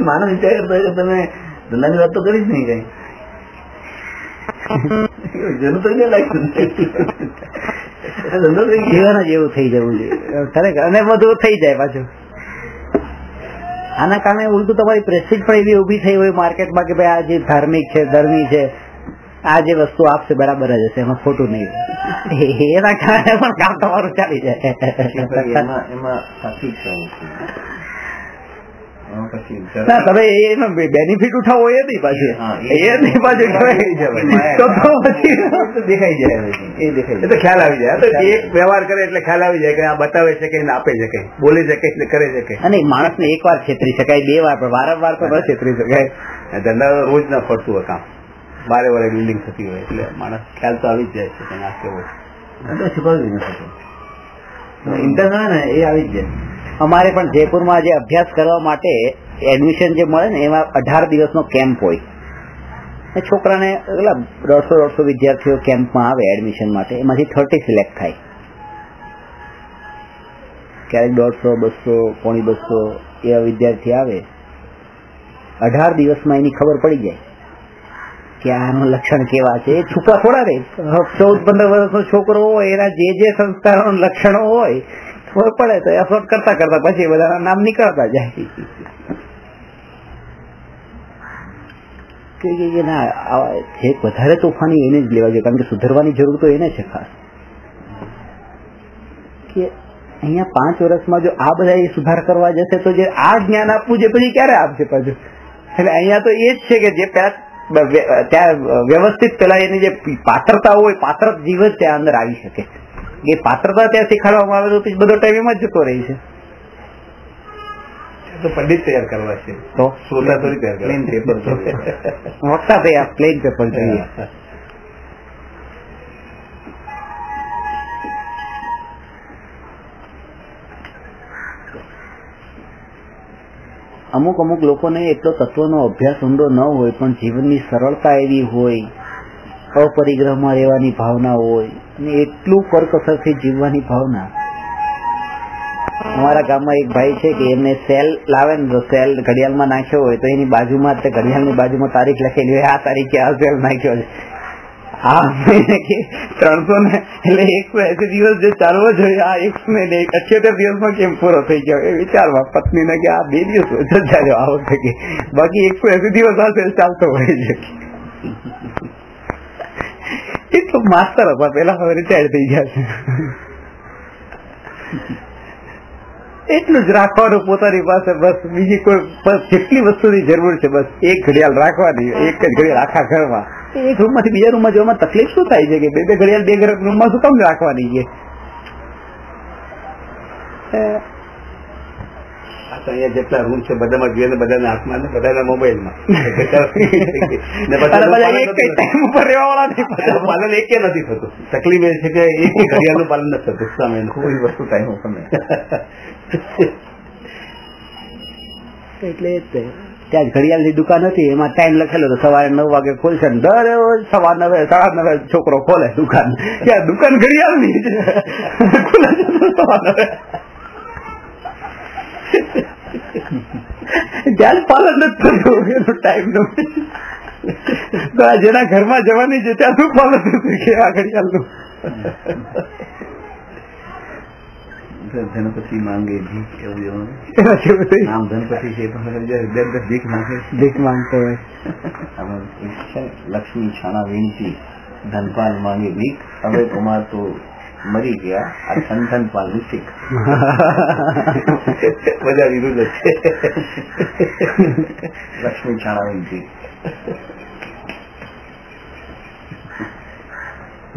માનવ વિચાર કરતો હોય કે તમે ધંધાની વાત તો કરી જ નહીં કઈ જરૂર તો નહીં લાગતું. જીવન જ એવું થઈ જવું જોઈએ ખરેખર, અને બધું થઈ જાય પાછું. આના કારણે ઉલટું તમારી પ્રેસ્ટીજ પણ એવી ઉભી થઈ હોય માર્કેટમાં કે ભાઈ આ જે ધાર્મિક છે, ધર્મી છે, આ જે વસ્તુ આપશે બરાબર જ હશે, એમાં ખોટું નહીં. એના કારણે પણ કામ તમારું ચાલી જાય. એમાં સાચું તમે એનો બેનિફિટ ઉઠાવો એ નહીં પાછું, દેખાઈ જાય. એ દેખાય તો ખ્યાલ આવી જાય. એક વ્યવહાર કરે એટલે ખ્યાલ આવી જાય કે આ બતાવે છે કે આપે છે કે બોલે છે કે કરે છે કે. અને માણસને એક વાર છેતરી શકાય, 2 વાર, પણ વારંવાર તો ન છેતરી શકાય. ધંધા રોજ ના ફરતું હોય કામ, વારે વારે બિલ્ડિંગ થતી હોય એટલે માણસ ખ્યાલ તો આવી જ જાય છે કે આ કેવો છે. છુપાવી નથી ઇન્ટરનલ ને એ આવી જ જાય. અમારે પણ જયપુરમાં જે અભ્યાસ કરવા માટે એડમિશન જે મળે ને એમાં 18 દિવસનો કેમ્પ હોય. છોકરાને 150 વિદ્યાર્થીઓ કેમ્પમાં આવે એડમિશન માટે, એમાંથી 30 સિલેક્ટ થાય. ક્યારેક 150, 200, 250 એવા વિદ્યાર્થી આવે. 18 દિવસમાં એની ખબર પડી જાય કે આનું લક્ષણ કેવા છે. એ છુપા થોડા રે. 14-15 વર્ષનો છોકરો હોય એના જે સંસ્કારો લક્ષણો હોય ખબર પડે તો એફર્ટ કરતા કરતા પછી બધાના નામ નીકળતા જાય કે ના જે વધારે તોફાની એને જ લેવા જોઈએ, કારણ કે સુધરવાની જરૂર તો એને છે ખાસ. કે અહીંયા 5 વર્ષમાં જો આ બધા સુધાર કરવા જશે તો જે આ જ્ઞાન આપવું છે પછી ક્યારે આપશે પાછું? એટલે અહીંયા તો એ જ છે કે જે ત્યાં વ્યવસ્થિત પેલા એની જે પાત્રતા હોય, પાત્ર જીવ જ ત્યાં અંદર આવી શકે. એ પાત્રતા ત્યાં શીખાડવામાં આવે તો પછી બધો ટાઈમ એમાં જ જતો રહી છે. તો પંડિત તૈયાર કરવા છે, તો સોલા થોડી તૈયાર પ્લેન પેપર વક્તા તૈયાર પ્લેન પેપર જોઈએ. અમુક લોકોને એટલો તત્વનો અભ્યાસ ઊંડો ન હોય પણ જીવનની સરળતા એવી હોય, અપરિગ્રહમાં રહેવાની ભાવના હોય અને એટલું કરકસરથી જીવવાની ભાવના. અમારા ગામમાં એક ભાઈ છે કે એમને સેલ લાવે ને તો સેલ ઘડિયાળમાં નાખ્યો હોય તો એની બાજુમાં ઘડિયાળની બાજુમાં તારીખ લખેલી હોય, આ તારીખે આ સેલ નાખ્યો છે. આ મહિને કે 300 ને એટલે 180 દિવસ જે ચાલવો જોઈએ આ 178 દિવસમાં કેમ પૂરો થઈ ગયો એ વિચારવા પત્નીને કે આ 2 દિવસ ઓછો ચાલ્યો આ વખતે, કે બાકી 180 દિવસ આ સેલ ચાલતો હોય છે. એ તો માસ્ટર હતા પેલા, હવે રિટાયર થઈ ગયા છે. એટલું જ રાખવાનું પોતાની પાસે, બસ બીજી કોઈ જેટલી વસ્તુની જરૂર છે બસ એક ઘડિયાળ રાખવાની, એક જ ઘડિયાળ આખા ઘરમાં. એક રૂમ માંથી બીજા રૂમમાં જવામાં તકલીફ શું થાય છે કે બે ઘડિયાળ 2 રૂમમાં શું કામ રાખવાની છે? અહીંયા જેટલા રૂમ છે બધામાં જોઈએ ને બધાના હાથમાં ને બધાના મોબાઈલમાં પાલન એક નથી થતું. તકલીફ એ છે કે એક ઘડિયાળનું પાલન નથી થતું સામે કોઈ વસ્તુ ટાઈમ ઉપર. એટલે ત્યાં ઘડિયાળની દુકાન હતી, એમાં ટાઈમ લખેલો હતો સવારે 9 વાગે ખોલશે, દરરોજ 9:15 9:30 છોકરો ખોલે દુકાન. ત્યાં દુકાન ઘડિયાળની ખુલે છે 9:15. ત્યાં પાલન નથી થતું એનું ટાઈમ નું. જેના ઘરમાં જવાની છે ત્યાં શું પાલન થતું કે આ ઘડિયાળનું? ધનપતિ માંગે ભીખ, એવું નામ ધનપતિ છે ભીખ માંગતો હોય. લક્ષ્મી છાણા વીણતી, ધનપાલ માંગે ભીખ. હવે કુમાર તો મરી ગયા, આ ધનપાલ શીખ. બધા વિરુદ્ધ છે. લક્ષ્મી છાણા વીણતી.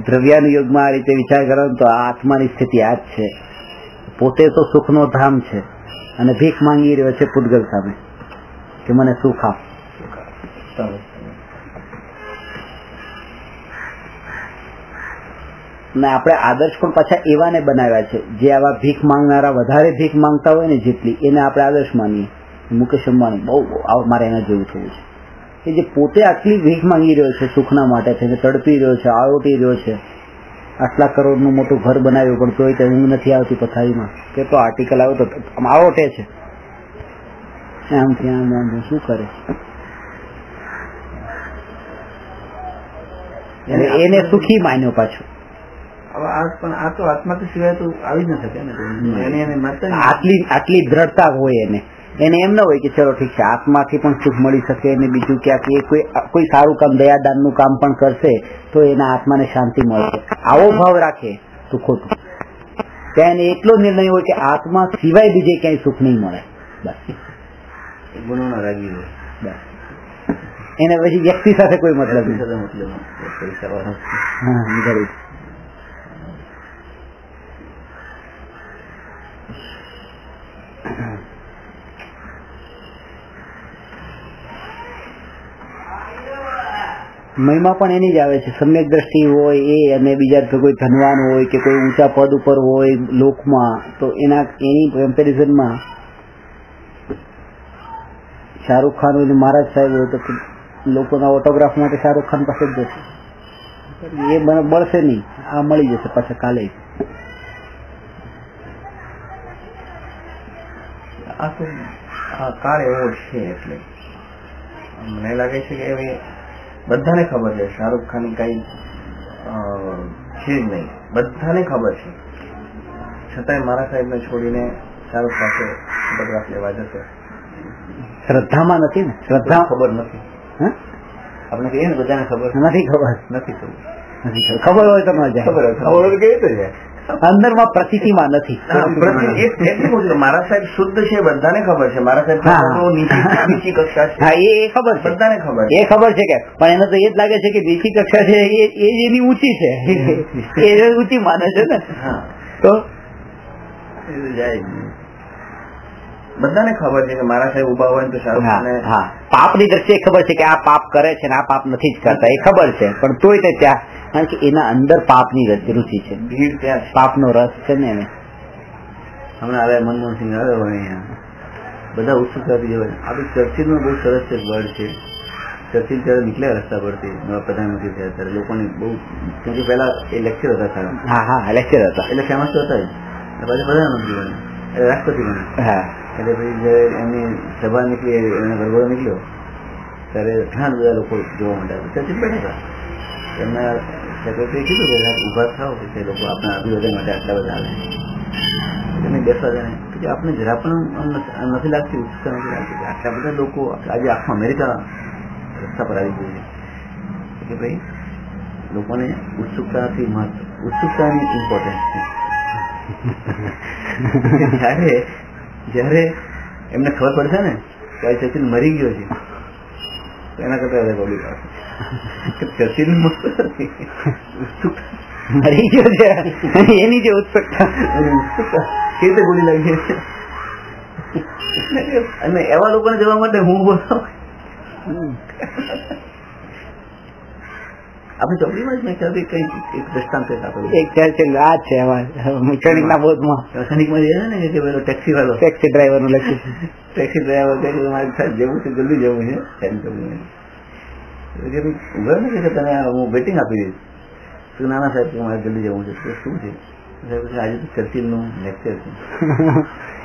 દ્રવ્યાનુયોગમાં આ રીતે વિચાર કરો તો આ આત્માની સ્થિતિ આ જ છે. પોતે તો સુખનો ધામ છે અને ભીખ માંગી રહ્યો છે પૂતગલ સામે કે મને સુખ આપ. ને આપણે આદર્શ પણ પાછા એવાને બનાવ્યા છે જે આવા ભીખ માંગનારા, વધારે ભીખ માંગતા હોય ને જેટલી, એને આપણે આદર્શ માનીએ. મુકેશ અંબાણી બહુ મારે એના જેવું થયું છે કે જે પોતે આટલી ભીખ માંગી રહ્યો છે સુખના માટે થઈને, તડપી રહ્યો છે, આરોટી રહ્યો છે, આટલા કરોડનું મોટું ઘર બનાવ્યું પણ તોય તે ઊંઘ નથી આવતી પથારીમાં. કેટલો આર્ટિકલ આવ્યો તો આમ આરોટે છે, આમથી આમ શું કરે? એને સુખી માન્યો પાછું. પણ આ તો આત્મા તો સિવાય તો આવી જ ન શકે ને. આટલી દ્રઢતા હોય એને એમ ના હોય કે ચલો ઠીક છે આત્માથી પણ સુખ મળી શકે, અને બીજું ક્યાંક કોઈ સારું કામ, દયાદાનનું કામ પણ કરશે તો એના આત્માને શાંતિ મળશે. આવો ભાવ રાખે તો ખોટું. ત્યાં એને એટલો નિર્ણય હોય કે આત્મા સિવાય બીજે ક્યાંય સુખ નહીં મળે. બસ ગુનો ના રાગી હોય. બસ એને પછી વ્યક્તિ સાથે કોઈ મતલબ નહીં. મહિમા પણ એની જ આવે છે. સમ્યક દ્રષ્ટિ હોય એ, અને બીજા કોઈ ધનવાન હોય કે કોઈ ઊંચા પદ ઉપર હોય લોકમાં, તો એની કમ્પેરિઝનમાં શાહરૂખ ખાન હોય મહારાજ સાહેબ હોય તો લોકોના ઓટોગ્રાફ માટે શાહરૂખ ખાન પાસે જ જશે. એ મને મળશે નહીં, આ મળી જશે પાછા કાલે. આ કાળ એવો છે એટલે મને લાગે છે કે બધાને ખબર છે શાહરૂખ ખાન કઈ છે જ નહીં, બધાને ખબર છે, છતાંય મારા સાહેબ ને છોડીને શાહરૂખ પાસે ફોટોગ્રાફ લેવા જશે. શ્રદ્ધામાં નથી ને, શ્રદ્ધા ખબર નથી. આપણે કહીએ ને બધાને ખબર નથી, ખબર નથી. ખબર હોય તો ન જાય, ખબર હોય તો કેવી રીતે જાય? અંદરમાં પ્રતિમાં નથી. મારા સાહેબ શુદ્ધ છે બધાને ખબર છે, મારા સાહેબ નીચી કક્ષા છે. હા, એ ખબર છે, બધાને ખબર, એ ખબર છે કે, પણ એને તો એ જ લાગે છે કે નીચી કક્ષા છે એ એની ઊંચી છે, એ ઊંચી માને છે ને. તો બધાને ખબર છે કે મારા સાહેબ ઉભા હોય તો સારું. પાપની દ્રષ્ટિએ ખબર છે કે આ પાપ કરે છે ને આ પાપ નથી જ કરતા, એ ખબર છે, પણ તોય તે ત્યાં, કારણ કે એના અંદર પાપની રુચિ છે, ભીડ ત્યાં પાપનો રસ છે ને એને. હમણાં હવે મનમોહનસિંહ આવ્યો હોય અહીંયા, બધા ઉત્સુકતાથી જોવે. આપણી ચર્ચિલમાં બહુ સરસ છે વર્ડ છે. ચર્ચિલ ત્યારે નીકળ્યા રસ્તા પરથી નવા પ્રધાનમંત્રી થયા ત્યારે લોકોને બહુ, કેમ કે પહેલા એ લેક્ચર હતા સારા. હા, લેક્ચર હતા એટલે ફેમસ તો હતા જ. પછી પ્રધાનમંત્રી બને, રાષ્ટ્રપતિ બને. એટલે પછી જયારે એમની સભા નીકળી, એનો ગરબડો નીકળ્યો ત્યારે ઘણા બધા લોકો જોવા માંડ્યા. ચર્ચિલ બેઠા હતા, એમના સેક્રેટરી કીધું કે ઉભા થાવ કે લોકો આપણા અભિવાદન માટે આટલા બધા આવે. એને બેસવા દે કે આપણે જરા પણ નથી લાગતી, ઉત્સાહ નથી લાગતી આટલા બધા લોકો આજે આખું અમેરિકા રસ્તા પર આવી ગયું છે કે ભાઈ લોકોને ઉત્સુકતાથી ઉત્સુકતાની ઇમ્પોર્ટન્સ છે. જયારે એમને ખબર પડશે ને કે આ સચિન મરી ગયો છે તો એના કરતા વધારે પબ્લિક આવશે. સચિન ઉત્સુકતા મરી ગયો છે એની જે ઉત્સુકતા કેવી રીતે બોલી લાગી છે. અને એવા લોકોને જવા માટે હું બોલતો આપણી ચોપડીમાં જ મેં કઈ એક દ્રષ્ટાંત આપેલું. એક ચર્ચિલ આ છે મિકેનિકના બોધમાં, રાસાયણિકમાં જે ને કે પેલો ટેક્સી વાળો, ટેક્સી ડ્રાઈવર નું લખ્યું છે. ટેક્સી ડ્રાઈવર કે મારી સાથે જવું છે, જલ્દી જવું છે. ઉભા ને કે તને હું વેટિંગ આપી દઈશ. નાના સાહેબ કે મારે જલ્દી જવું છે. શું છે આજે તો ચર્ચિલનું લેક્ચર છે.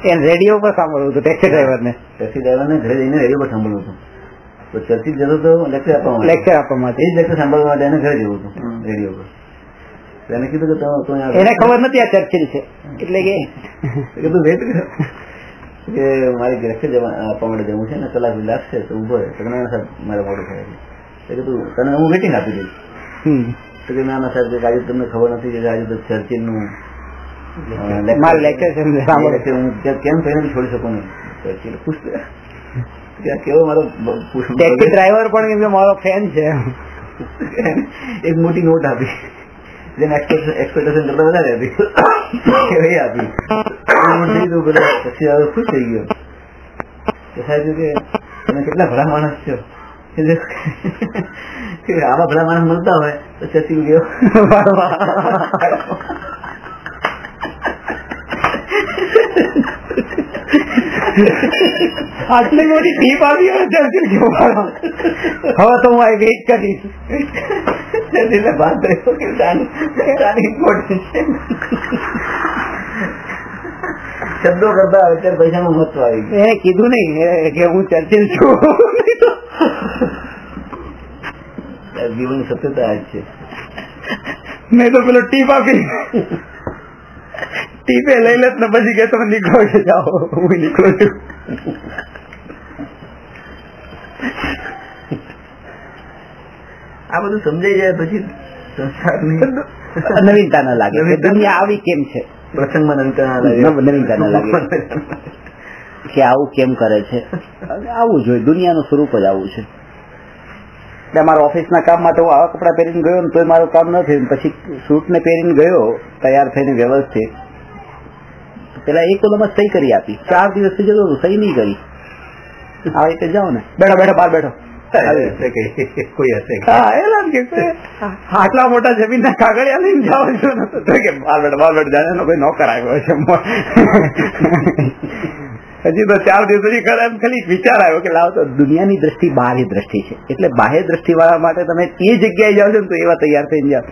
એને રેડિયો પર સાંભળવું હતું ટેક્સી ડ્રાઈવરને. ટેક્સી ડ્રાઈવરને ઘરે જઈને રેડિયો પર સાંભળવું હતું. તો ચર્ચિલ જતો તો લેક્ચર આપવા માટે, એ જ લેક્ચર સાંભળવા માટે એને ઘરે જવું હતું રેડિયો પર. એને કીધું કે એને ખબર નથી આ ચર્ચિલ છે એટલે કે તું વેટ કર કે મારી લેક્ચર આપવા માટે જવું છે ને કલાક લાગશે તો ઉભો રહે. સાહેબ મારે મોડું થાય છે કે તું તને હું વેટિંગ આપી દઈશ. તો કે નાના સાહેબ કે આજે તમને ખબર નથી કે આજે તો ચર્ચિલનું લેક્ચર હું કેમ કહીને છોડી શકું નહીં. ચર્ચિલ ખુશ કેવો મારો ટેક્સી ડ્રાઈવર પણ મારો ફેન છે. એક મોટી નોટ આપી જેને એક્સપેક્ટેશન કરતા વધારે હતી આપી. પછી હવે ખુશ થઈ ગયો. સાહેબ કે તમે કેટલા ભલા માણસ છો, આવા ભલા માણસ મળતા હોય તો ચસી ગયો. આટલી મોટી ટીપ આવી હવે તો હું આ વેઇટ કરીશ. વાત રહ્યો કે ઇમ્પોર્ટન્ટ છે. શબ્દો કરતા અત્યારે પૈસાનું મહત્વ આવી ગયું. એને કીધું નહીં કે હું ચર્ચિલ છું. જીવન સત્યતા જ છે. મેં તો પેલો ટીપ આપી, ટીપે લઈ લેત ને પછી કે તમે નીકળો છો, જાઓ હું નીકળું છું. આ બધું સમજાઈ જાય પછી સંસારની નવીનતા ના લાગે. દુનિયા આવી કેમ છે, પ્રસંગમાં નવીનતા ના લાગે કે આવું કેમ કરે છે. આવું જોઈએ, દુનિયાનું સ્વરૂપ જ આવું છે. મારા ઓફિસના કામ માટે હું આવા કપડા પહેરીને ગયો ને તોય મારું કામ ન થયું. પછી સૂટ ને પહેરીને ગયો તૈયાર થઈને વ્યવસ્થિત, પેલા એક ઓલામાં સહી કરી આપી. 4 દિવસથી જતો હતો, સહી નહીં કરી. આ રીતે જાઓ ને, બેઠો બેઠો બહાર બેઠો, કોઈ હશે આટલા મોટા જમીનના કાગળિયા લઈને જાઓ છો ને કે બહાર બેઠો જાણે કોઈ નોકર આવ્યો છે. હજી તો 4 દિવસ પછી ખાલી વિચાર આવ્યો કે લાવો તો દુનિયાની દ્રષ્ટિ બાહ્ય દ્રષ્ટિ છે, એટલે બાહ્ય દ્રષ્ટિ વાળા માટે તમે એ જગ્યાએ જાઓ છો ને તો એવા તૈયાર થઈને જાઓ.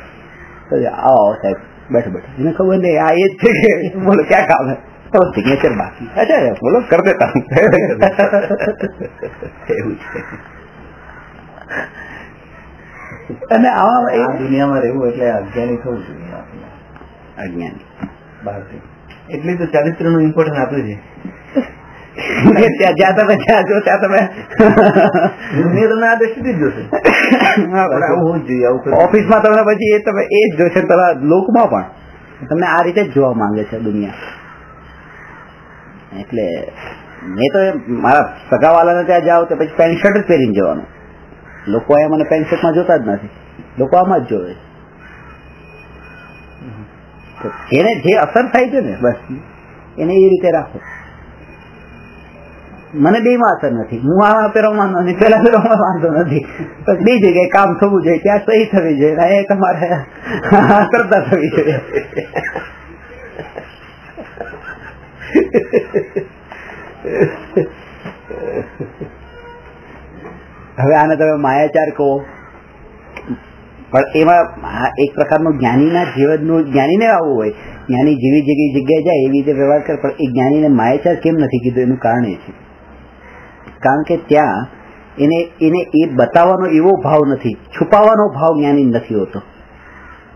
આવો સાહેબ બેઠો બેઠો, એને ખબર નહીં આ એ જ છે કે બોલો ક્યાં કામ હે, તો સિગ્નેચર બાકી. અચ્છા બોલો કર દેતા. એવું છે. અને આવા દુનિયામાં રહેવું એટલે અજ્ઞાની થવું જોઈએ. અજ્ઞાની બહારથી એટલી તો ચારિત્રનું ઇમ્પોર્ટન્સ આપ્યું છે. જ્યાં તમે જ્યાં જો ત્યાં તમે દુનિયા તમને આ દ્રષ્ટિથી જ જોશે. આવું હોવું જ જોઈએ. આવું ઓફિસમાં તમે પછી એ જ જોશે, તમારા લોકમાં પણ તમને આ રીતે જ જોવા માંગે છે દુનિયા. એટલે મેં તો મારા સગાવાલાને ત્યાં જાઓ તો પછી પેન્ટ શર્ટ જ પહેરીને જવાનું. લોકો અહીંયા મને પેન્ટ શર્ટમાં જોતા જ નથી, લોકો આમાં જ જોવે. જેને જે અસર થાય છે ને બસ એને એ રીતે રાખો. મને બે માં અસર નથી, હું આમાં પહેરવામાં નથી, પેલા પહેરવામાં વાંધો નથી. બસ બે જગ્યાએ કામ થવું જોઈએ, ત્યાં સહી થવી જોઈએ, એ તમારે કરતા થવી જોઈએ. હવે આને તમે માયાચાર કહો, પણ એમાં એક પ્રકારનું જ્ઞાનીના જીવનનું, જ્ઞાનીને આવું હોય, જ્ઞાની જેવી જગ્યાએ જાય એવી રીતે વ્યવહાર કરે. પણ એ જ્ઞાનીને માયાચાર કેમ નથી કીધું એનું કારણ એ છે, કારણ કે ત્યાં એને એ બતાવવાનો એવો ભાવ નથી, છુપાવવાનો ભાવ જ્ઞાની નથી હોતો.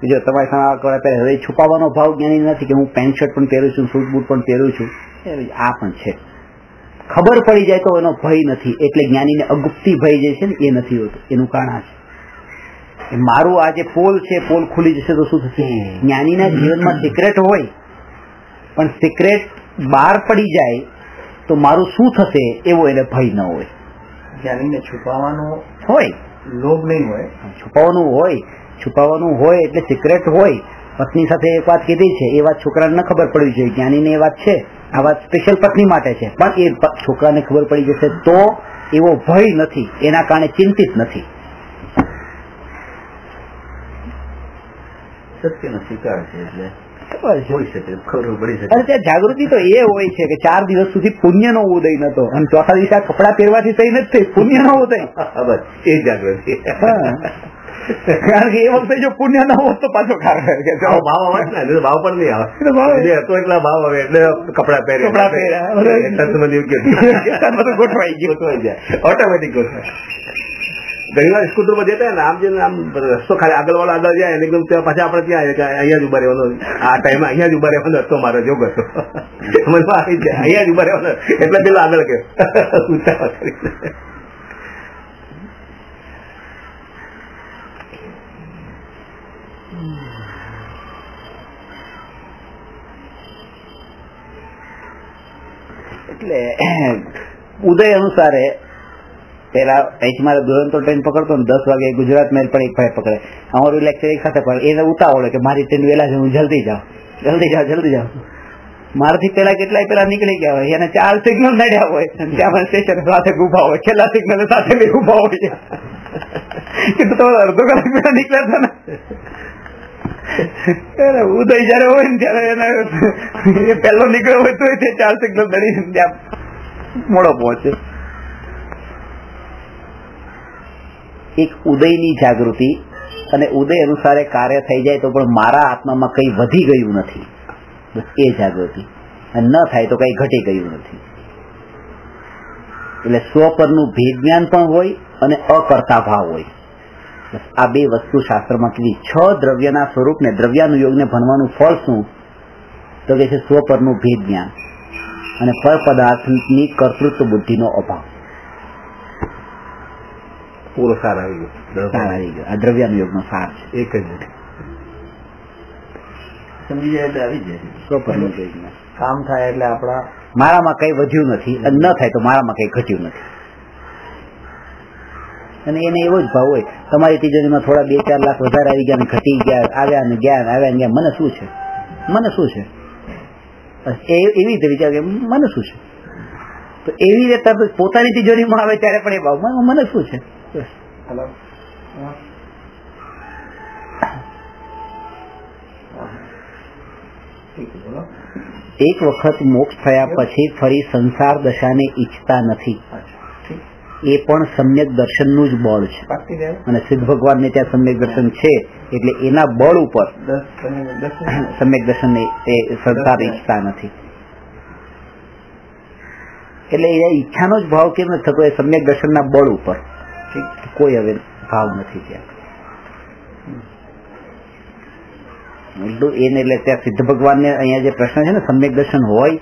જો તમારી સામે હવે છુપાવવાનો ભાવ જ્ઞાની નથી કે હું પેન્ટ શર્ટ પણ પહેરું છું, સૂટ બૂટ પણ પહેરું છું, આ પણ છે. ખબર પડી જાય તો એનો ભય નથી, એટલે જ્ઞાનીને અગુપ્તી ભય જે છે ને એ નથી હોતું. એનું કારણ આ છે, મારું આ જે પોલ છે, પોલ ખુલી જશે તો શું થશે? જ્ઞાનીના જીવનમાં સિક્રેટ હોય, પણ સિક્રેટ બહાર પડી જાય તો મારું શું થશે એવો એને ભય ન હોય. જ્ઞાનીને છુપાવવાનો હોય, લોભ નહીં હોય. છુપાવવાનું હોય એટલે સિક્રેટ હોય. પત્ની સાથે એક વાત કીધી છે, એ વાત છોકરાને ન ખબર પડવી જોઈએ. જ્ઞાનીને એ વાત છે, આ વાત સ્પેશિયલ પત્ની માટે છે, પણ એ છોકરાને ખબર પડી જશે તો એવો ભય નથી, એના કારણે ચિંતિત નથી. સત્યનો સ્વીકાર છે એટલે હોઈ શકે, ખબર પડી શકે. ત્યાં જાગૃતિ તો એ હોય છે કે 4 દિવસ સુધી પુણ્યનો ઉદય નતો, અને ચોથા દિવસે આ કપડા પહેરવાથી સહી નથી થઈ, પુણ્યનો ઉદય. બસ એ જાગૃતિ. કારણ કે એ વખતે જો પુણ્ય ન હોત તો પાછો ભાવ આવે ને, ભાવ પણ નહીં આવે હતો, એટલા ભાવ આવે એટલે કપડા પહેર્યા ગોઠવાઈ જાય, ઓટોમેટિક ગોઠવાય. ઘણી વાર સ્કૂટર માં જતા ને, આમ જેને આમ રસ્તો ખાલી આગળ વાળો આગળ જાય એકદમ, પાછા આપણે ત્યાં અહીંયા જ ઉભા રહેવાનો, આ ટાઈમ અહીંયા જ ઉભા રહેવાનો રસ્તો મારો જો ગયો અહીંયા જ ઉભા રહેવાનો, એટલે પેલો આગળ ગયો. એટલે ઉદય અનુસારે પેલા અહીંથી મારે દુરંતો ટ્રેન પકડતો ને 10 વાગે ગુજરાત મેલ પણ એક ભાઈ પકડે, અમારું લેક્ચર એક સાથે પડે, એને ઉતાવળ કે મારી ટ્રેન વહેલા છે, હું જલ્દી જાઉં. મારાથી પેલા કેટલાય પેલા નીકળી ગયા હોય, એને 4 સિગ્નલ નડ્યા હોય, ત્યાં સ્ટેશન સાથે ઉભા હોય, છેલ્લા સિગ્નલ સાથે બી ઉભા હોય કે તો અડધો કલાક પેલા નીકળ્યા હતા ને. ઉદય જયારે હોય ને ત્યારે એને પેલો નીકળ્યો હોય તો 4 સિગ્નલ નડી ત્યાં મોડો પહોંચે. એક ઉદયની જાગૃતિ, અને ઉદય અનુસારે કાર્ય થઈ જાય તો પણ મારા આત્મામાં કઈ વધી ગયું નથી, બસ એ જાગૃતિ. અને ન થાય તો કઈ ઘટી ગયું નથી. એટલે સ્વ પરનું ભેદ જ્ઞાન પણ હોય અને અકર્તા ભાવ હોય. આ બે વસ્તુ શાસ્ત્રમાં કીધી. 6 દ્રવ્યના સ્વરૂપને, દ્રવ્યાનુયોગને ભણવાનું ફળ શું? તો કે છે સ્વ પરનું ભેદ જ્ઞાન અને પર પદાર્થની કર્તૃત્વ બુદ્ધિનો અભાવ. પૂરો સાર આવી ગયો. આ દ્રવ્યાનુયોગનો સાર છે. એક જ સમજી જાય એટલે આવી જાય. સ્વ પરનું ભેદ જ્ઞાન. કામ થાય એટલે આપણા મારામાં કઈ વધ્યું નથી, અને ન થાય તો મારામાં કઈ ઘટ્યું નથી. અને એને એવો જ ભાવ હોય, તમારી તિજોરીમાં થોડા 2-4 લાખ વધારે આવી ગયા, ઘટી ગયા, આવ્યા ને ગયા, મને શું છે? એવી રીતે વિચાર કે મને શું છે? તો એવી રીતે પોતાની તિજોરીમાં આવે ત્યારે પણ એ ભાવ, મને શું છે? એક વખત મોક્ષ થયા પછી ફરી સંસાર દશાને ઈચ્છતા નથી. એ પણ સમ્યક દર્શનનું જ બળ છે, અને સિદ્ધ ભગવાનને ત્યાં સમ્યક દર્શન છે, એટલે એના બળ ઉપર સમ્યક દર્શન એ સંસાર ઈચ્છતા નથી. એટલે એ ઈચ્છાનો જ ભાવ કેમ નથી થતો? એ સમ્યક દર્શનના બળ ઉપર કોઈ હવે ભાવ નથી ત્યાં. એને એટલે ત્યાં સિદ્ધ ભગવાનને અહીંયા જે પ્રશ્ન છે ને, સમ્યક દર્શન હોય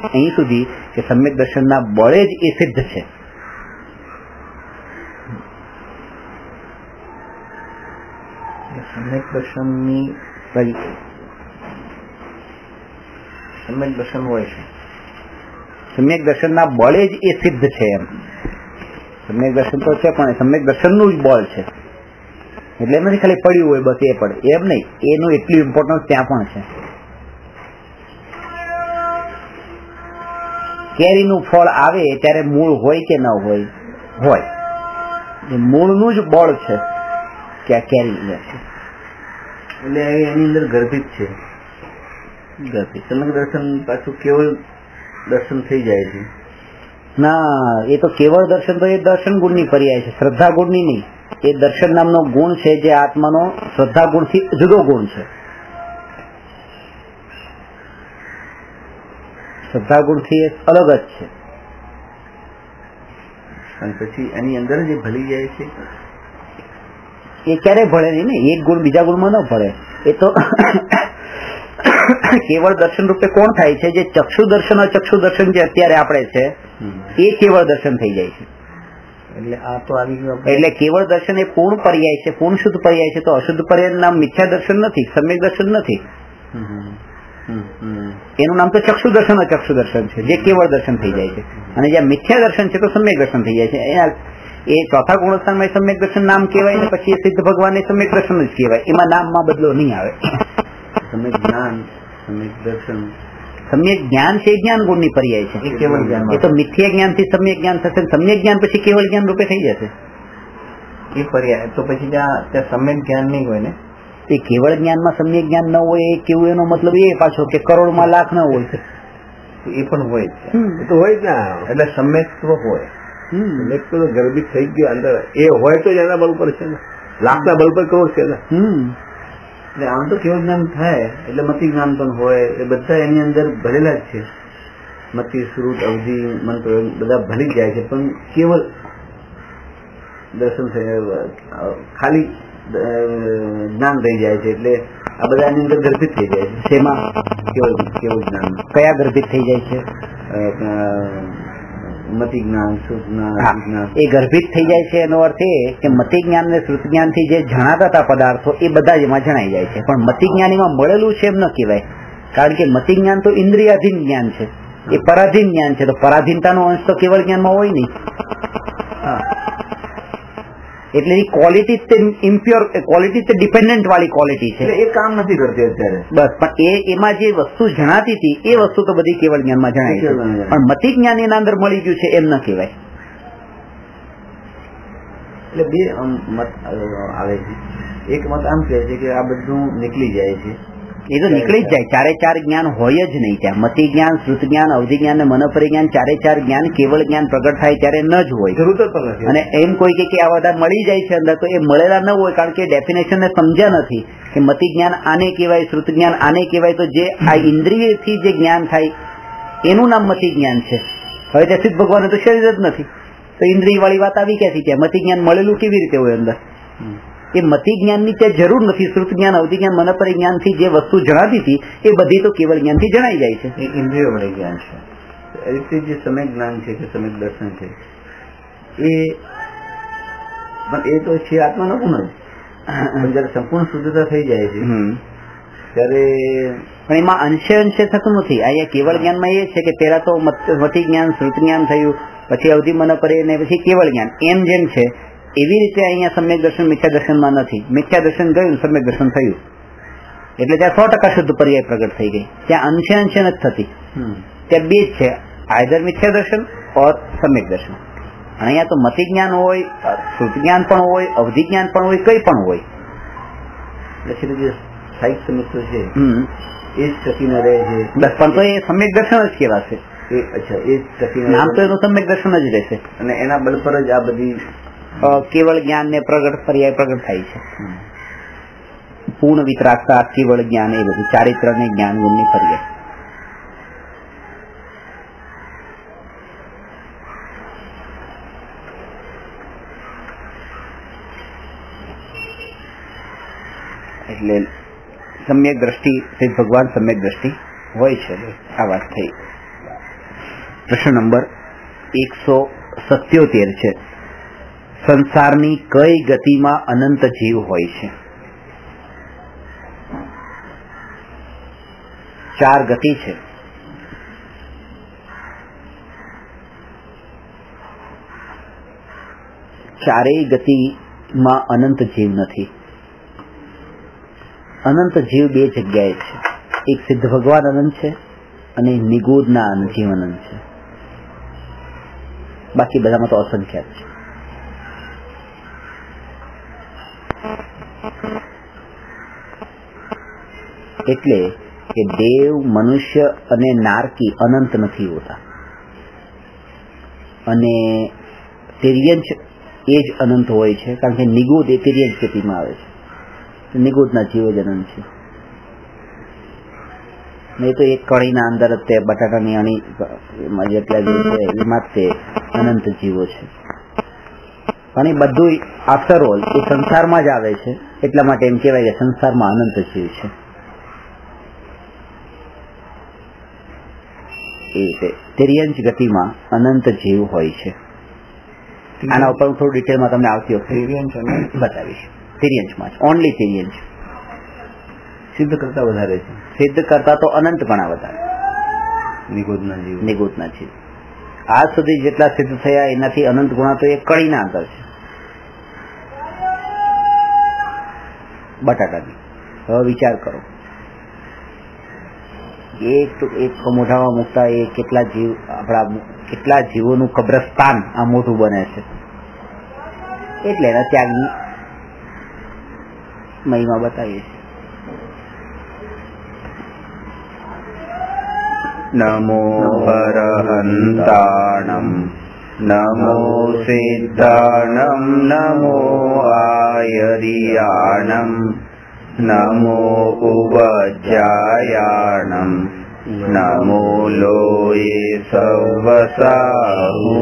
અહીં સુધી કે સમ્યક દર્શનના બળે જ એ સિદ્ધ છે. સમ્યક દર્શનની સમ્યક દર્શન હોય છે. સમ્યક દર્શનના બળે જ એ સિદ્ધ છે. એમ સમ્યક દર્શન તો છે પણ સમ્યક દર્શનનું જ બળ છે. એટલે એમ નથી ખાલી પડ્યું હોય બસ એ પડે એમ નહીં, એનું એટલું ઇમ્પોર્ટન્સ ત્યાં પણ છે. કેરીનું ફળ આવે ત્યારે મૂળ હોય કે ન હોય? હોય. મૂળનું જ બળ છે કે આ કેરી છે. એટલે એની અંદર ગર્ભિત છે. ગર્ભિત સમ્યક દર્શન પાછું કેવળ દર્શન થઈ જાય છે. ના, એ તો કેવળ દર્શન તો એ દર્શન ગુણની પર્યાય છે, શ્રદ્ધા ગુણની નહીં. એ દર્શન નામનો ગુણ છે જે આત્માનો શ્રદ્ધા ગુણથી જુદો ગુણ છે. શ્રદ્ધા ગુણથી એ અલગ જ છે. અને પછી એની અંદર જે ભળી જાય છે એ ક્યારેય ભળે નહીં ને. એક ગુણ બીજા ગુણમાં ન ભળે. એ તો કેવળ દર્શન રૂપે કોણ થાય છે? જે ચક્ષુ દર્શન અચક્ષુ દર્શન જે અત્યારે આપણે છે એ કેવળ દર્શન થઈ જાય છે. એટલે આ તો આવી ગયું. એટલે કેવળ દર્શન એ પૂર્ણ પર્યાય છે, પૂર્ણ શુદ્ધ પર્યાય છે. તો અશુદ્ધ પર્યાય નામ મિથ્યા દર્શન નથી, સમ્યક દર્શન નથી. એનું નામ તો ચક્ષુ દર્શન અચક્ષુ દર્શન છે, જે કેવળ દર્શન થઈ જાય છે. અને જ્યાં મિથ્યા દર્શન છે તો સમ્યક દર્શન થઈ જાય છે. એ ચોથા ગુણસ્થાનમાં સમ્યક દર્શન નામ કહેવાય ને પછી એ સિદ્ધ ભગવાન સમ્યક દર્શન જ કહેવાય. એમાં નામમાં બદલો નહીં આવે. સમ્યક જ્ઞાન, સમ્યક દર્શન, સમ્યક જ્ઞાન છે એ જ્ઞાન ગુણની પર્યાય છે. એ કેવળ જ્ઞાન. એ તો મિથ્યા જ્ઞાન થી સમ્યક જ્ઞાન થશે, સમ્યક જ્ઞાન પછી કેવળ જ્ઞાન રૂપે થઈ જશે. એ પર્યાય તો પછી ત્યાં સમ્યક જ્ઞાન નહીં હોય ને. એ કેવળ જ્ઞાનમાં સમ્યક જ્ઞાન ન હોય એ કેવું? એનો મતલબ એ પાછો કે કરોડમાં લાખ ન હોય. એ પણ હોય એ તો હોય જ ના. એટલે સમ્યકત્વ હોય. સમ્યક તો ગર્ભિત થઈ ગયો અંદર. એ હોય તો જ એના બળ પર છે ને, લાખના બળ પર કરોડ છે ને. એટલે આમ તો કેવળ જ્ઞાન થાય એટલે મતિ જ્ઞાન પણ હોય. એ બધા એની અંદર ભરેલા જ છે. મતિ, શ્રુત, અવધિ, મંત્ર બધા ભરી જાય છે. પણ કેવળ દર્શન ખાલી જ્ઞાન રહી જાય છે. એટલે આ બધા એની અંદર ગર્ભિત થઈ જાય છે. શેમાં? કેવળ જ્ઞાન. કયા ગર્ભિત થઈ જાય છે? મતિ જ્ઞાન, શ્રુત જ્ઞાન. એ ગર્ભિત થઈ જાય છે એનો અર્થ એ કે મતિ જ્ઞાન ને શ્રુત જ્ઞાન થી જે જણાતા હતા પદાર્થો એ બધા જ એમાં જણાઈ જાય છે. પણ મતિ જ્ઞાન એમાં મળેલું છે એમ ન કહેવાય. કારણ કે મતિ જ્ઞાન તો ઇન્દ્રિયાધીન જ્ઞાન છે, એ પરાધીન જ્ઞાન છે. તો પરાધીનતાનો અંશ તો કેવળ જ્ઞાનમાં હોય નહીં. એટલે એ ક્વોલિટી તે ઇમ્પ્યોર ક્વોલિટી તે ડિપેન્ડન્ટ વાળી ક્વોલિટી છે. એ કામ નથી કરતી અત્યારે. બસ, પણ એમાં જે વસ્તુ જણાતી હતી એ વસ્તુ તો બધી કેવળ જ્ઞાનમાં જણાય છે. પણ મતિ જ્ઞાન એના અંદર મળી ગયું છે એમ ન કહેવાય. એટલે બે મત આવે છે. એક મત આમ કહે છે કે આ બધું નીકળી જાય છે. એ તો નીકળી જ જાય. ચારે ચાર જ્ઞાન હોય જ નહીં ત્યાં. મતિ જ્ઞાન, શ્રુત જ્ઞાન, અવધિ જ્ઞાન અને મનોપરી જ્ઞાન ચારે ચાર જ્ઞાન કેવળ જ્ઞાન પ્રગટ થાય ત્યારે ન જ હોય. જરૂર જ પણ નથી. અને એમ કોઈ કે આ બધા મળી જાય છે અંદર, તો એ મળેલા ન હોય. કારણ કે ડેફિનેશન ને સમજ્યા નથી કે મતિ જ્ઞાન આને કહેવાય, શ્રુત જ્ઞાન આને કહેવાય. તો જે આ ઇન્દ્રિયથી જે જ્ઞાન થાય એનું નામ મતિ જ્ઞાન છે. હવે ત્યાંથી જ ભગવાન તો શરીર જ નથી, તો ઇન્દ્રિય વાળી વાત આવી ક્યાંથી? ત્યાં મતિ જ્ઞાન મળેલું કેવી રીતે હોય અંદર? એ મતિ જ્ઞાનની ત્યાં જરૂર નથી. શ્રુત જ્ઞાન, અવધિ જ્ઞાન, મનોપરી જ્ઞાનથી જે વસ્તુ જણાતી હતી એ બધી તો કેવળ જ્ઞાનથી જણાઈ જાય છે. એ ઇન્દ્રિયો વડે જ્ઞાન છે. એ રીતે જે સમ્યક જ્ઞાન છે કે સમ્યક દર્શન છે એ તો છે આત્માનો ગુણ જ. પણ જયારે સંપૂર્ણ શુદ્ધતા થઈ જાય છે ત્યારે પણ એમાં અંશે અંશે થતું નથી. અહીંયા કેવળ જ્ઞાનમાં એ છે કે પેલા તો મતિ જ્ઞાન, શ્રુત જ્ઞાન થયું, પછી અવધિ, મનોપરી અને પછી કેવળ જ્ઞાન. એમ જેમ છે એવી રીતે અહીંયા સમ્યક દર્શન મિથ્યા દર્શનમાં નથી. મિથ્યા દર્શન ગયું, સમ્યક દર્શન થયું, એટલે ત્યાં 100% શુદ્ધ પર્યાય પ્રગટ થઈ ગઈ. ત્યાં અંશે અંશે નથી થતી. ત્યાં બે જ છે, આઈધર મિથ્યા દર્શન ઓર સમ્યક દર્શન. અને અહીંયા તો મતિ જ્ઞાન હોય, શ્રુત જ્ઞાન પણ હોય, અવધિ જ્ઞાન પણ હોય, કઈ પણ હોય. એટલે જે સાહિત્ય સમિત્રો છે એ જ ટકીને રહે છે. બસ, પણ તો એ સમ્યક દર્શન જ કહેવાશે. અચ્છા, એ જ ટકીને નામ તો એનું સમ્યક દર્શન જ રહેશે. અને એના બળ પર જ આ બધી કેવળ જ્ઞાન ને પ્રગટ પર્યાય પ્રગટ થાય છે. પૂર્ણ વિતરાગતા, કેવળ જ્ઞાન, એ બધું ચારિત્ર ને જ્ઞાન ગુણની પર્યાય. એટલે સમ્યક દ્રષ્ટિ તે ભગવાન સમ્યક દ્રષ્ટિ હોય છે. આ વાત થઈ. પ્રશ્ન નંબર 177 છે. સંસારની કઈ ગતિમાં અનંત જીવ હોય છે? 4 ગતિ છે. ચારેય ગતિમાં અનંત જીવ નથી. અનંત જીવ 2 જગ્યાએ છે. એક સિદ્ધ ભગવાન અનંત છે અને નિગુઢના જીવ અનંત છે. બાકી બધામાં તો અસંખ્યાત છે. એટલે કે દેવ, મનુષ્ય અને નારકી અનંત નથી હોતા, અને તિર્યંચ એ જ અનંત હોય છે, કારણ કે નિગુઢ એ તિર્યંચ ગતિમાં આવે છે. નિગુઢના જીવ જ અનંત છે. નહીં તો એક કણીના અંદર જ તે બટાટાની અણી જેટલા જીવ છે એમાં જ તે અનંત જીવો છે. પણ એ બધું આફ્ટર ઓલ એ સંસારમાં જ આવે છે, એટલા માટે એમ કહેવાય કે સંસારમાં અનંત જીવ છે. એ રીતે તિર્યંચ ગતિમાં અનંત જીવ હોય છે. આના ઉપર થોડું ડિટેલમાં તમને આવતી વખતે બતાવીશ. તિર્યંચમાં જ ઓનલી તિર્યંચ. સિદ્ધ કરતા વધારે છે. સિદ્ધ કરતા તો અનંત ગણા વધારે નિગુઢના જીવ. આજ સુધી જેટલા સિદ્ધ થયા એનાથી અનંત ગુણા તો એ કણીના અંતર છે બટાટાની. હવે વિચાર કરો, એક મોઢામાં મૂકતા એ કેટલા જીવોનું કબ્રસ્તાન આ મોટું બને છે. એટલે એના ત્યાગની મહિમા બતાવીએ છીએ. નમો હરહંતાણમ નમો સિદ્ધાણમ નમો આયરિયાણમ નમો ઉપજ્જાયાણમ નમો લોયે સવસાહુ